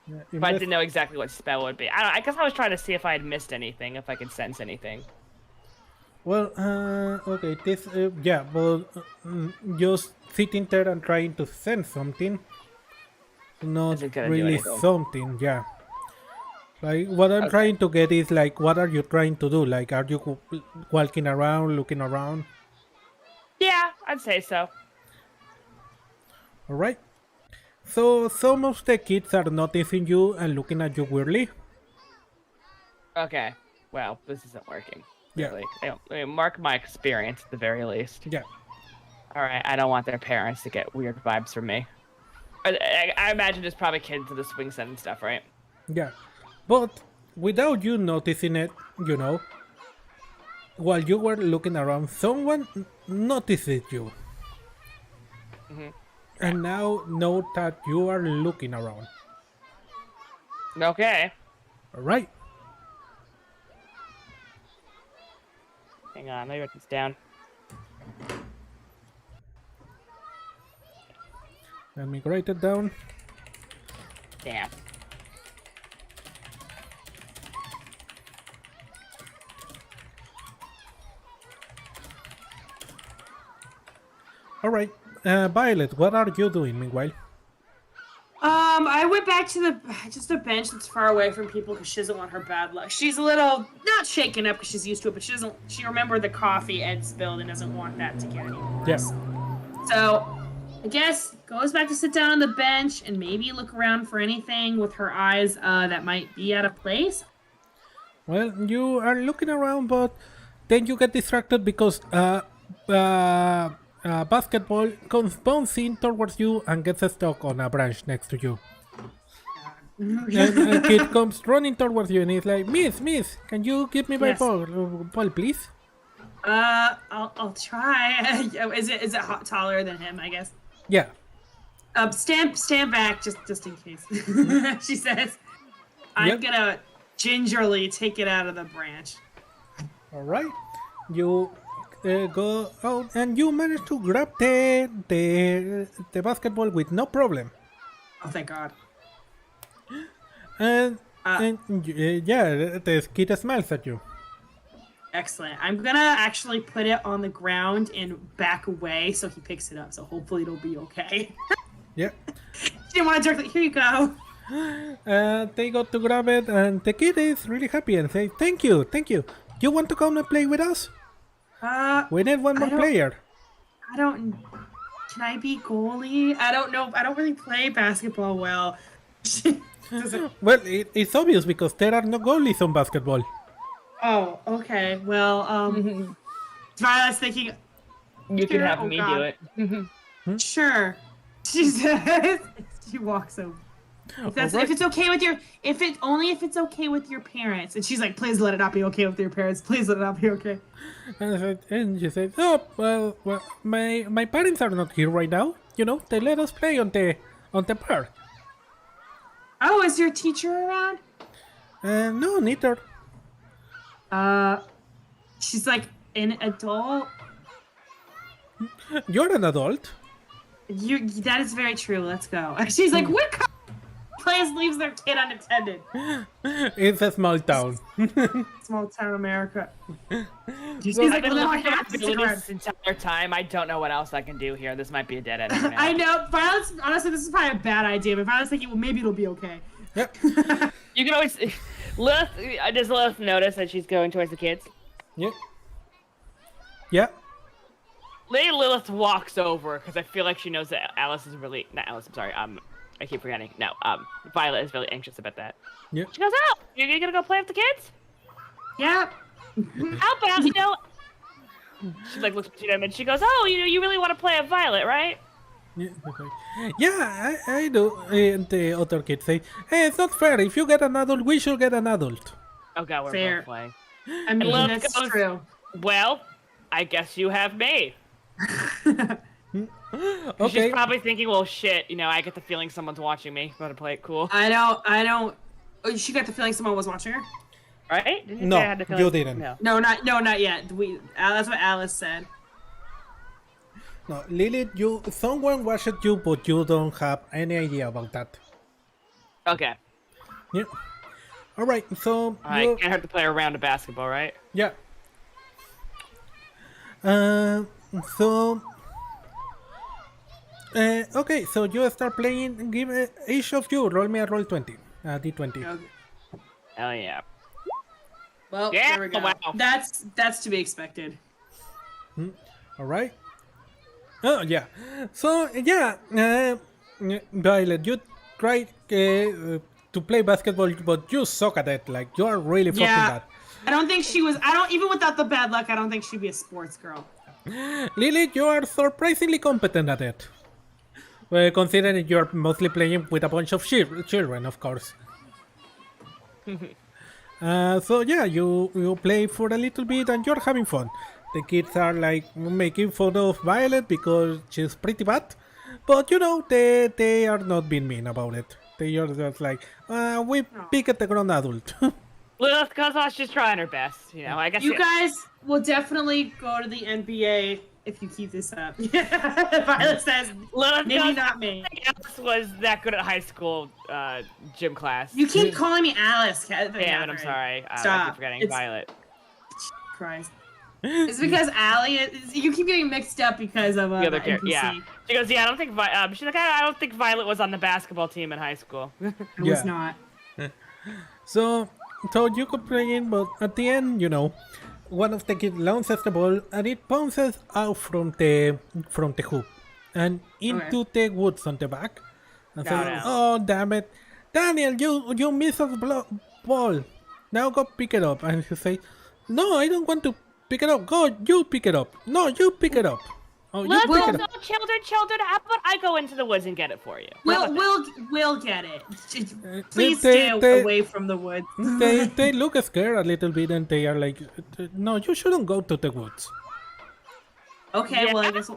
Yeah, But I didn't know exactly what spell would be. I guess I was trying to see if I had missed anything, if I could sense anything. Well, okay, this, yeah, but just sitting there and trying to send something, not Isn't gonna do really anything. something, yeah. Like, what I'm trying to get is, like, what are you trying to do? Like, are you walking around, looking around? Yeah, I'd say so. Alright. So, some of the kids are noticing you and looking at you weirdly. Okay. Well, this isn't working. Yeah. Really. I mean, mark my experience at the very least. Yeah. Alright, I don't want their parents to get weird vibes from me. I imagine there's probably kids in the swing set and stuff, right? Yeah. But, without you noticing it, while you were looking around, someone notices you. Mhm. And now note that you are looking around. Okay. Alright. Hang on, let me write this down. Let me write it down. Damn. Alright. Violet, what are you doing meanwhile? I went back to just a bench that's far away from people because she doesn't want her bad luck. She's a little not shaken up because she's used to it, but she remembered the coffee Ed spilled and doesn't want that to get any worse. Yes. So I guess goes back to sit down on the bench and maybe look around for anything with her eyes that might be out of place. Well, you are looking around, but then you get distracted because basketball comes bouncing towards you and gets stuck on a branch next to you. And a kid comes running towards you and he's like, Miss, can you give me my ball, please? I'll try. Is it taller than him? I guess. Yeah. Stand back just in case. She says, I'm gonna gingerly take it out of the branch. All right. You go out and you manage to grab the basketball with no problem. Oh, thank God. And the kid smiles at you. Excellent. I'm gonna actually put it on the ground and back away so he picks it up. So hopefully it'll be okay. Yeah. She didn't want to jerk it. Here you go. They got to grab it and the kid is really happy and says, Thank you. You want to come and play with us? We need one more player. Can I be goalie? I don't know. I don't really play basketball well. Well, it's obvious because there are no goalies on basketball. Oh, okay. Well, Violet's thinking... You can have me do it. Sure. She says... She walks over. If it's okay with if it's okay with your parents. And she's like, please let it not be okay with your parents. Please let it not be okay. And she says, oh, well my parents are not here right now. You know, they let us play on the park. Oh, is your teacher around? No, neither. She's like an adult. You're an adult. That is very true. Let's go. She's like, what place leaves their kid unattended? It's a small town. Small town America. She's like, this entire time. I don't know what else I can do here. This might be a dead end. I know. Violet's, honestly, this is probably a bad idea, but Violet's thinking, well, maybe it'll be okay. Yep. You can always... Does Lilith notice that she's going towards the kids? Yep. Yeah. Lady Lilith walks over because I feel like she knows that Alice is really... Not Alice, I'm sorry. I keep forgetting. No, Violet is really anxious about that. Yeah. She goes, oh, you're gonna go play with the kids? Yeah. How about, She looks at them and she goes, oh, you really want to play a Violet, right? Yeah, I do. And the other kids say, hey, it's not fair. If you get an adult, we should get an adult. Oh god, we're fair. both playing. I mean, that's true. Well, I guess you have me. Okay. She's probably thinking, well, shit, I get the feeling someone's watching me. Gotta play it cool. I don't. Oh, she got the feeling someone was watching her? Right? Didn't you No, say I had the feeling? you didn't. No, not yet. That's what Alice said. No, Lilith, someone watched you, but you don't have any idea about that. Okay. Yeah. All right, so... I can't have to play a round of basketball, right? Yeah. Okay, so you start playing. Give each of you roll me a roll 20, d20. Okay. Hell yeah. Well, yeah, there we go. wow. That's to be expected. All right. Oh yeah. So yeah, Violet, you try to play basketball, but you suck at it. Like you are really fucking bad. I don't think she was. Even without the bad luck, I don't think she'd be a sports girl. Lily, you are surprisingly competent at it. Well, considering you're mostly playing with a bunch of children, of course. So yeah, you play for a little bit and you're having fun. The kids are like making fun of Violet because she's pretty bad, but they are not being mean about it. They are just like, we pick at the grown adult. Well, because she's trying her best, I guess. You guys will definitely go to the NBA if you keep this up. Violet says, maybe not me. Alice was that good at high school gym class. You keep calling me Alice. Damn it, I'm sorry. Stop. I keep forgetting Violet. Christ. It's because Allie you keep getting mixed up because of The other NPC. character, yeah. She goes, yeah, I don't think she's like, I don't think Violet was on the basketball team in high school. It was not. So you could play in, but at the end, one of the kids launches the ball and it bounces out from the hoop and into the woods on the back. And says, "Oh damn it, Daniel, you missed the ball. Now go pick it up." And he say, "No, I don't want to pick it up. Go, you pick it up. No, you pick it up. Oh, you pick it up." Children, how about I go into the woods and get it for you? We'll get it. Please stay away from the woods. they look scared a little bit and they are like, "No, you shouldn't go to the woods." Okay, Yeah. well I guess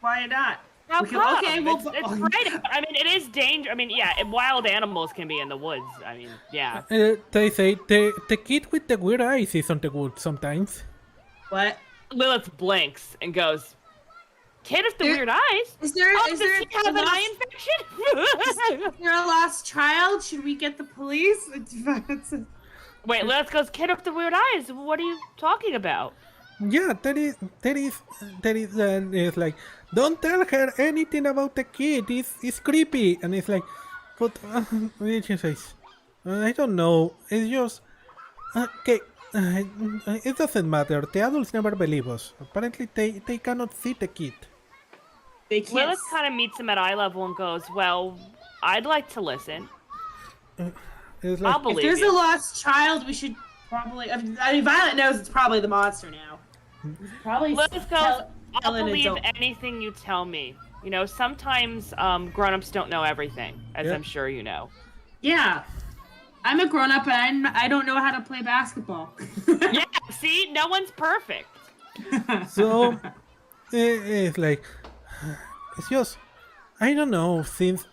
why not? How come? Okay, well, it's right. I mean, it is dangerous. I mean, yeah, wild animals can be in the woods. I mean, yeah. They say the kid with the weird eyes is on the woods sometimes. What? Lilith blinks and goes, "Kid with the weird eyes? Is there Does he have an eye infection?" Is there a lost child? Should we get the police? Wait, Lilith goes, "Kid with the weird eyes? What are you talking about?" Yeah, there is. It's like, don't tell her anything about the kid. It's creepy, and it's like, but she says, I don't know. It's just okay. It doesn't matter. The adults never believe us. Apparently, they cannot see the kid. They can't. Lilith kind of meets him at eye level and goes, "Well, I'd like to listen. It's like, I'll believe If there's you." a lost child, we should probably. I mean, Violet knows it's probably the monster now. Probably. Lilith goes, "I'll an believe adult. anything you tell me. Sometimes grown-ups don't know everything, as I'm sure you know." Yeah, I'm a grown up and I don't know how to play basketball. Yeah, see, no one's perfect. so it's like, it's just, I don't know. Since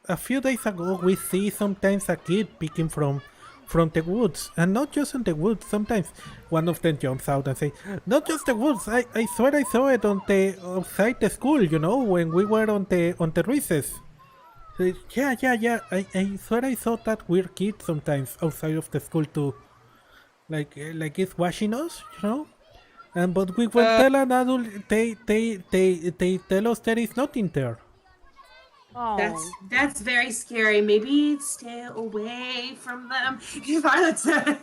a few days ago, we see sometimes a kid picking from the woods, and not just in the woods. Sometimes one of them jumps out and say, "Not just the woods. I swear I saw it outside the school. When we were on the recess." So, yeah. I swear I saw that weird kid sometimes outside of the school too. Like it's watching us, And but we will tell an adult. They tell us there is nothing there. Oh. That's very scary. Maybe stay away from them. Violet says.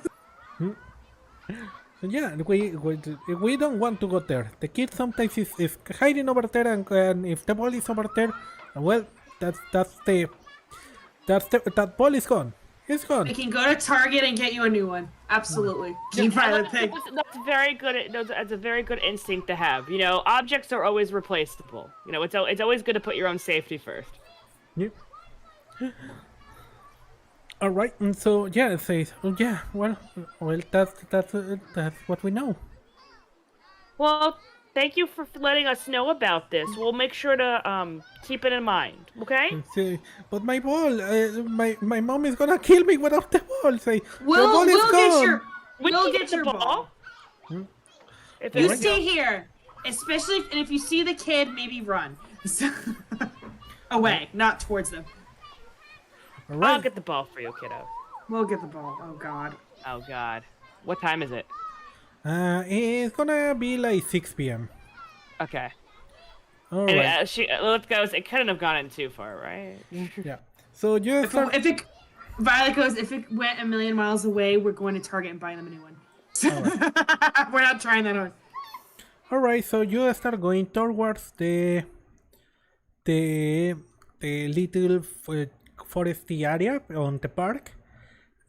Yeah, we don't want to go there. The kid sometimes is hiding over there, and if the ball is over there, well, that ball is gone. It's gone. We can go to Target and get you a new one. Absolutely. Violet thing. That's very good. That's a very good instinct to have. Objects are always replaceable. It's always good to put your own safety first. Yeah. All right, and so it says, well, that's what we know. Well, thank you for letting us know about this. We'll make sure to keep it in mind. Okay? Say, but my ball, my mom is gonna kill me without the ball. Say, We'll get your ball. If You stay here, especially if you see the kid, maybe run. Away, not towards them. All right. I'll get the ball for you, kiddo. We'll get the ball. Oh God. Oh God. What time is it? It's gonna be like 6 p.m. Okay. All And right. Lilith goes, it couldn't have gone in too far, right? Yeah. So you start. Violet goes, if it went a million miles away, we're going to Target and buying them a new one. We're not trying that hard. All right. So you start going towards the little foresty area on the park,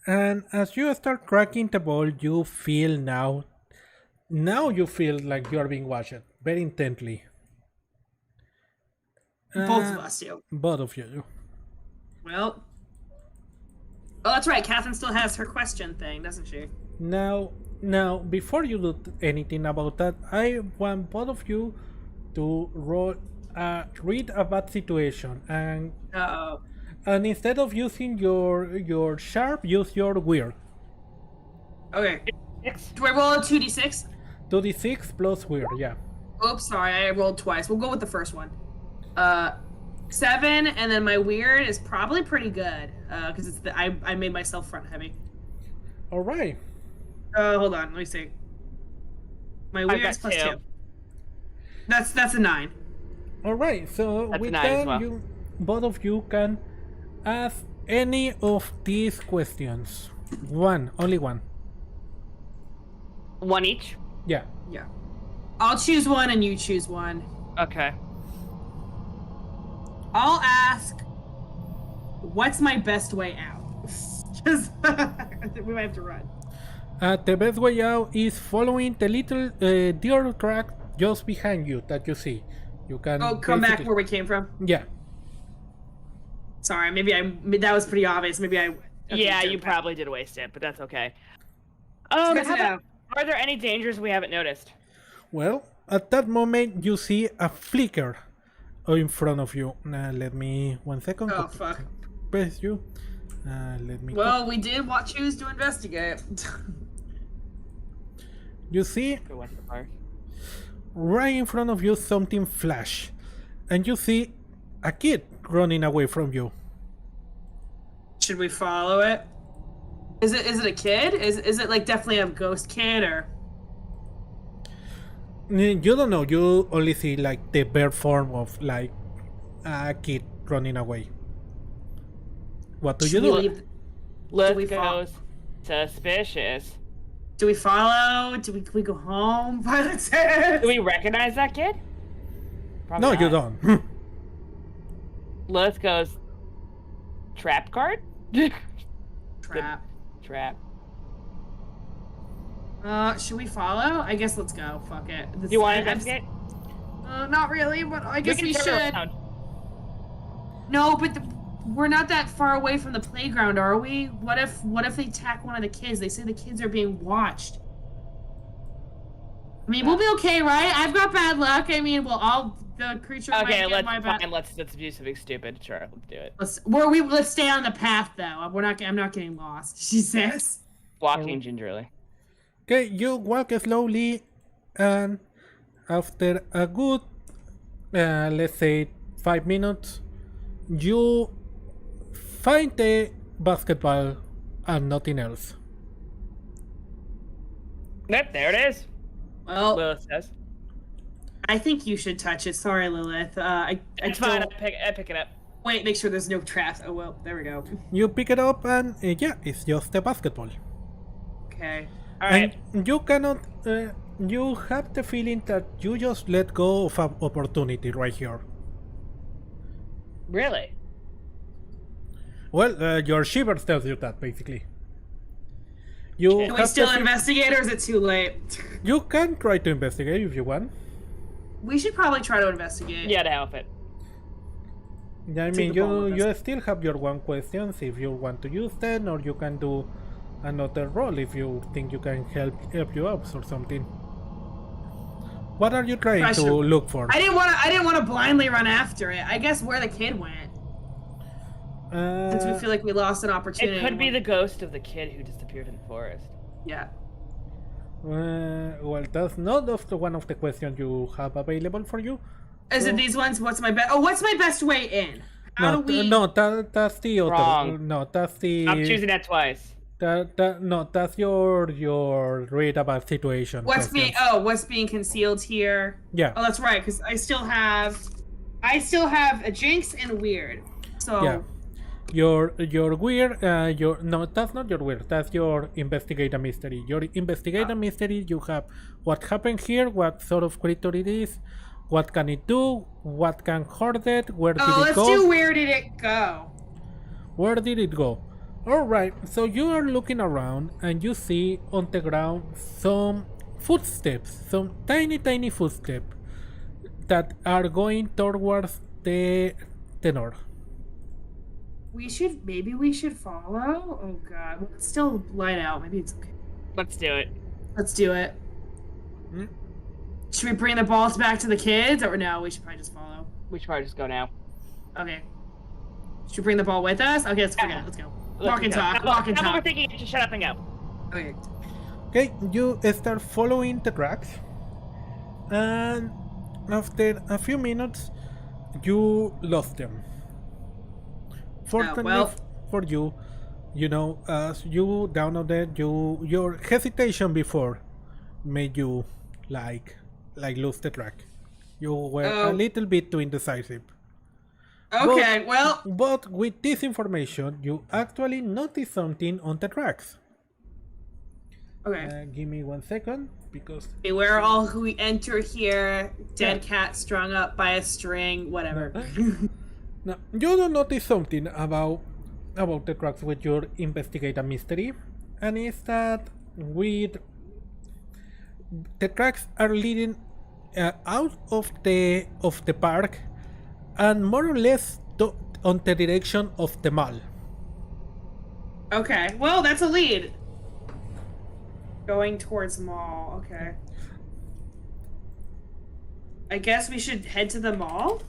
and as you start cracking the ball, you feel now you feel like you are being watched very intently. Both of us do. Both of you. Well, that's right. Catherine still has her question thing, doesn't she? Now, before you do anything about that, I want both of you to read a bad situation, and instead of using your sharp, use your weird. Okay. Do I roll a 2d6? 2d6 plus weird, yeah. Oops, sorry, I rolled twice. We'll go with the first one. 7, and then my weird is probably pretty good, because I made myself front heavy. All right. Hold on. Let me see. My I've weird's got plus 2. That's a 9. All right. So That's with 9 as that, well. both of you can ask any of these questions. Only one. One each? Yeah. Yeah. I'll choose one and you choose one. Okay. I'll ask, what's my best way out? Because we might have to run. The best way out is following the little dirt track just behind you that you see. You can Come back where we came from. Yeah. Sorry, that was pretty obvious. Yeah, you probably did waste it, but that's okay. Good to know. Are there any dangers we haven't noticed? Well, at that moment you see a flicker in front of you. Let me 1 second. Oh fuck. Press you. Let me. Well, we did choose to investigate. You see Go went to the park. right in front of you something flash, and you see a kid running away from you. Should we follow it? Is it a kid? Is it like definitely a ghost kid or? You don't know. You only see like the bare form of like a kid running away. What do you do? Let's go. Suspicious. Do we follow? Do we go home? Do we recognize that kid? Probably No, not. you don't. Let's go. Trap card? Trap. Trap. Should we follow? I guess let's go. Fuck it. Do you want to investigate? Not really, but I guess we can should. turn around. No, but we're not that far away from the playground, are we? What if they attack one of the kids? They say the kids are being watched. I mean, we'll be okay, right? I've got bad luck. I mean, the creature might Okay, get my bad. let's do something stupid. Sure, let's do it. Let's stay on the path though. I'm not getting lost. She says. Walking gingerly. Okay, you walk slowly, and after a good, let's say 5 minutes, you find the basketball and nothing else. Yep, there it is. Well, Lilith says. I think you should touch it. Sorry, Lilith. It's fine. I pick it up. Wait, make sure there's no traps. Oh well, there we go. You pick it up, and yeah, it's just a basketball. Okay. All right. And you cannot. You have the feeling that you just let go of an opportunity right here. Really? Well, your shivers tells you that basically. You Can we have still the investigate, or is it too late? You can try to investigate if you want. We should probably try to investigate. Yeah, to help it. Yeah, I Take mean, the ball with you us. still have your one questions if you want to use them, or you can do another roll if you think you can help you out or something. What are you trying to look for? I didn't want to blindly run after it. I guess where the kid went. Since we feel like we lost an opportunity. It could be the ghost of the kid who disappeared in the forest. Yeah. Well, that's not one of the questions you have available for you. Is it these ones? What's my best way in? That's the other. Wrong. No, that's the. I'm choosing that twice. That's your read about situation. What's questions. being concealed here? Yeah. Oh, that's right, because I still have a jinx and weird. So. Yeah. Your weird, that's not your weird, that's your investigate a mystery. Your investigate a mystery, you have what happened here, what sort of creature it is, what can it do, what can hurt it, where did it go? Let's do where did it go? Where did it go? Alright, so you are looking around and you see on the ground some footsteps, some tiny footsteps that are going towards the north. Maybe we should follow? Oh god. Well, it's still light out. Maybe it's okay. Let's do it. Let's do it. Should we bring the balls back to the kids? Or no, we should probably just follow. We should probably just go now. Okay. Should we bring the ball with us? Okay, let's forget it. Let's go. Walk and talk. Walk and How talk. about we're thinking to shut up and go? Okay. Okay, you start following the tracks, and after a few minutes, you lost them. Fortunately for you, as you downloaded, your hesitation before made you like lose the track. You were a little bit too indecisive. Okay, But with this information, you actually notice something on the tracks. Okay. Give me 1 second, because Beware all who enter here. Dead cat strung up by a string. Whatever. now you do notice something about the tracks when you investigate a mystery, and it's that with the tracks are leading out of the park, and more or less on the direction of the mall. Okay. Well, that's a lead. Going towards mall. Okay. I guess we should head to the mall.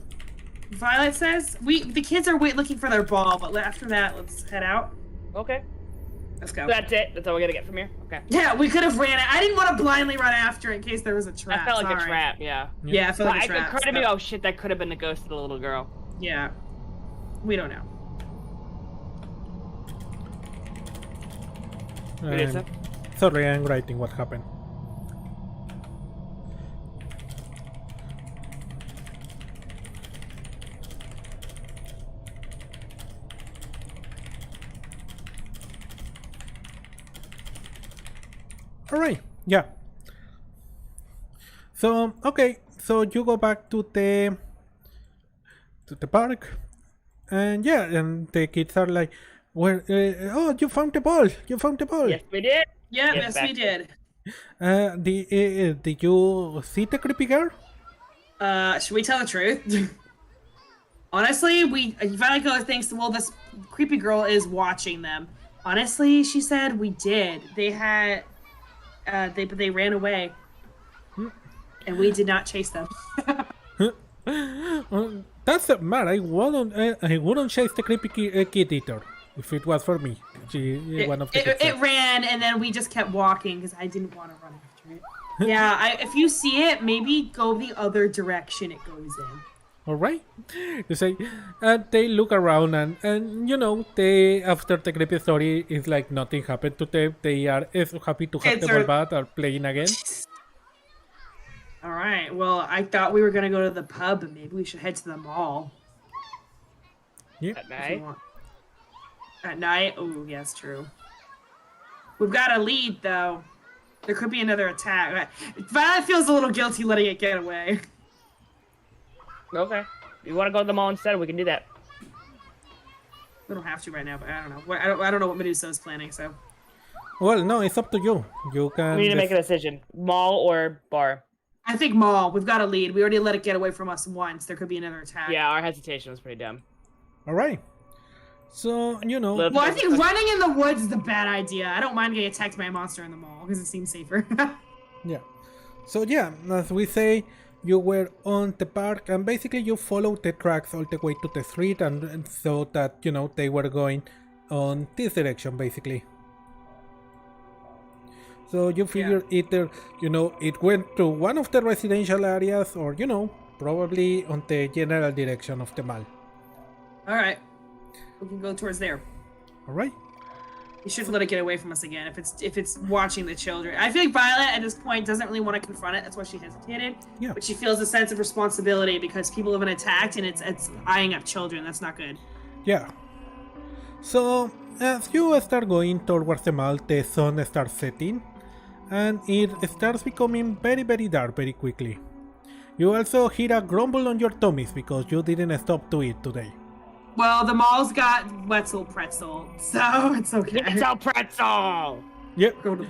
Violet says the kids are looking for their ball, but after that, let's head out. Okay. Let's go. That's it. That's all we're gonna get from here. Okay. Yeah, we could have ran it. I didn't want to blindly run after in case there was a trap. I felt like Sorry. a trap. Yeah. Yeah, I felt like a trap. It occurred to me, oh shit, that could have been the ghost of the little girl. Yeah. We don't know. Sorry, I'm writing what happened. Alright, yeah. So, okay, so you go back to the park, and yeah, and the kids are like, "Where? Oh, you found the ball! You found the ball!" Yes, we did. Yeah, yes, we did. Did you see the creepy girl? Should we tell the truth? Honestly, Violet thinks, well, this creepy girl is watching them. Honestly, she said we did. They had, they ran away, and we did not chase them. That's mad. I wouldn't chase the creepy kid either if it was for me. One of the kids it ran, and then we just kept walking because I didn't want to run after it. Yeah, if you see it, maybe go the other direction it goes in. All right, you say, and they look around, and they, after the creepy story, is like nothing happened to them. They are as happy to have the ball back or playing again. All right. Well, I thought we were gonna go to the pub, but maybe we should head to the mall. Yeah. At night. At night? Oh, yeah, it's true. We've got a lead, though. There could be another attack. Violet feels a little guilty letting it get away. Okay. If you want to go to the mall instead, we can do that. We don't have to right now, but I don't know. I don't know what Medusa is planning, so. Well, no, it's up to you. You can. We need to make a decision: mall or bar. I think mall. We've got a lead. We already let it get away from us once. There could be another attack. Yeah, our hesitation was pretty dumb. All right. So, Well, I think running in the woods is a bad idea. I don't mind getting attacked by a monster in the mall because it seems safer. Yeah. So, yeah, as we say, you were on the park, and basically you followed the tracks all the way to the street, and so that, they were going on this direction, basically. So you figure either, it went to one of the residential areas, or, probably on the general direction of the mall. All right. We can go towards there. All right. You shouldn't let it get away from us again if it's watching the children. I feel like Violet at this point doesn't really want to confront it. That's why she hesitated. Yeah. But she feels a sense of responsibility because people have been attacked and it's eyeing up children. That's not good. Yeah. So as you start going towards the mall, the sun starts setting, and it starts becoming very, very dark very quickly. You also hear a grumble on your tummies because you didn't stop to eat today. Well, the mall's got Wetzel pretzel, so it's okay. Wetzel pretzel! Yep. Go to...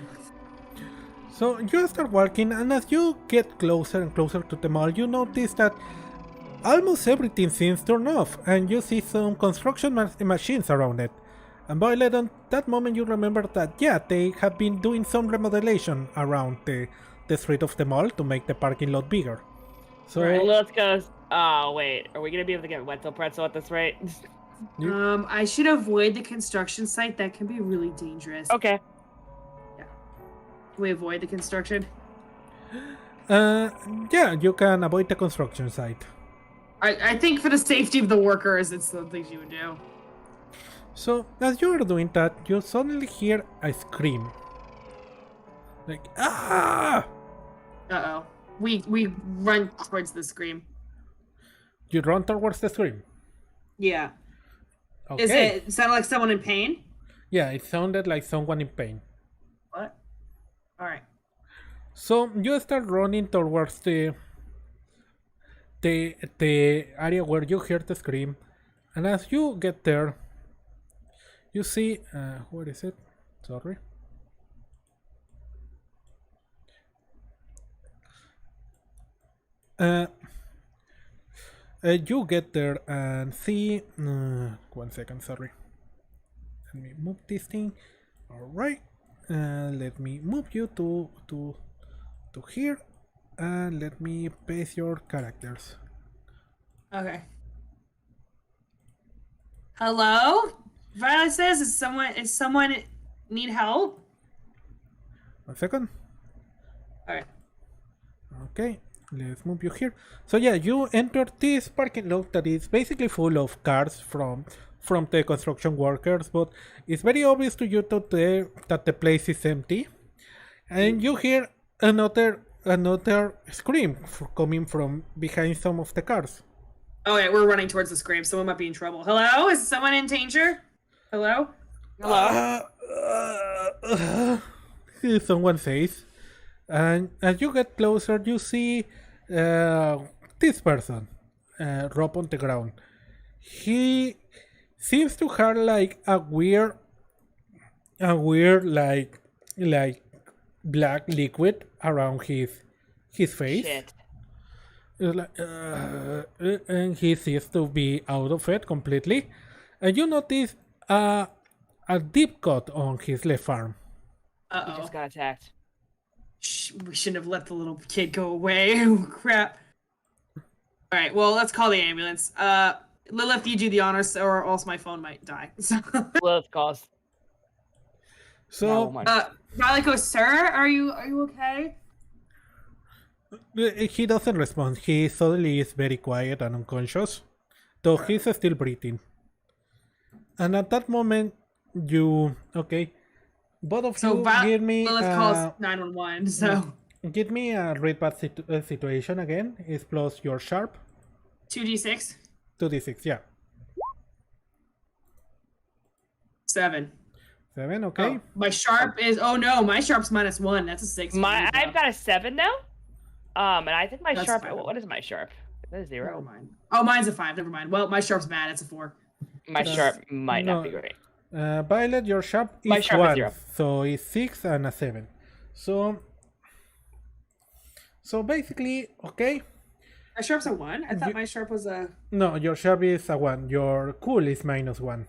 So you start walking, and as you get closer and closer to the mall, you notice that almost everything seems turned off, and you see some construction machines around it. And Violet, on that moment you remember that, yeah, they have been doing some remodelation around the street of the mall to make the parking lot bigger. So Right, let's go. Oh, wait. Are we going to be able to get Wetzel pretzel at this rate? I should avoid the construction site. That can be really dangerous. Okay. Yeah. Can we avoid the construction? Yeah, you can avoid the construction site. I think for the safety of the workers, it's the things you would do. So as you are doing that, you suddenly hear a scream. Like, ah! Uh-oh. We run towards the scream. You run towards the scream. Yeah. Okay. Is it sound like someone in pain? Yeah, it sounded like someone in pain. What? Alright. So you start running towards the area where you hear the scream, and as you get there, you see where is it? Sorry. You get there and see. 1 second, sorry. Let me move this thing. All right. Let me move you to here, and let me paste your characters. Okay. Hello? Violet says, is someone need help? 1 second. Alright. Okay, let's move you here. So yeah, you enter this parking lot that is basically full of cars from the construction workers, but it's very obvious to you that the place is empty, and you hear another scream coming from behind some of the cars. Okay, we're running towards the scream. Someone might be in trouble. Hello? Is someone in danger? Hello? Someone says, and as you get closer, you see this person drop on the ground. He seems to have like a weird like black liquid around his face. Shit. It's like, and he seems to be out of it completely. And you notice a deep cut on his left arm. He Uh-oh. just got attacked. We shouldn't have let the little kid go away. Oh, crap. Alright, well, let's call the ambulance. Lilith, you do the honors, or else my phone might die. So, Lilith calls. So Violet goes, sir, are you okay? he doesn't respond. He suddenly is very quiet and unconscious, though he's still breathing. And at that moment, both of So you give me Lilith calls 911, so... give me a read bad situation again. It's plus your sharp. 2d6? 2d6, yeah. 7. 7, okay. Oh, my sharp is... Oh no, my sharp's -1. That's a 6. I've got a 7 now. And I think my That's sharp. fine. What is my sharp? Is that a 0? Never mind. Oh, mine's a 5. Never mind. Well, my sharp's bad. It's a 4. My sharp might no. not be great. Violet, your sharp is My sharp 1, is 0. so it's 6 and a 7. So basically, okay. My sharp's a 1? I thought my sharp was a... No, your sharp is a 1. Your cool is -1.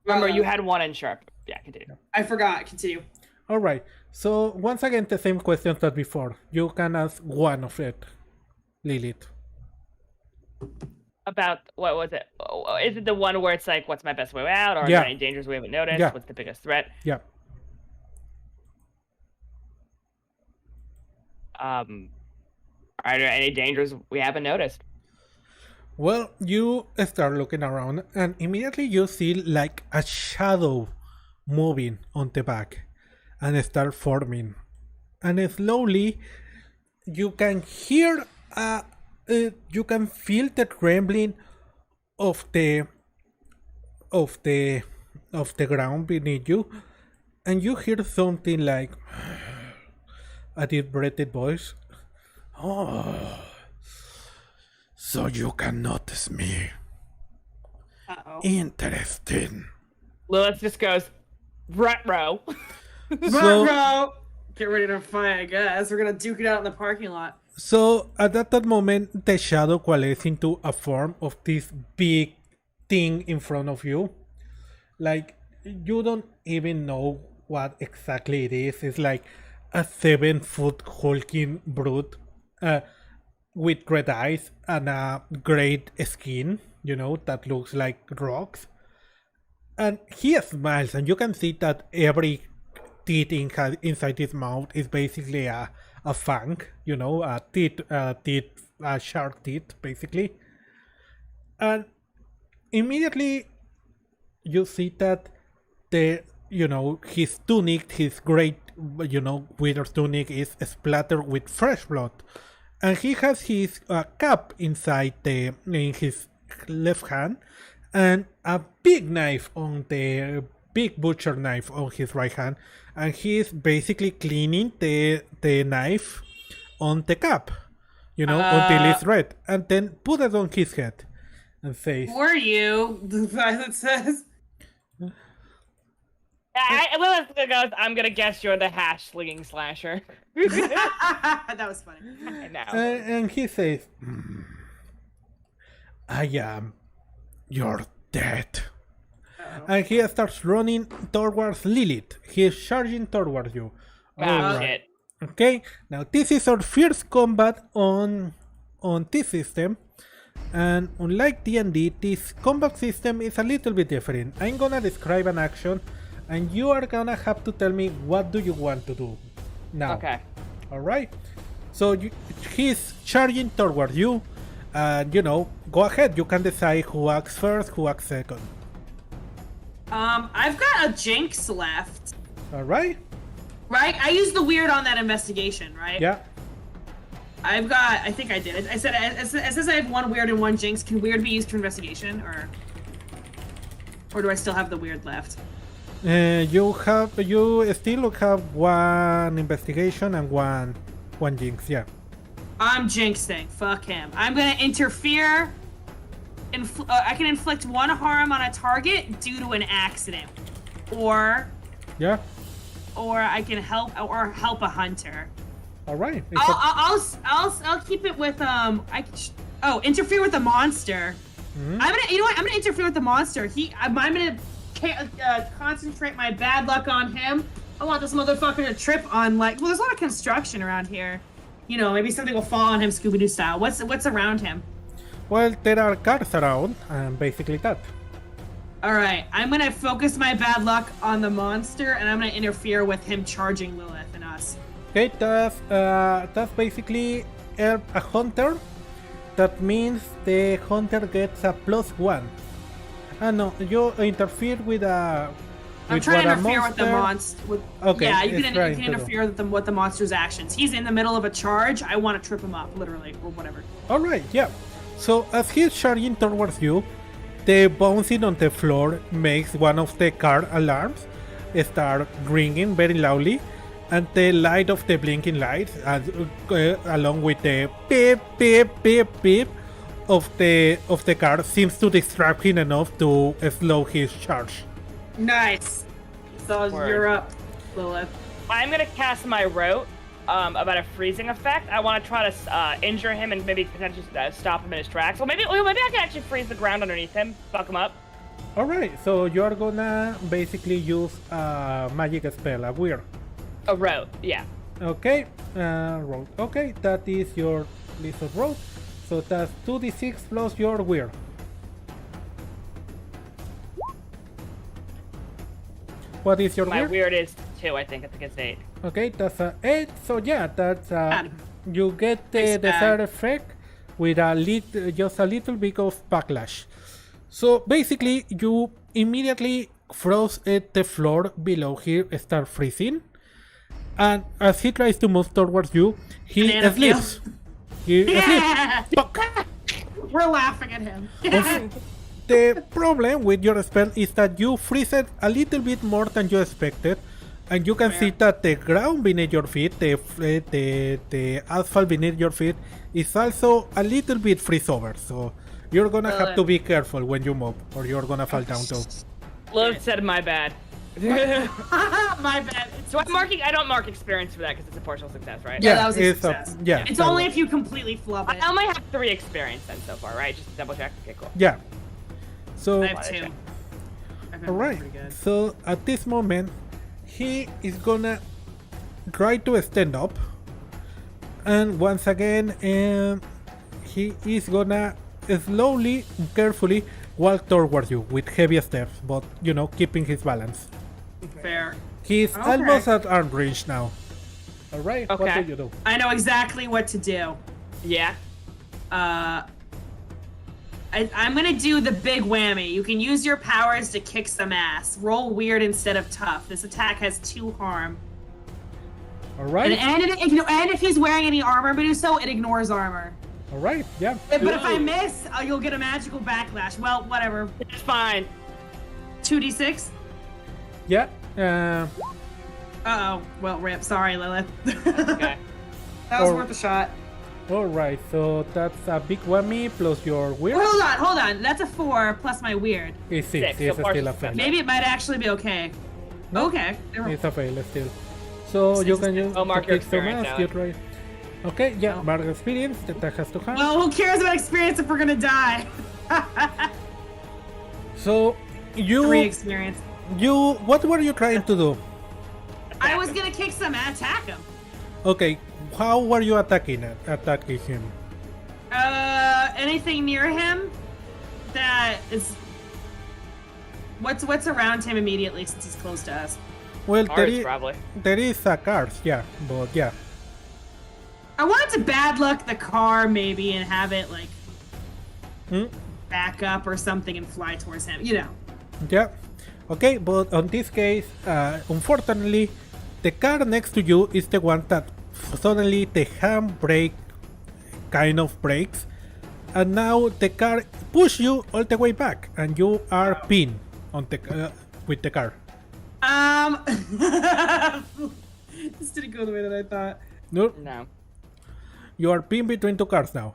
Remember, you had 1 in sharp. Yeah, continue. I forgot. Continue. All right. So once again, the same questions that before. You can ask one of it, Lilith. About what was it? Is it the one where it's like, what's my best way out, or are Yeah. there any dangers we haven't noticed? Yeah. What's the biggest threat? Yeah. Are there any dangers we haven't noticed? Well, you start looking around, and immediately you see like a shadow moving on the back, and start forming, and slowly you can hear you can feel the trembling of the ground beneath you, and you hear something like a deep breathed voice. Oh, so you can notice me. Uh-oh. Interesting. Lilith just goes, "Ruh-roh." So, Get ready to fight, I guess. We're gonna duke it out in the parking lot. so at that moment, the shadow coalesces into a form of this big thing in front of you. Like, you don't even know what exactly it is. It's like a 7-foot hulking brute with red eyes and a great skin, that looks like rocks. And he smiles, and you can see that every teeth inside his mouth is basically a fang, a sharp teeth, basically. And immediately you see that his tunic, his great withered tunic is splattered with fresh blood, and he has his cap in his left hand, and a big knife on the big butcher knife on his right hand, and he's basically cleaning the knife on the cap, until it's red, and then put it on his head and says, "Who are you?" The violet says. I'm gonna guess you're the hash slinging slasher. That was funny. I know. And he says, I am your dead. And he starts running towards Lilith. He is charging towards you. Shit. Okay, now this is our first combat on this system. And unlike D&D, this combat system is a little bit different. I'm gonna describe an action, and you are gonna have to tell me what do you want to do now. Okay. Alright? So he's charging towards you, and go ahead. You can decide who acts first, who acts second. I've got a jinx left. Alright? Right? I used the weird on that investigation, right? Yeah. I think I did. I said, it says I have one weird and one jinx. Can weird be used for investigation, or do I still have the weird left? You still have one investigation and one jinx, yeah. I'm jinxing. Fuck him. I'm gonna interfere. I can inflict one harm on a target due to an accident, or I can help a hunter. All right. I'll keep it with interfere with the monster. Mm-hmm. I'm gonna interfere with the monster. I'm gonna concentrate my bad luck on him. I want this motherfucker to trip on there's a lot of construction around here. Maybe something will fall on him, Scooby-Doo style. What's around him? Well, there are cars around, and basically that. All right, I'm gonna focus my bad luck on the monster, and I'm gonna interfere with him charging Lilith and us. Okay, that's basically a hunter. That means the hunter gets a +1. No, you interfere with a. I'm trying to interfere with the monster. Okay. Yeah, you can interfere with the monster's actions. He's in the middle of a charge. I want to trip him up, literally, or whatever. All right, yeah. So as he's charging towards you, the bouncing on the floor makes one of the car alarms start ringing very loudly, and the light of the blinking lights, along with the beep beep beep beep of the car, seems to distract him enough to slow his charge. Nice. So you're up, Lilith. I'm gonna cast my rote about a freezing effect. I want to try to injure him and maybe potentially stop him in his tracks. Well, maybe I can actually freeze the ground underneath him, fuck him up. All right, so you're gonna basically use a magic spell, a weird. A rote, yeah. Okay, roll. Okay, that is your list of roll. So that's 2d6 plus your weird. What is your weird? My weird is 2, I think. I think it's 8. Okay, that's 8. So yeah, that's you get the desired effect with just a little bit of backlash. So basically, you immediately froze at the floor below here, start freezing, and as he tries to move towards you, he slips. He slips. We're laughing at him. The problem with your spell is that you freeze it a little bit more than you expected, and you can see that the ground beneath your feet, the asphalt beneath your feet, is also a little bit freeze over. So you're gonna have to be careful when you move, or you're gonna fall down too. Lilith said my bad. My bad. So I don't mark experience for that because it's a partial success, right? Yeah, that was a success. Yeah. It's only if you completely flub it. I only have 3 experience then so far, right? Just to double check. Okay, cool. Yeah. So I have 2. alright. So at this moment, he is gonna try to stand up, and once again, he is gonna slowly, carefully walk towards you with heavy steps, but keeping his balance. Fair. He's almost at arm range now. Alright, Okay. what do you do? I know exactly what to do. Yeah. I'm gonna do the big whammy. You can use your powers to kick some ass. Roll weird instead of tough. This attack has 2 harm. All right. And if he's wearing any armor, Meduso, it ignores armor. All right. Yeah. But if I miss, you'll get a magical backlash. Well, whatever. It's fine. 2d6. Yeah. Uh-oh. Well, rip. Sorry, Lilith. Okay. That was worth a shot. All right. So that's a big whammy plus your weird. Well, hold on. That's a 4 plus my weird. It's 6. Six, It's so still a partial fail. Maybe it might actually be okay. No. Okay. It's a fail still. So you can use mark to your kick some experience, ass. Alec. You try. Okay. Yeah. Mark experience. The attack has to have. Well, who cares about experience if we're gonna die? So 3 experience. What were you trying to do? I was gonna kick some ass, attack him. Okay. How were you attacking him? Anything near him that is. What's around him immediately since he's close to us? Well, Ours, probably. there is a cars, yeah, but yeah. I wanted to bad luck the car maybe and have it like back up or something and fly towards him. You know. Yeah. Okay, but on this case, unfortunately, the car next to you is the one that suddenly the handbrake kind of breaks, and now the car push you all the way back, and you are pinned on the with the car. This didn't go the way that I thought. No, No. you are pinned between 2 cars now.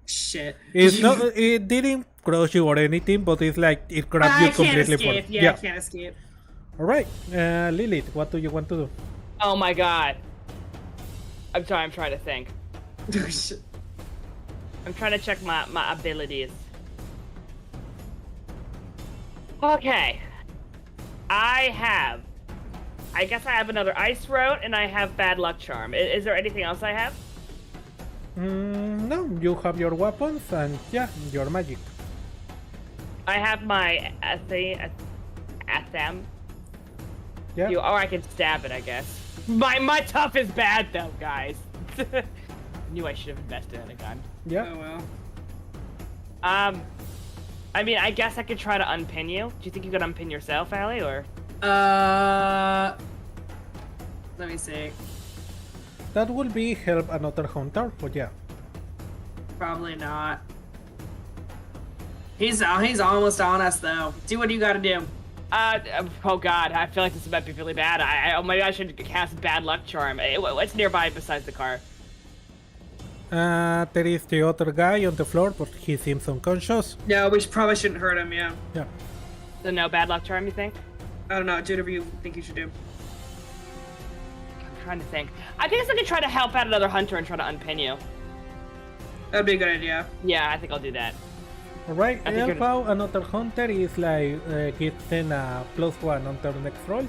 Shit. It's not. It didn't crush you or anything, but it's like it grabbed you I can't completely. escape. Yeah, I can't escape. All right, Lilith, what do you want to do? Oh my god. I'm sorry, I'm trying to think. Oh, shit. I'm trying to check my abilities. Okay. I guess I have another ice road and I have bad luck charm. Is there anything else I have? No, you have your weapons and yeah, your magic. I have my Atham. Yeah. Or I can stab it, I guess. My tough is bad though, guys. Knew I should have invested in a gun. Yeah. Oh well. I mean, I guess I could try to unpin you. Do you think you could unpin yourself, Allie, or? Let me see. That will be help another hunter, but yeah. Probably not. He's almost on us though. Do what you gotta do. Oh god, I feel like this might be really bad. Maybe I should cast bad luck charm. What's nearby besides the car? There is the other guy on the floor, but he seems unconscious. No, we probably shouldn't hurt him, yeah. Yeah. So no bad luck charm, you think? I don't know, do whatever you think you should do. I'm trying to think. I guess I could try to help out another hunter and try to unpin you. That'd be a good idea. Yeah, I think I'll do that. Alright, I think you're- how another hunter is like gives them a +1 on their next roll.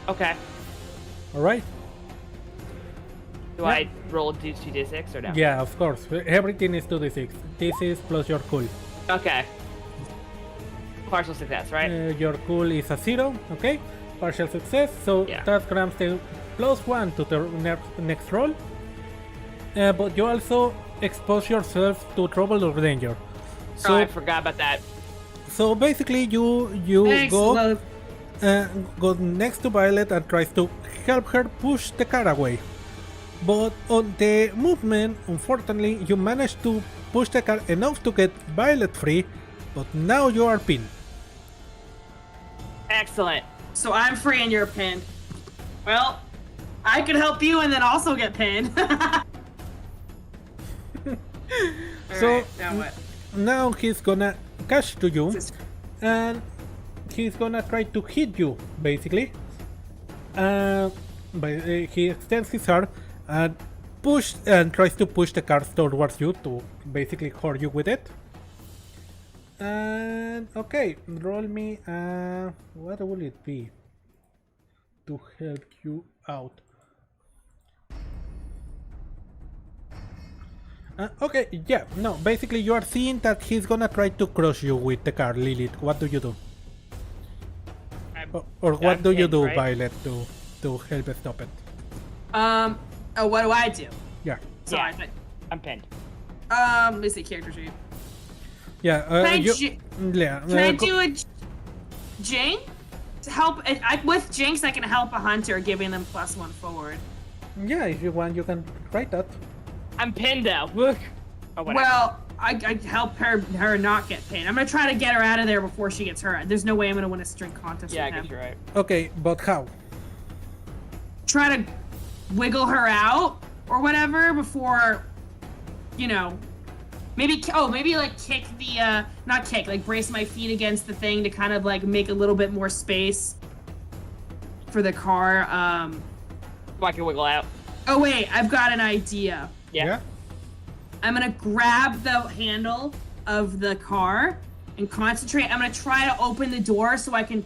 Okay. Alright? Do I roll 2d6 or no? Yeah, of course. Everything is 2d6. This is plus your cool. Okay. Partial success, right? Your cool is a 0, okay? Partial success, so Yeah. that grants the +1 to the next roll. But you also expose yourself to trouble or danger. So, Oh, I forgot about that. so basically, you Thanks, go love. go next to Violet and tries to help her push the car away. But on the movement, unfortunately, you manage to push the car enough to get Violet free, but now you are pinned. Excellent. So I'm free and you're pinned. Well, I could help you and then also get pinned. So Alright, now what? now he's gonna catch to you, and he's gonna try to hit you, basically. But he extends his arm and tries to push the car towards you to basically hurt you with it. And okay, roll me. What will it be to help you out? Okay, yeah, no, basically you are seeing that he's gonna try to crush you with the car, Lilith. What do you do? Or what I'm do you pinned, do, right? Violet, to help stop it? Oh, what do I do? Yeah. Sorry. Yeah. I'm pinned. Let me see character sheet. Yeah. Can I, Can I do a Jinx to help? With Jinx, I can help a hunter, giving them +1 forward. Yeah, if you want, you can write that. I'm pinned now. Look. Oh, whatever. Well, I help her not get pinned. I'm gonna try to get her out of there before she gets hurt. There's no way I'm gonna win a string contest Yeah, I with guess him. you're right. Okay, but how? Try to wiggle her out or whatever before, you know, maybe like kick the not kick, like brace my feet against the thing to kind of like make a little bit more space for the car. So I can wiggle out. Oh wait, I've got an idea. Yeah. I'm gonna grab the handle of the car and concentrate. I'm gonna try to open the door so I can.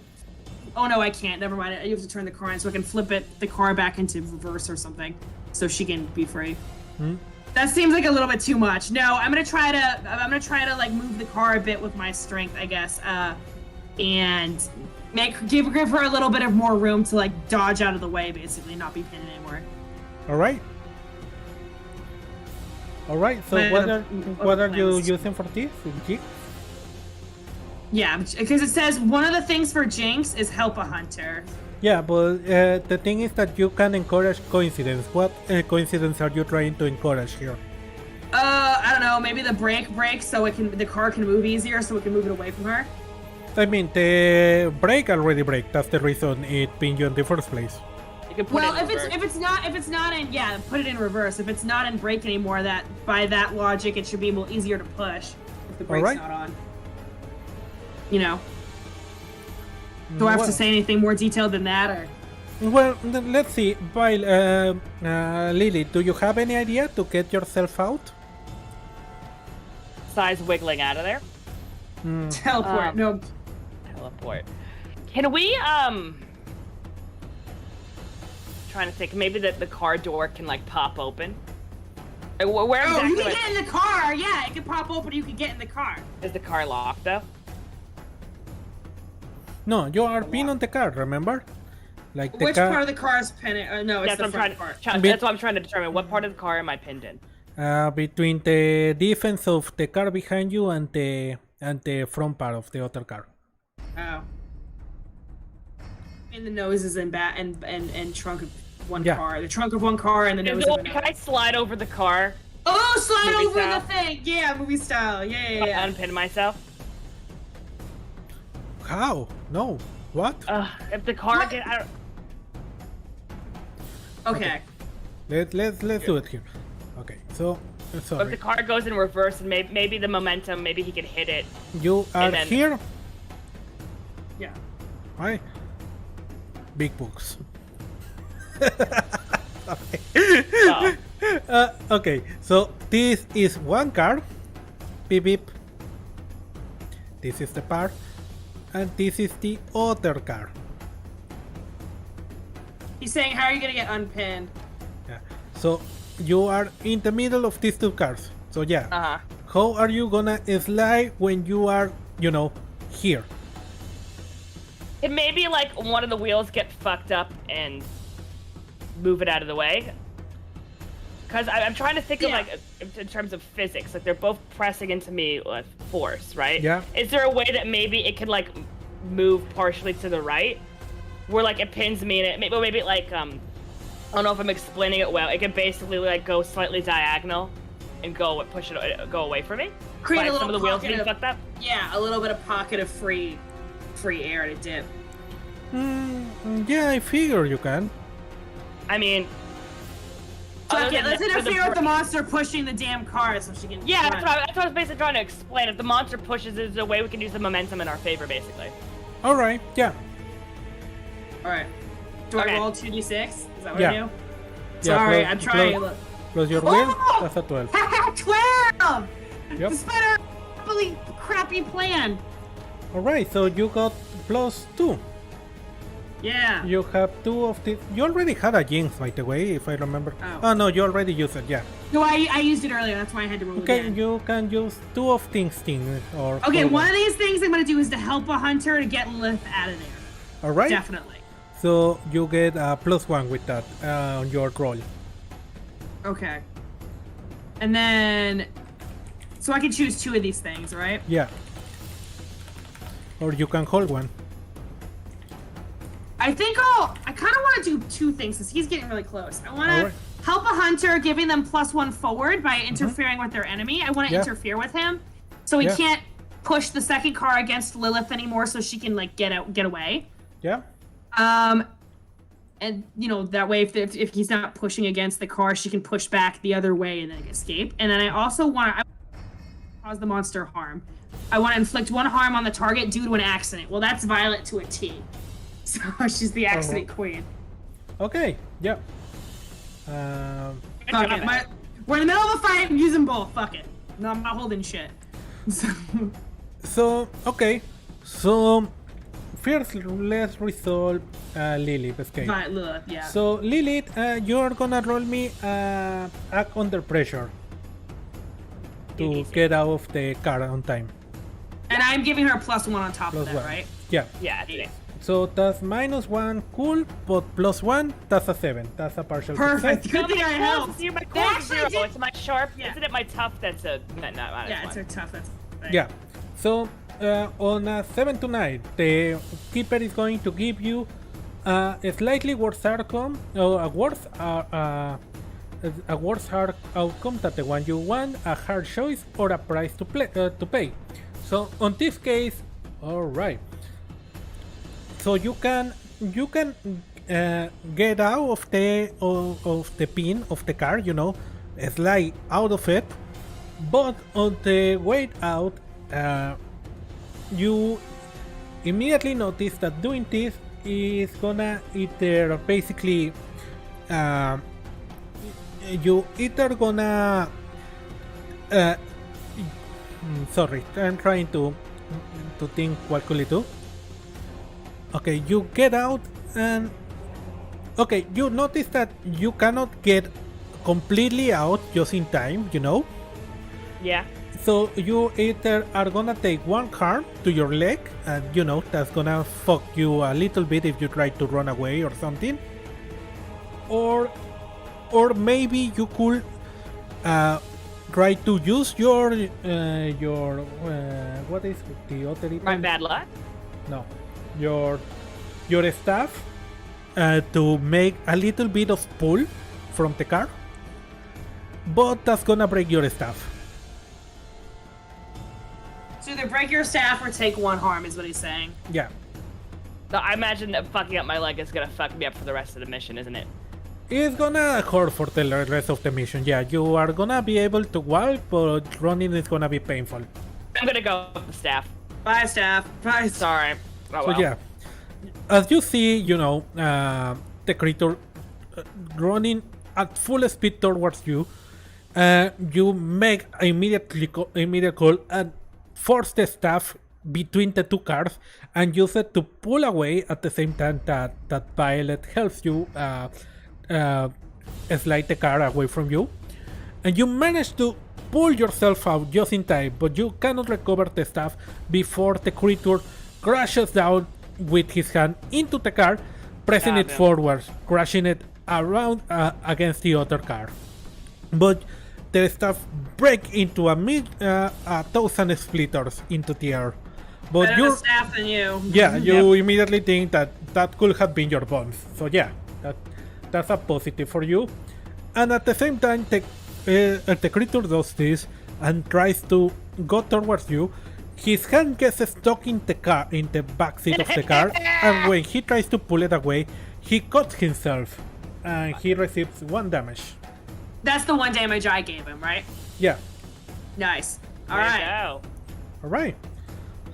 Oh no, I can't. Never mind. I have to turn the car in so I can flip the car back into reverse or something, so she can be free. That seems like a little bit too much. No, I'm gonna try to like move the car a bit with my strength, I guess, and give her a little bit of more room to like dodge out of the way, basically, not be pinned anymore. All right. All right. So what are you using for this? Jinx? Yeah, because it says one of the things for Jinx is help a hunter. Yeah, but the thing is that you can encourage coincidence. What coincidence are you trying to encourage here? I don't know. Maybe the brake breaks so the car can move easier, so we can move it away from her. I mean, the brake already break. That's the reason it pinned you in the first place. You can put Well, it in if it's not in put it in reverse. If it's not in brake anymore, that by that logic, it should be easier to push if the brake's Alright. not on. You know. Do I have to say anything more detailed than that, or? Well, let's see. While Lily, do you have any idea to get yourself out? Size wiggling out of there. Teleport. No. Teleport. Can we trying to think, maybe the car door can like pop open? Like, where exactly? You can get in the car. Yeah, it can pop open. You can get in the car. Is the car locked though? Oh, No, you are pinned on the car. Remember? Like the Which car. part of the car is pinned? No, it's That's the what I'm front trying. part. That's what I'm trying to determine. What part of the car am I pinned in? Between the defense of the car behind you and the front part of the other car. Oh. In the noses and trunk of one Yeah. car. The trunk of one car and the nose of Can another. I slide over the car? Oh, slide Movie over style? the thing. Yeah, movie style. Yeah. Unpin myself. How? No. What? If the car What? did, I don't. Okay. Let's do it here. Okay. So If sorry. the car goes in reverse, and maybe the momentum, maybe he can hit it. You are then- here. Yeah. Right. Big books. Oh. Okay, so this is one car. Beep beep. This is the part. And this is the other car. He's saying, how are you going to get unpinned? Yeah. So you are in the middle of these two cars. So yeah. Uh-huh. How are you gonna slide when you are, here? And maybe like one of the wheels get fucked up and move it out of the way. Because I'm trying to think of like in terms of physics, like they're both pressing into me with force, right? Yeah. Is there a way that maybe it could like move partially to the right, where like it pins me and maybe like I don't know if I'm explaining it well. It could basically like go slightly diagonal and go away from me. Create By a little some of the wheels pocket being of, fucked up. Yeah, a little bit of pocket of free air to dip. Yeah, I figure you can. I mean, So, other okay, than let's that, for interfere with the brake- monster pushing the damn car so she can. Yeah, run. that's what I was basically trying to explain. If the monster pushes, there's a way we can use the momentum in our favor, basically. Alright, yeah. Alright. Do Okay. I roll 2d6? Is that what Yeah. I do? Yeah, Sorry, plus- I'm trying. plus- Plus your will, Oh! that's a 12. 12! Yep. Despite our really crappy plan. Alright, so you got +2. Yeah. You have 2 of the. You already had a jinx, by the way, if I remember. Oh. Oh no, you already used it, yeah. No, I used it earlier. That's why I had to roll Okay, again. you can use 2 of things or. Okay, or one of these things I'm gonna do is to help a hunter to get Lith out of there. Alright. Definitely. So you get a +1 with that on your roll. Okay. And then, So I can choose 2 of these things, right? Yeah. Or you can hold one. I think I kind of want to do 2 things because he's getting really close. I want to help a hunter, giving them +1 forward by interfering with their enemy. I want to interfere with him, so he can't push the second car against Lilith anymore, so she can like get away. Yeah. And you know that way, if he's not pushing against the car, she can push back the other way and then escape. And then I also want to cause the monster harm. I want to inflict 1 harm on the target due to an accident. Well, that's Violet to a T. So she's the accident queen. Okay. Yeah. Fuck it. We're in the middle of a fight. I'm using both. Fuck it. No, I'm not holding shit. So okay. So first, let's resolve Lilith escape. Lilith, yeah. So Lilith, you're gonna roll me act under pressure to get out of the car on time. And I'm giving her +1 on top of that, right? Yeah. Yeah, I think. So that's -1, cool, but +1, that's a 7. That's a partial Perfect. success. Good thing I helped. You're my cool 0. It's my sharp. Isn't it my tough? That's a not -1. Yeah, it's her tough. That's right. Yeah. So on a 7 to 9, the keeper is going to give you a slightly worse outcome, or a worse hard outcome than the one you want, a hard choice, or a price to pay. So on this case, all right. So you can get out of the pin of the car, you know, slide out of it, but on the way out, you immediately notice that doing this is gonna either basically you either gonna sorry, I'm trying to think what could it do. Okay, you get out and okay, you notice that you cannot get completely out just in time, you know? Yeah. So you either are gonna take 1 harm to your leg, and you know that's gonna fuck you a little bit if you try to run away or something, or maybe you could try to use your what is the other item? My bad luck. No, your staff to make a little bit of pull from the car, but that's gonna break your staff. So either break your staff or take 1 harm is what he's saying. Yeah. No, I imagine that fucking up my leg is gonna fuck me up for the rest of the mission, isn't it? It's gonna hurt for the rest of the mission. Yeah, you are gonna be able to walk, but running is gonna be painful. I'm gonna go with the staff. Bye, staff. Bye. Sorry. Oh, So well. yeah, as you see, you know, the creature running at full speed towards you, you make immediate call and force the staff between the 2 cars and use it to pull away at the same time that Violet helps you slide the car away from you, and you manage to pull yourself out just in time, but you cannot recover the staff before the creature crashes down with his hand into the car, pressing it forward, crashing it around against the other car. But the staff break into a 1,000 splitters into the air. But Better the staff than you. Yeah, you immediately think that could have been your bones. So yeah, that's a positive for you. And at the same time, the creature does this and tries to go towards you. His hand gets stuck in the back seat of the car, and when he tries to pull it away, he cuts himself, and he receives 1 damage. That's the 1 damage I gave him, right? Yeah. Nice. There you go. All right.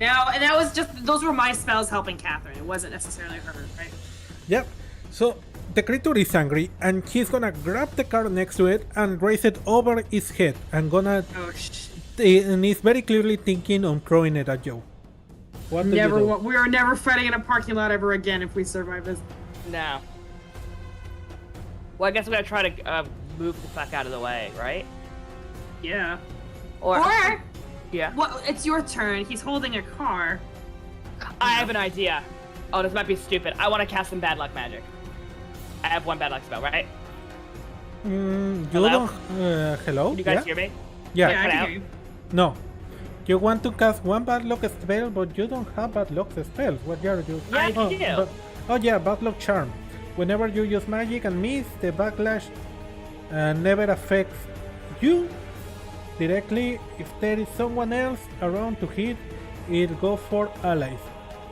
Now, and that was just, those were my spells helping Catherine. It wasn't necessarily her, right? Yep. So the creature is angry, and he's gonna grab the car next to it and raise it over its head, and and he's very clearly thinking on throwing it at you. What do you do? We are never fighting in a parking lot ever again if we survive this. No. Well, I guess we're gonna try to move the fuck out of the way, right? Yeah. Or yeah. Well, it's your turn. He's holding a car. I have an idea. Oh, this might be stupid. I want to cast some bad luck magic. I have 1 bad luck spell, right? You Hello? don't. Hello. Can you guys hear me? Yeah. I can hear you. No. You want to cast one bad luck spell, but you don't have bad luck spells. What are you? Yeah, I do. Yeah, bad luck charm. Whenever you use magic and miss, the backlash never affects you directly. If there is someone else around to hit, it goes for allies.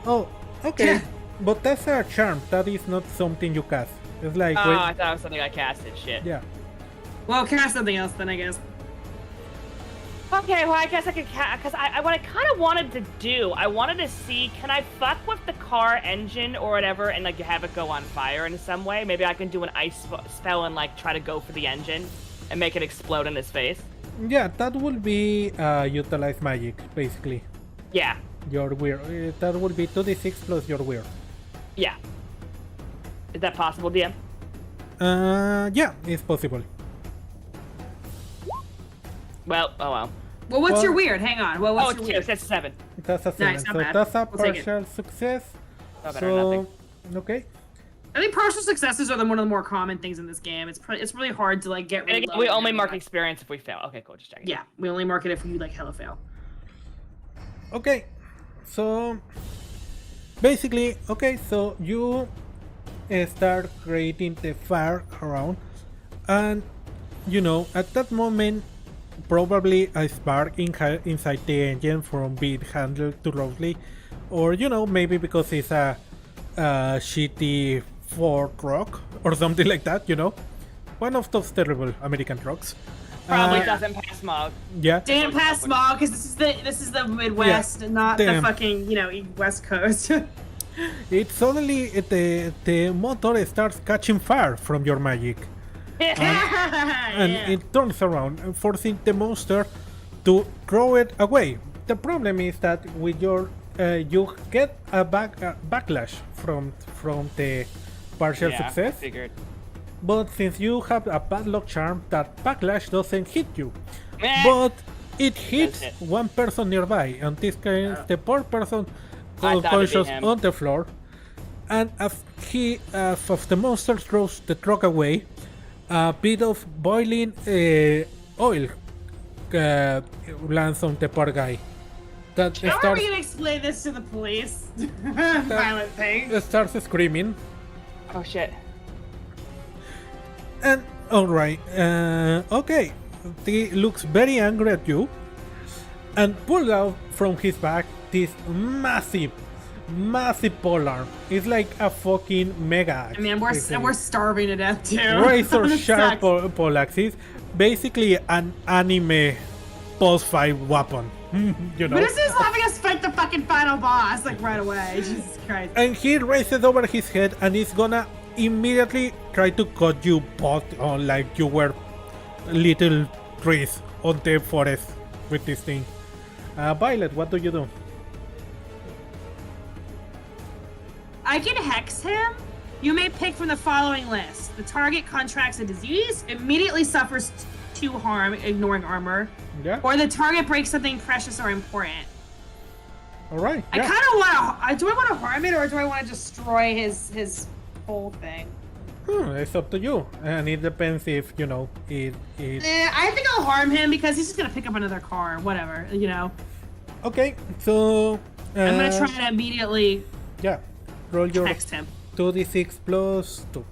Oh, okay. But that's a charm. That is not something you cast. It's like. Oh, I thought it was something I casted. Shit. Yeah. Well, cast something else then, I guess. Okay, well, I guess I could, because what I kind of wanted to do, I wanted to see, can I fuck with the car engine or whatever and, like, have it go on fire in some way? Maybe I can do an ice spell and, like, try to go for the engine and make it explode in his face. Yeah, that would be utilize magic, basically. Yeah. Your weird. That would be 2d6 plus your weird. Yeah. Is that possible, DM? Yeah, it's possible. Well, oh well. Well, what's your weird? Hang on. Well, what's your two. weird? That's 7. That's a 7. Nice, not So bad. that's a We'll take it. partial success. No better than nothing. Okay. I think partial successes are one of the more common things in this game. It's really hard to like get. And Really again, low we and only then, mark like- experience if we fail. Okay, cool. Just checking. Yeah, we only mark it if you like hella fail. Okay. So basically, okay. So you start creating the fire around, and you know at that moment, probably a spark inside the engine from being handled too roughly, or you know maybe because it's a shitty Ford truck or something like that. You know, one of those terrible American trucks. Probably doesn't pass smog. Yeah. Didn't pass smog because this is the Midwest, not the Damn. fucking West Coast. It suddenly the motor starts catching fire from your magic. And Yeah. it turns around, forcing the monster to throw it away. The problem is that with your you get a backlash from the partial success, Figured. but since you have a bad luck charm, that backlash doesn't hit you, Meh. but it hits Does it? one person nearby. In this case, the poor person I thought it'd be unconscious him. on the floor, and as the monster throws the truck away, a bit of boiling oil lands on the poor guy. That How are we starts gonna explain this to the police? Violent thing. starts screaming. Oh shit. And alright, okay, he looks very angry at you and pulls out from his back this massive polearm. It's like a fucking mega axe. I mean, we're starving to death too. razor This sharp sucks. pole axis, basically an anime post-fight weapon. You know. But this is having us fight the fucking final boss like right away. Jesus Christ. And he raises over his head and is gonna immediately try to cut you both on like you were little trees on the forest with this thing. Violet, what do you do? I can hex him. You may pick from the following list. The target contracts a disease, immediately suffers 2 harm, ignoring armor, Yeah. or the target breaks something precious or important. All right. I Yeah. kind of want to. Do I want to harm it, or do I want to destroy his whole thing? It's up to you, and it depends if you know it. I think I'll harm him because he's just gonna pick up another car, whatever, you know. Okay, so I'm gonna try to immediately Yeah, roll your text him. 2d6 plus 2.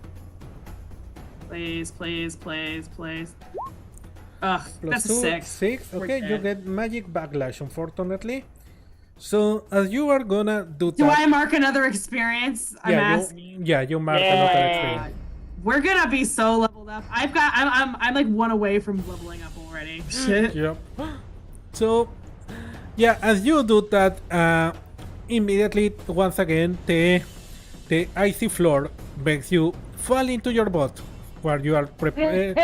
Please, please, please, please. Ugh, Plus that's 2, a 6. 6. We're Okay, you dead. get magic backlash, unfortunately. So as you are gonna do Do that, I mark another experience? I'm asking. you mark another Yay. experience. We're gonna be so leveled up. I'm like 1 away from leveling up already. Shit. Yep. So, yeah, as you do that, immediately once again the icy floor makes you fall into your boat, where you are prepared,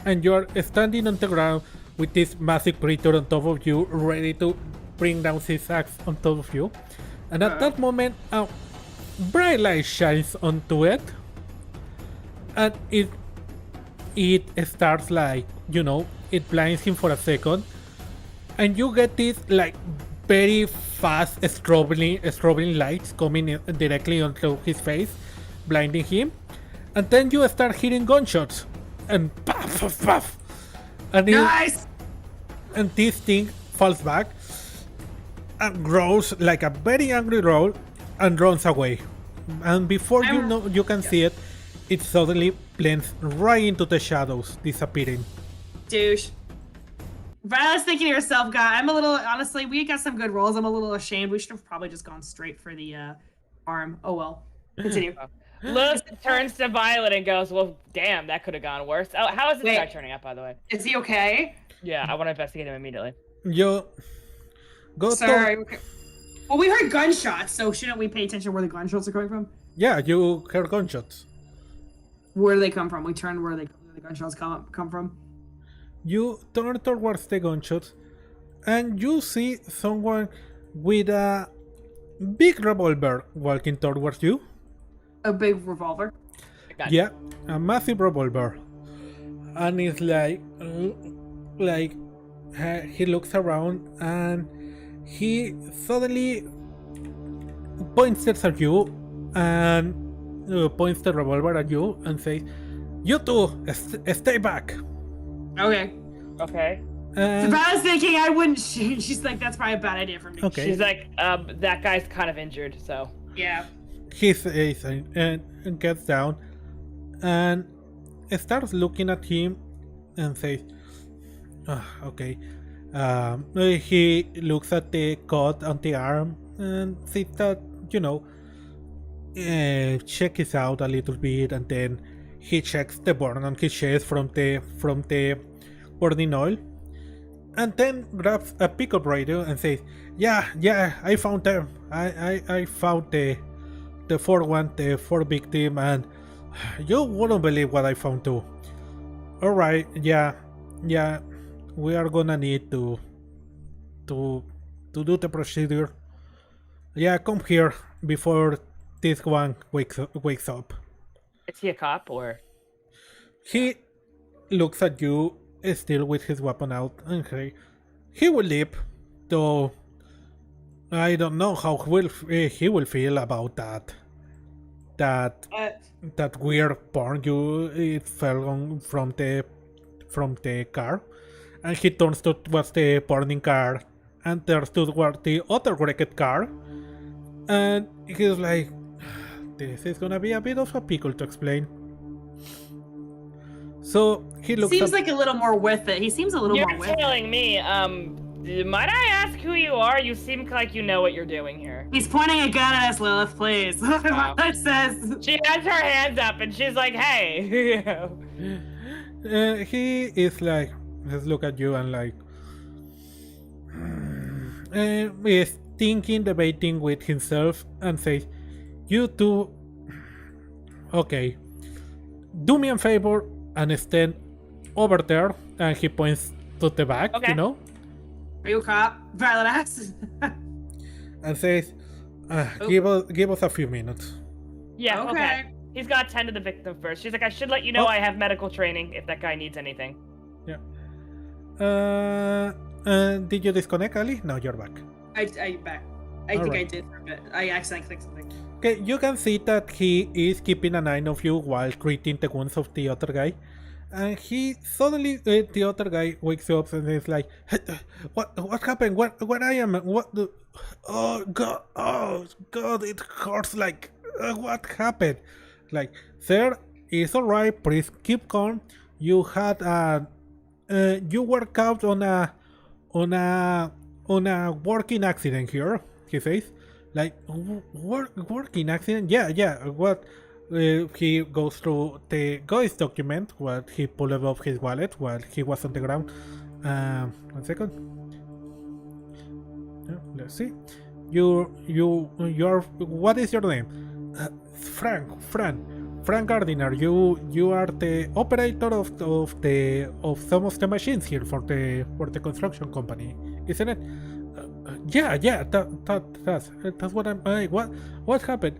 and you are standing on the ground with this massive creature on top of you, ready to bring down his axe on top of you. And at that moment, a bright light shines onto it, and it starts like, you know, it blinds him for a second, and you get this like very fast strobing lights coming directly onto his face, blinding him, and then you start hearing gunshots, and puff, puff, puff, and Nice. and this thing falls back and growls like a very angry roll and runs away. And before you know you can see it, it suddenly blends right into the shadows, disappearing. Douche. Violet's thinking to herself, God, I'm a little, honestly, we got some good rolls. I'm a little ashamed. We should have probably just gone straight for the arm. Oh well. Continue. Luz turns to Violet and goes, well, damn, that could have gone worse. Oh, how is this guy turning out, by the way? Is he okay? Yeah, I want to investigate him immediately. You go Sorry. Okay. Well, we heard gunshots, so shouldn't we pay attention where the gunshots are coming from? Yeah, you heard gunshots. Where do they come from? We turn where the gunshots come from. You turn towards the gunshots, and you see someone with a big revolver walking towards you. A big revolver? Yeah, a massive revolver. And it's like he looks around and he suddenly points it at you and points the revolver at you and says, "You two, stay back." Okay. Okay. So I was thinking I wouldn't shoot. She's like, that's probably a bad idea for me. Okay. She's like, that guy's kind of injured, so. Yeah. He says and gets down and starts looking at him and says, okay. He looks at the cut on the arm and sees that, check it out a little bit, and then he checks the burn on his chest from the burning oil, and then grabs a pickup radio and says, yeah, I found them. I found the four victim, and you wouldn't believe what I found too. Alright, yeah, we are gonna need to do the procedure. Yeah, come here before this one wakes up. Is he a cop, or? He looks at you still with his weapon out, and he will leap, though I don't know how he will feel about that weird porn it fell on from the car, and he turns towards the burning car and turns towards the other wrecked car, and he's like, this is gonna be a bit of a pickle to explain. So he looks. Seems like a little more with it. He seems a little more with it. You're telling me, might I ask who you are? You seem like you know what you're doing here. He's pointing a gun at us, Lilith, please. That says. She has her hands up and she's like, hey. He is like, let's look at you and like, is thinking, debating with himself, and says, you two, okay, do me a favor and stand over there, and he points to the back, okay. Are you a cop? Violet asks. And says, give us a few minutes. Yeah, okay. He's got to tend to the victim first. She's like, I should let you know I have medical training if that guy needs anything. Yeah. Did you disconnect, Ali? No, you're back. I'm back. I think I did for a bit. I accidentally clicked something. Okay, you can see that he is keeping an eye on you while treating the wounds of the other guy. And he suddenly, the other guy wakes up and is like, what happened? What I am? Oh God, it hurts. Like, what happened? Like, sir, it's alright. Please keep calm. You had you were caught on a working accident here. He says, like, working accident? Yeah. What? He goes through the ghost document, what he pulled out of his wallet while he was on the ground. 1 second. Let's see. You're. What is your name? Frank Gardiner. You are the operator of some of the machines here for the construction company, isn't it? Yeah. That's what I'm. What happened?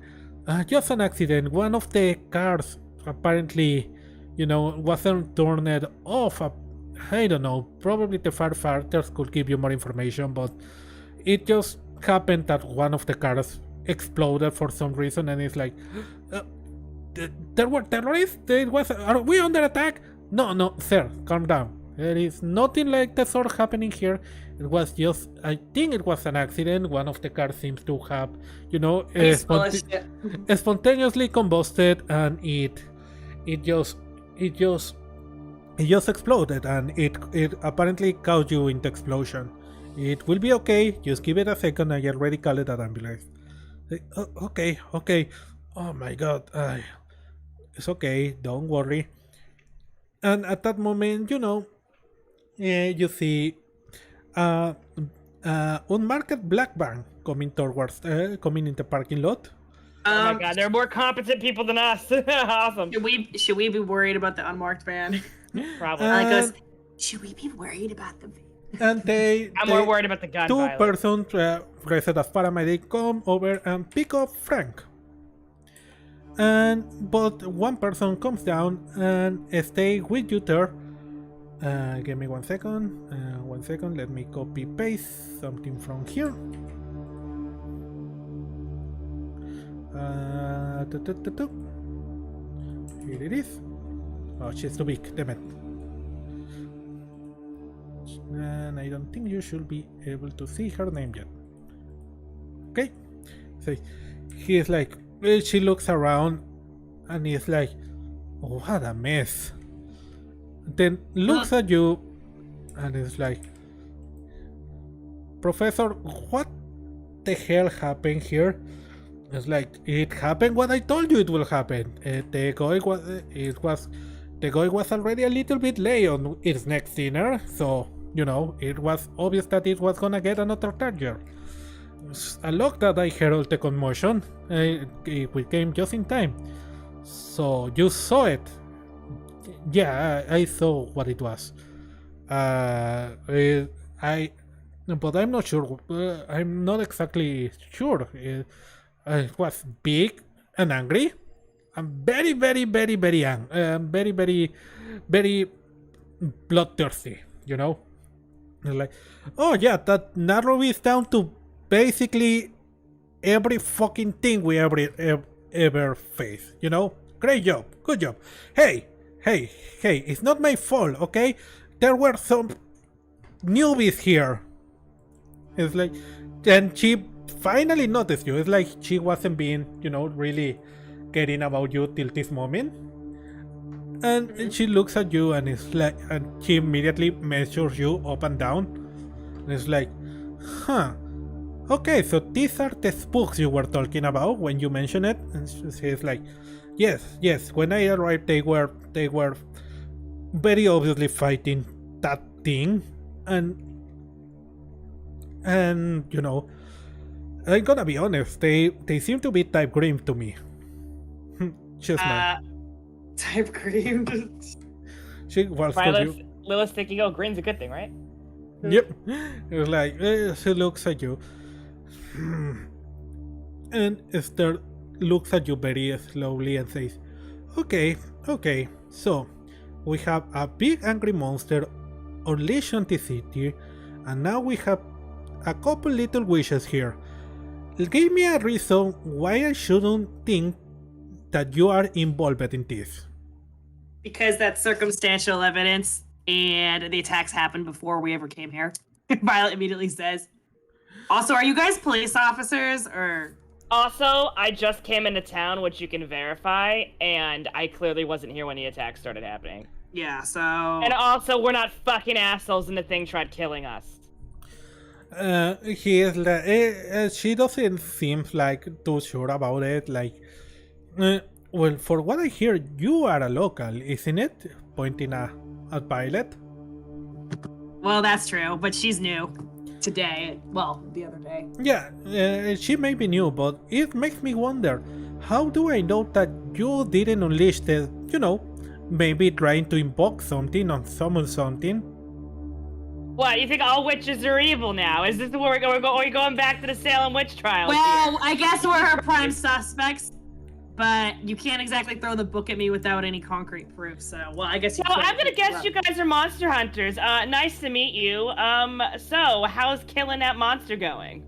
Just an accident. One of the cars apparently, wasn't turned off. I don't know. Probably the firefighters could give you more information, but it just happened that one of the cars exploded for some reason, and it's like, there were terrorists. Are we under attack? No, sir. Calm down. There is nothing like the sort happening here. It was just, I think it was an accident. One of the cars seems to have, spontaneously combusted, and it just exploded, and it apparently caused you into explosion. It will be okay. Just give it a second. I already called an ambulance. Okay. Oh my God. It's okay. Don't worry. And at that moment, you see unmarked black van coming in the parking lot. Oh my God, they're more competent people than us. Awesome. Should we be worried about the unmarked van? Probably. Should we be worried about the van? And I'm more worried about the gun two violence. persons dressed as paramedic come over and pick up Frank. But one person comes down and stay with you there. Give me 1 second. 1 second. Let me copy paste something from here. Here it is. Oh, she's too big. Damn it. And I don't think you should be able to see her name yet. Okay. So he is like, she looks around and he's like, oh, what a mess. Then looks at you and is like, Professor, what the hell happened here? It's like, it happened what I told you it will happen. The guy was already a little bit late on its next dinner, so it was obvious that it was gonna get another charger. I looked that I heard all the commotion. We came just in time. So you saw it? Yeah, I saw what it was. But I'm not sure. I'm not exactly sure. It was big and angry. I'm very, very, very, very angry. Very, very, very bloodthirsty. It's like, oh yeah, that narrows down to basically every fucking thing we ever face. Great job, good job. Hey, it's not my fault, okay? There were some newbies here. It's like, and she finally noticed you. It's like she wasn't being, really caring about you till this moment. And she looks at you and it's like, and she immediately measures you up and down. And it's like, huh. Okay, so these are the spooks you were talking about when you mentioned it. And she's like, yes. When I arrived, they were very obviously fighting that thing, and I'm gonna be honest, they seem to be type green to me. She's not. Type green. She was Lilith's thinking, oh, green's a good thing, right? Yep. It was like, she looks at you. And Esther looks at you very slowly and says, okay, so we have a big angry monster unleashed on the city, and now we have a couple little wishes here. Give me a reason why I shouldn't think that you are involved in this. Because that's circumstantial evidence, and the attacks happened before we ever came here. Violet immediately says. Also, are you guys police officers, or? Also, I just came into town, which you can verify, and I clearly wasn't here when the attacks started happening. Yeah, so... And also, we're not fucking assholes and the thing tried killing us. He is like, she doesn't seem like too sure about it, like... well, for what I hear, you are a local, isn't it? Pointing at Violet. Well, that's true, but she's new. Today. Well, the other day. Yeah, she may be new, but it makes me wonder, how do I know that you didn't unleash the, maybe trying to invoke something or summon something? What, you think all witches are evil now? Is this where we're going back to the Salem witch trials? Well, I guess we're her prime suspects. But you can't exactly throw the book at me without any concrete proof, so, well, I guess you I'm gonna guess you guys are monster hunters. Nice to meet you. So, how's killing that monster going?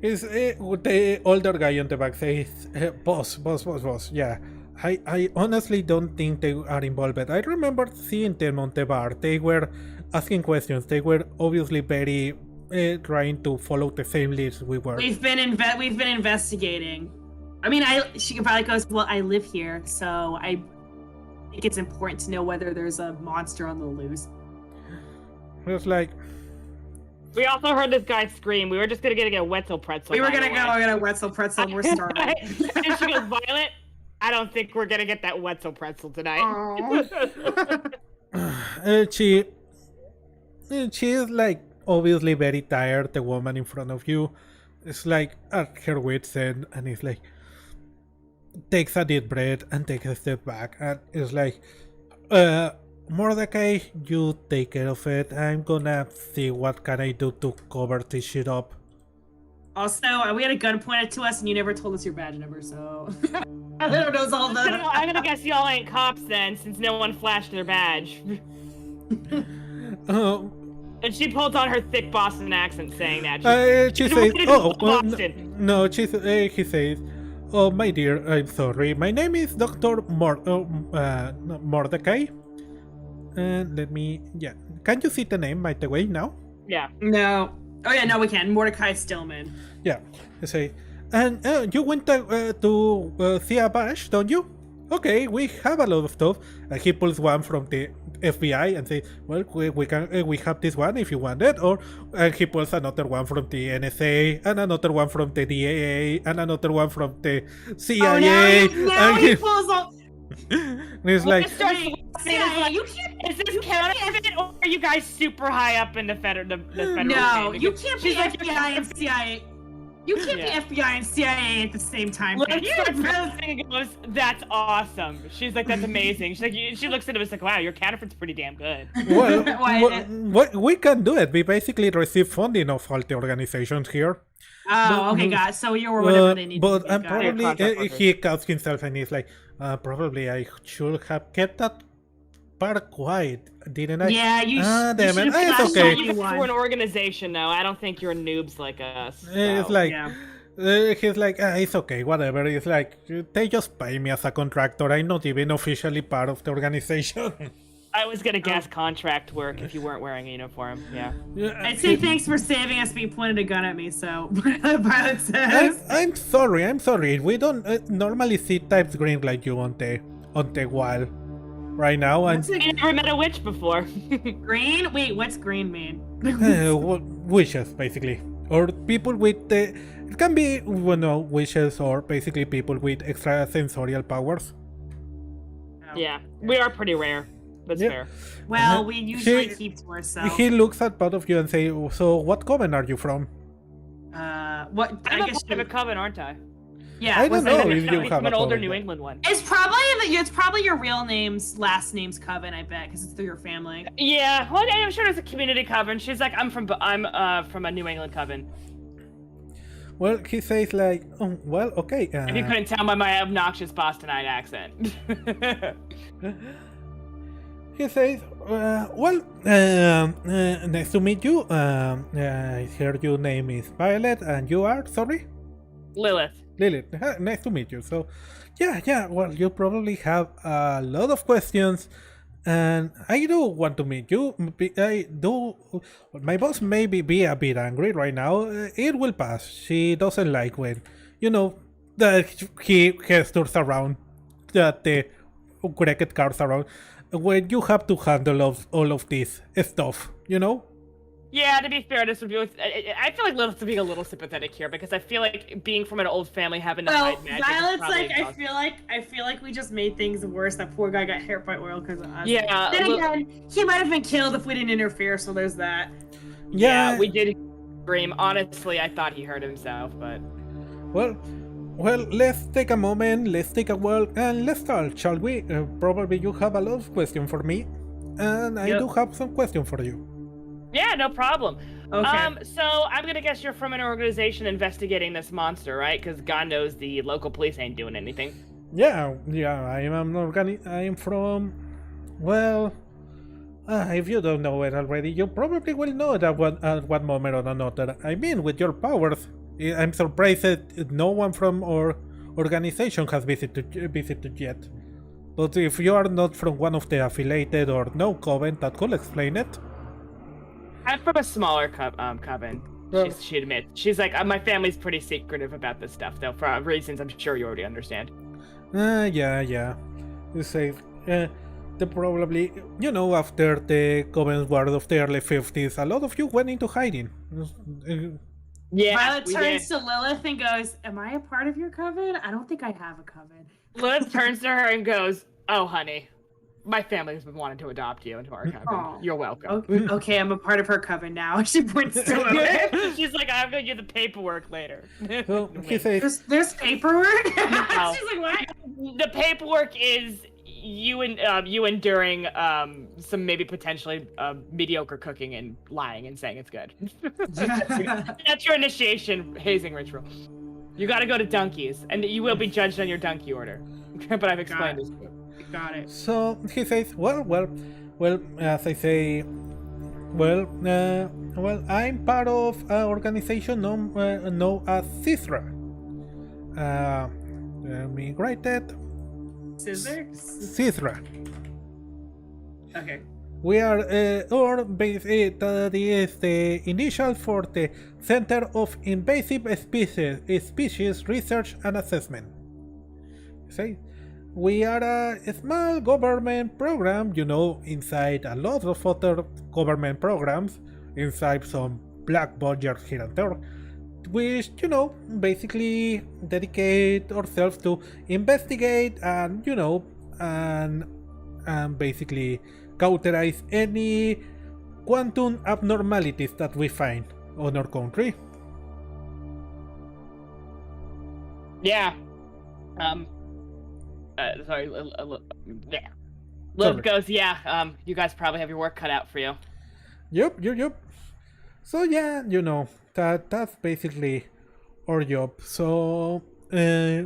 Is the older guy on the back says, boss, yeah. I honestly don't think they are involved. I remember seeing them on the bar. They were asking questions. They were obviously very trying to follow the same leads we were. We've been investigating. I mean, she probably goes, well, I live here, so I think it's important to know whether there's a monster on the loose. It was like... We also heard this guy scream. We were just gonna get a Wetzel pretzel. We were gonna go get a Wetzel pretzel. We're starving. And she goes, Violet, I don't think we're gonna get that Wetzel pretzel tonight. She is like obviously very tired. The woman in front of you is like at her wit's end, and it's like takes a deep breath and takes a step back, and it's like, Mordecai, you take care of it. I'm gonna see what can I do to cover this shit up. Also, we had a gun pointed to us, and you never told us your badge number, so I don't know all the. I'm gonna guess y'all ain't cops then, since no one flashed their badge. And she pulled on her thick Boston accent, saying that. She says, "Oh, Boston." no." He says, "Oh, my dear, I'm sorry. My name is Dr. Mordecai. And let me, yeah. Can you see the name by the way now? Yeah. No. Oh yeah, no, we can. Mordecai Stillman. Yeah. I say, and you went to see a badge, don't you? Okay, we have a lot of stuff. And he pulls one from the FBI and says, well, we have this one if you want it. Or and he pulls another one from the NSA, and another one from the DAA, and another one from the CIA. Now he pulls up. It's like, you can't. Is this counterfeit, or are you guys super high up in the federal? No, you can't be like, FBI and CIA. You can't be FBI and CIA at the same time. Look, and goes, that's awesome. She's like, that's amazing. She's like, she looks at him and is like, wow, your counterfeit's pretty damn good. Well, we can do it. We basically receive funding of all the organizations here. Oh, okay, God. So you're whatever they need. But probably he cuts himself and he's like, probably I should have kept that part quiet, didn't I? Yeah, you damn it. It's okay. You're an organization now. I don't think you're noobs like us. So. It's like, he's like, it's okay, whatever. It's like, they just pay me as a contractor. I'm not even officially part of the organization. I was gonna guess contract work if you weren't wearing a uniform. Yeah. I'd say thanks for saving us, but you pointed a gun at me, so Violet says. I'm sorry. We don't normally see types green like you on the wall right now. And I never met a witch before. Green? Wait, what's green mean? Wishes, basically, or people with it can be wishes, or basically people with extrasensorial powers. Yeah, we are pretty rare. That's fair. Well, we usually keep to ourselves. He looks at both of you and say, "So, what coven are you from?" What? I'm a coven, aren't I? Yeah, I don't know if you have an older New England one. It's probably your real name's last name's coven, I bet, because it's through your family. Yeah, well, I'm sure there's a community coven. She's like, I'm from a New England coven. Well, he says like, oh, well, okay. If you couldn't tell by my obnoxious Bostonite accent. He says, nice to meet you. I heard your name is Violet, and you are, sorry? Lilith. Nice to meet you. So, yeah, well, you probably have a lot of questions, and I do want to meet you. I do. My boss may be a bit angry right now. It will pass. She doesn't like when, that he gestures around, that the cricket cards around, when you have to handle all of this stuff, Yeah, to be fair, this would be. I feel like Lilith's being a little sympathetic here because I feel like being from an old family, having to hide magic. Violet's like, I feel like we just made things worse. That poor guy got hurt by oil because of us. Yeah. Then again, he might have been killed if we didn't interfere. So there's that. Yeah, we did scream. Honestly, I thought he hurt himself, but. Well, let's take a moment. Let's take a walk and let's start, shall we? Probably you have a lot of questions for me, and I do have some questions for you. Yeah, no problem. Okay. So I'm gonna guess you're from an organization investigating this monster, right? Because God knows the local police ain't doing anything. Yeah. I am from. Well, if you don't know it already, you probably will know it at one moment or another. I mean, with your powers, I'm surprised that no one from our organization has visited yet. But if you are not from one of the affiliated or no coven, that could explain it. I'm from a smaller coven. Well- She admits. She's like, my family's pretty secretive about this stuff, though, for reasons I'm sure you already understand. Yeah. You say, the probably, after the Coven War of the early 50s, a lot of you went into hiding. Yeah, Violet we turns did. to Lilith and goes, "Am I a part of your coven? I don't think I have a coven." Lilith turns to her and goes, "Oh, honey, my family's been wanting to adopt you into our coven. Aw. You're welcome." Okay, I'm a part of her coven now. She points to Lilith. She's like, "I'm gonna get the paperwork later." So he says, There's paperwork. No. She's like, "What?" The paperwork is you enduring some maybe potentially mediocre cooking and lying and saying it's good. That's your initiation hazing ritual. You got to go to Dunkies, and you will be judged on your Dunky order. But I've explained this to you. Got it. so he says, well, as I say, I'm part of an organization known as CISRA. Let me write that. Scissors. CISRA. Okay. We are, that is the initial for the Center of Invasive Species Research and Assessment. See? We are a small government program, inside a lot of other government programs, inside some black budgets here and there, which, basically dedicate ourselves to investigate and, and basically cauterize any quantum abnormalities that we find on our country. Yeah. Sorry. Yeah. Liv goes, yeah. You guys probably have your work cut out for you. Yep. So yeah, that's basically our job. So yeah,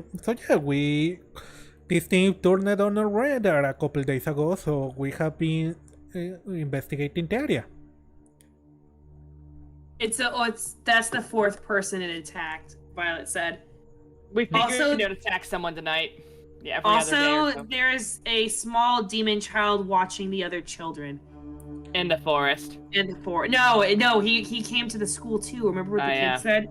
this thing turned on our radar a couple days ago, so we have been investigating the area. That's the fourth person it attacked. Violet said. We figured Also- we'd attack someone tonight. Yeah, every other day or Also, so. there's a small demon child watching the other children In the forest. in the forest. No, he came to the school too. Remember what the Oh, kid said?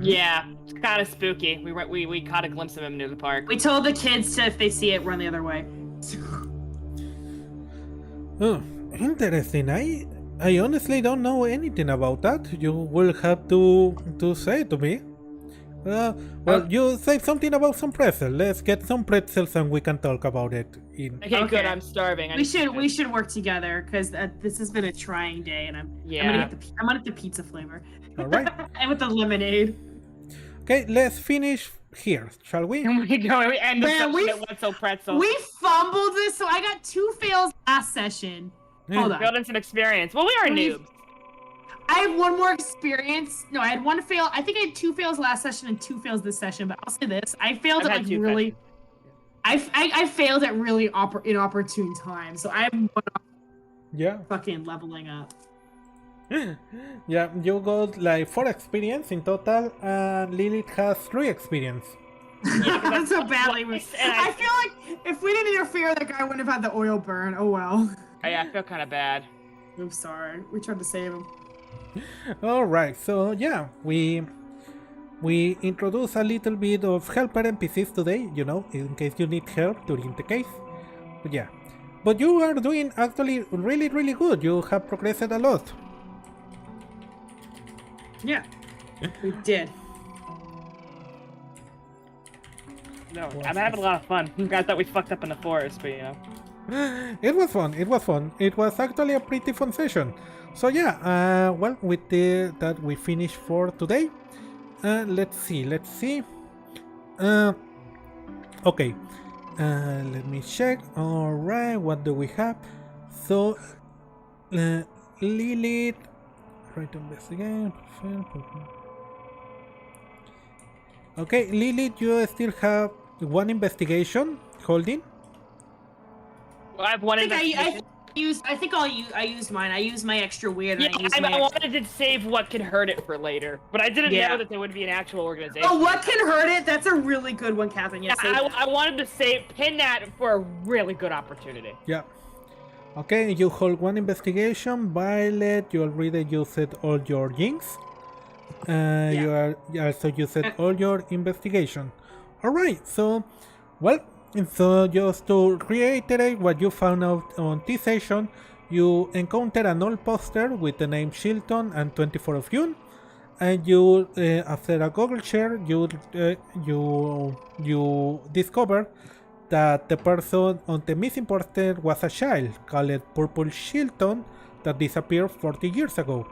Yeah, it's kind of spooky. We caught a glimpse of him near the park. We told the kids to, if they see it, run the other way. Oh, interesting. I honestly don't know anything about that. You will have to say to me. You say something about some pretzels. Let's get some pretzels and we can talk about it. Okay, good. I'm starving. We should work together because this has been a trying day, and I'm gonna get the pizza flavor. All right. And with the lemonade. Okay, let's finish here, shall we? We end the Man, session at Wetzel Pretzel. We fumbled this, so I got 2 fails last session. Hold on. Building some experience. Well, we are noobs. I have 1 more experience. No, I had 1 fail. I think I had 2 fails last session and 2 fails this session. But I'll say this: I failed I've at had 2 really. I failed at really inopportune time, so I'm Yeah. fucking leveling up. Yeah, you got like 4 experience in total, and Lilith has 3 experience. That's so badly. And I feel like if we didn't interfere, that guy wouldn't have had the oil burn. Oh well. I feel kind of bad. I'm sorry. We tried to save him. All right, so yeah, we introduce a little bit of helper NPCs today, in case you need help during the case. But yeah, but you are doing actually really, really good. You have progressed a lot. Yeah, we did. No, I'm having a lot of fun. I thought we fucked up in the forest, but It was fun. It was actually a pretty fun session. So yeah, well, with that we finished for today. Let's see. Okay, let me check. All right, what do we have? So, Lilith, right, investigate. Okay, Lilith, you still have 1 investigation holding. Well, I have 1 investigation. I think I used mine. I used my extra weird. Yeah, and I wanted to save what could hurt it for later, but I didn't know that there would be an actual organization. Oh, what can hurt it? That's a really good one, Catherine. Yeah, I wanted to pin that for a really good opportunity. Yeah. Okay, you hold one investigation. Violet, you already used all your jinx. You also used all your investigation. Alright, so, well, so just to reiterate what you found out on this session, you encountered an old poster with the name Shilton and 24 of June, and you, after a Google share, you discovered that the person on the missing poster was a child called Purple Shilton that disappeared 40 years ago.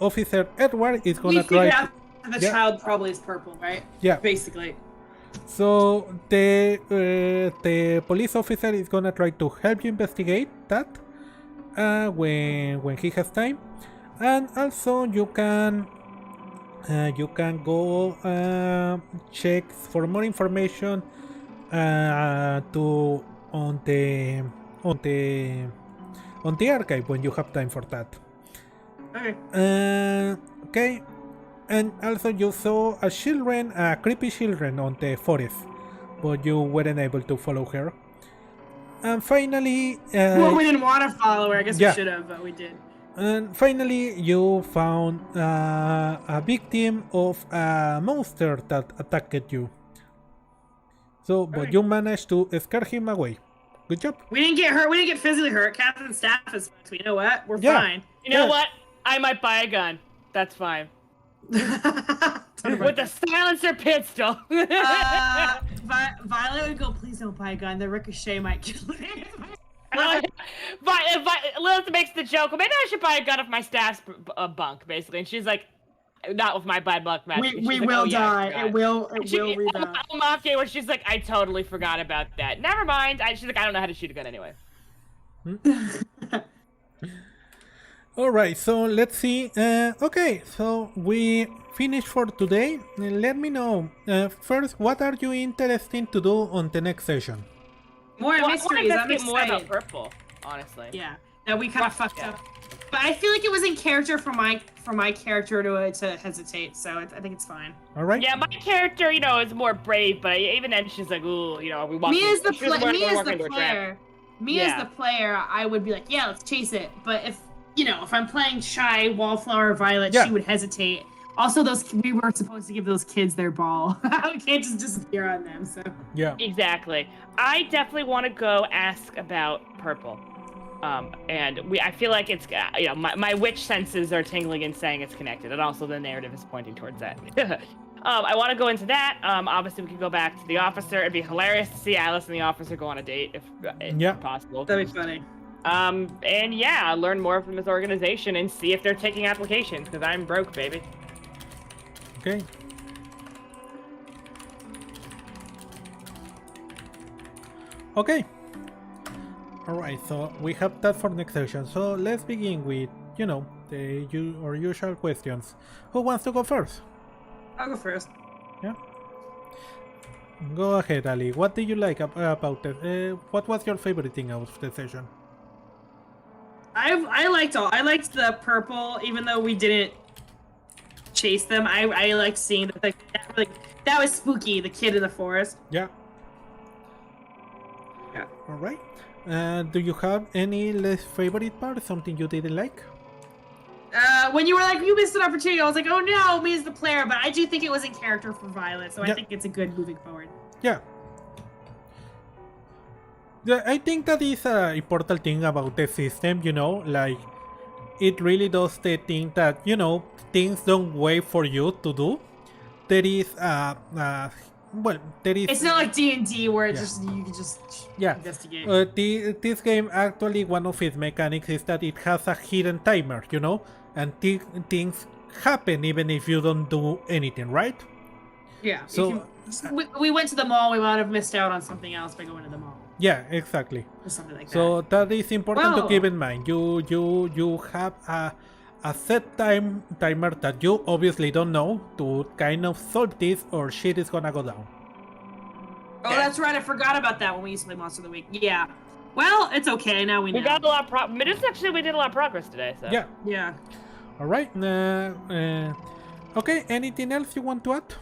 Officer Edward is gonna try. The child probably is purple, right? Yeah. Basically. So the police officer is gonna try to help you investigate that when he has time, and also you can go check for more information on the archive when you have time for that. Okay. Okay. And also you saw a creepy children on the forest, but you weren't able to follow her. And finally... well, we didn't want to follow her. I guess we should have, but we did. And finally, you found a victim of a monster that attacked you. So, but you managed to scare him away. Good job. We didn't get hurt. We didn't get physically hurt. Catherine's staff is... You know what? We're fine. You know what? I might buy a gun. That's fine. With a silencer pistol. Violet would go, please don't buy a gun. The ricochet might kill me. Lilith makes the joke, well, maybe I should buy a gun if my staff's bunk, basically. And she's like, not with my bad luck match. We will die. It will rebound. Off day where she's like, I totally forgot about that. Never mind. She's like, I don't know how to shoot a gun anyway. Alright, so let's see. Okay, so we finished for today. Let me know, first, what are you interested to do on the next session? More mysteries. I'm excited. More about purple, honestly. Yeah, that we kind of fucked up. But I feel like it was in character for my character to hesitate, so I think it's fine. Alright. Yeah, my character, is more brave, but even then she's like, ooh, we walk. Me as the player, I would be like, yeah, let's chase it. But if I'm playing shy Wallflower Violet, she would hesitate. Also, we were supposed to give those kids their ball. We can't just disappear on them. So yeah, exactly. I definitely want to go ask about purple, and I feel like it's my witch senses are tingling and saying it's connected, and also the narrative is pointing towards that. I want to go into that. Obviously, we could go back to the officer. It'd be hilarious to see Alice and the officer go on a date if possible. That'd be funny. And learn more from this organization and see if they're taking applications, because I'm broke, baby. Okay. Okay. Alright, so we have that for next session. So let's begin with, our usual questions. Who wants to go first? I'll go first. Yeah. Go ahead, Ali. What did you like about it? What was your favorite thing out of the session? I liked the purple, even though we didn't chase them. I liked seeing that was spooky. The kid in the forest. Yeah. Yeah. All right. Do you have any less favorite part? Something you didn't like? When you were like, you missed an opportunity, I was like, oh no, me as the player. But I do think it was in character for Violet, so I think it's a good moving forward. Yeah. I think that is an important thing about the system, it really does the thing that, things don't wait for you to do. There is, It's not like D&D where you can just investigate. This game, actually, one of its mechanics is that it has a hidden timer, and things happen even if you don't do anything, right? Yeah. So we went to the mall. We might have missed out on something else by going to the mall. Yeah, exactly. Or something like that. So that is important to keep in mind. You have a set timer that you obviously don't know to kind of solve this, or shit is gonna go down. Oh, that's right. I forgot about that when we used to play Monster of the Week. Yeah. Well, it's okay. Now we know. We got a lot of we did a lot of progress today. So. Yeah. Yeah. All right. Okay. Anything else you want to add?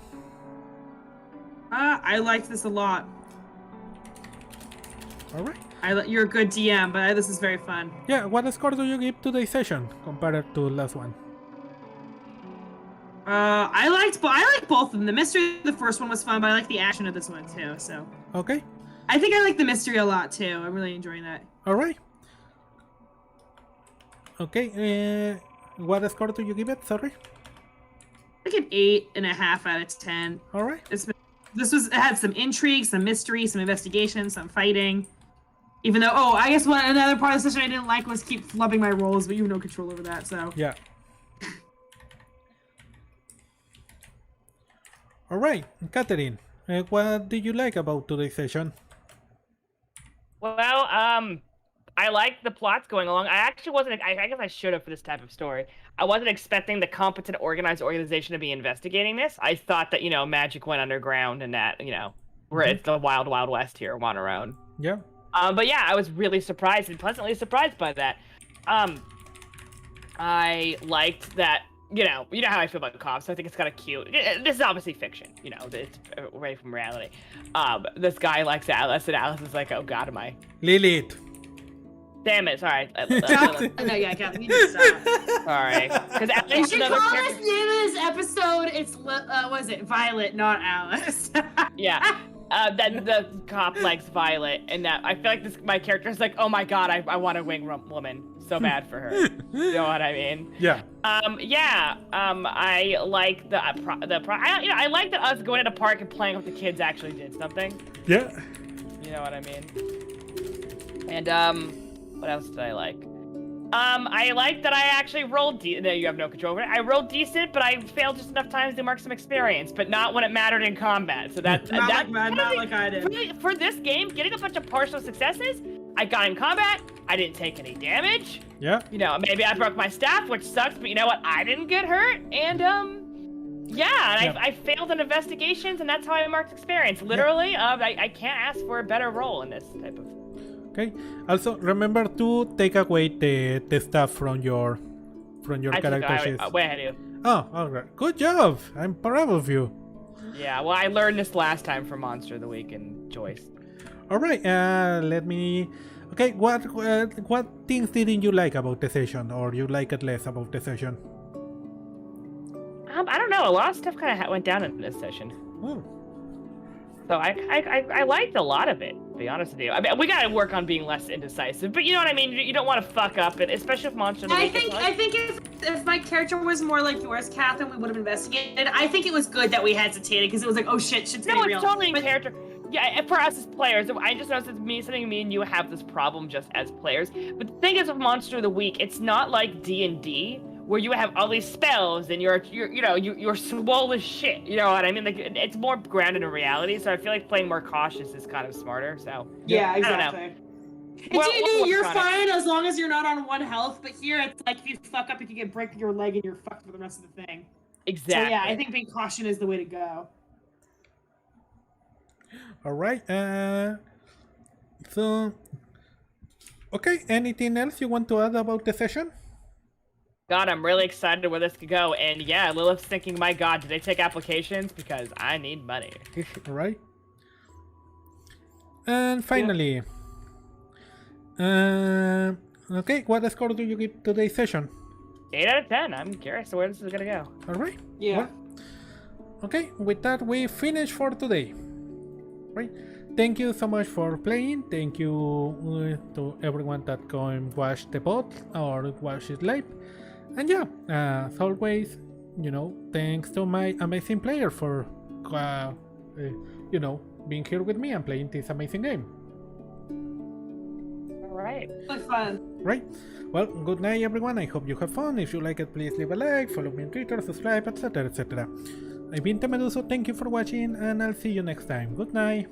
I liked this a lot. All right. You're a good DM, but this is very fun. Yeah. What score do you give today's session compared to last one? I like both of them. The mystery of the first one was fun, but I like the action of this one too. So. Okay. I think I like the mystery a lot too. I'm really enjoying that. All right. Okay. What score do you give it? Sorry. Like an 8.5 out of 10. All right. It had some intrigue, some mystery, some investigation, some fighting. Even though, I guess another part of the session I didn't like was keep flubbing my rolls, but you have no control over that. So. Yeah. All right, Catherine. What did you like about today's session? Well, I like the plots going along. I actually wasn't. I guess I should have for this type of story. I wasn't expecting the competent, organized organization to be investigating this. I thought that magic went underground and that we're it's the wild, wild west here on our own. Yeah. But yeah, I was really surprised and pleasantly surprised by that. I liked that. You know how I feel about cops. I think it's kind of cute. This is obviously fiction. It's away from reality. This guy likes Alice, and Alice is like, "Oh God, am I?" Lilith. Damn it! Sorry. No, yeah, Captain, you need to stop. Sorry. Because You should call this name of this episode. It's was it Violet, not Alice? Yeah. Then the cop likes Violet, and that I feel like my character is like, oh my God, I want a wing woman so bad for her. You know what I mean? Yeah. I like I like that us going to the park and playing with the kids actually did something. Yeah. You know what I mean? And what else did I like? I like that I actually rolled no, you have no control over it. I rolled decent, but I failed just enough times to mark some experience, but not when it mattered in combat. So that's not like I did. For this game, getting a bunch of partial successes, I got in combat, I didn't take any damage. Yeah. Maybe I broke my staff, which sucks, but you know what? I didn't get hurt, and I failed in investigations, and that's how I marked experience. Literally, I can't ask for a better role in this type of. Okay. Also, remember to take away the stuff from your character sheet. Way ahead of you. Oh, all right. Good job. I'm proud of you. Yeah. Well, I learned this last time from Monster of the Week and Joyce. All right. Let me. Okay. What things didn't you like about the session, or you liked less about the session? I don't know. A lot of stuff kind of went down in this session. Oh. So I liked a lot of it, to be honest with you. I mean, we gotta work on being less indecisive, but you know what I mean? You don't want to fuck up it, especially if Monster of the Week. I think if my character was more like yours, Catherine, we would have investigated. I think it was good that we hesitated, because it was like, oh shit's getting real. No, it's totally in character. Yeah, for us as players, I just noticed it's something me and you have this problem just as players. But the thing is with Monster of the Week, it's not like D&D, where you have all these spells and you're swole as shit. You know what I mean? Like it's more grounded in reality. So I feel like playing more cautious is kind of smarter. So yeah, exactly. In D&D, you're fine as long as you're not on 1 health. But here, it's like if you fuck up, if you break your leg, and you're fucked for the rest of the thing. Exactly. So yeah, I think being cautious is the way to go. All right. So, okay. Anything else you want to add about the session? God, I'm really excited where this could go. And yeah, Lilith's thinking, my God, did they take applications? Because I need money. All right. And finally, okay, what score do you give today's session? 8 out of 10. I'm curious where this is gonna go. All right. Yeah. Well, okay, with that, we finish for today. Right. Thank you so much for playing. Thank you to everyone that go and watch the pod or watch it live. And yeah, as always, thanks to my amazing player for, being here with me and playing this amazing game. All right. Really fun. Right. Well, good night, everyone. I hope you have fun. If you like it, please leave a like, follow me on Twitter, subscribe, etc., etc. I've been Meduso. Thank you for watching, and I'll see you next time. Good night.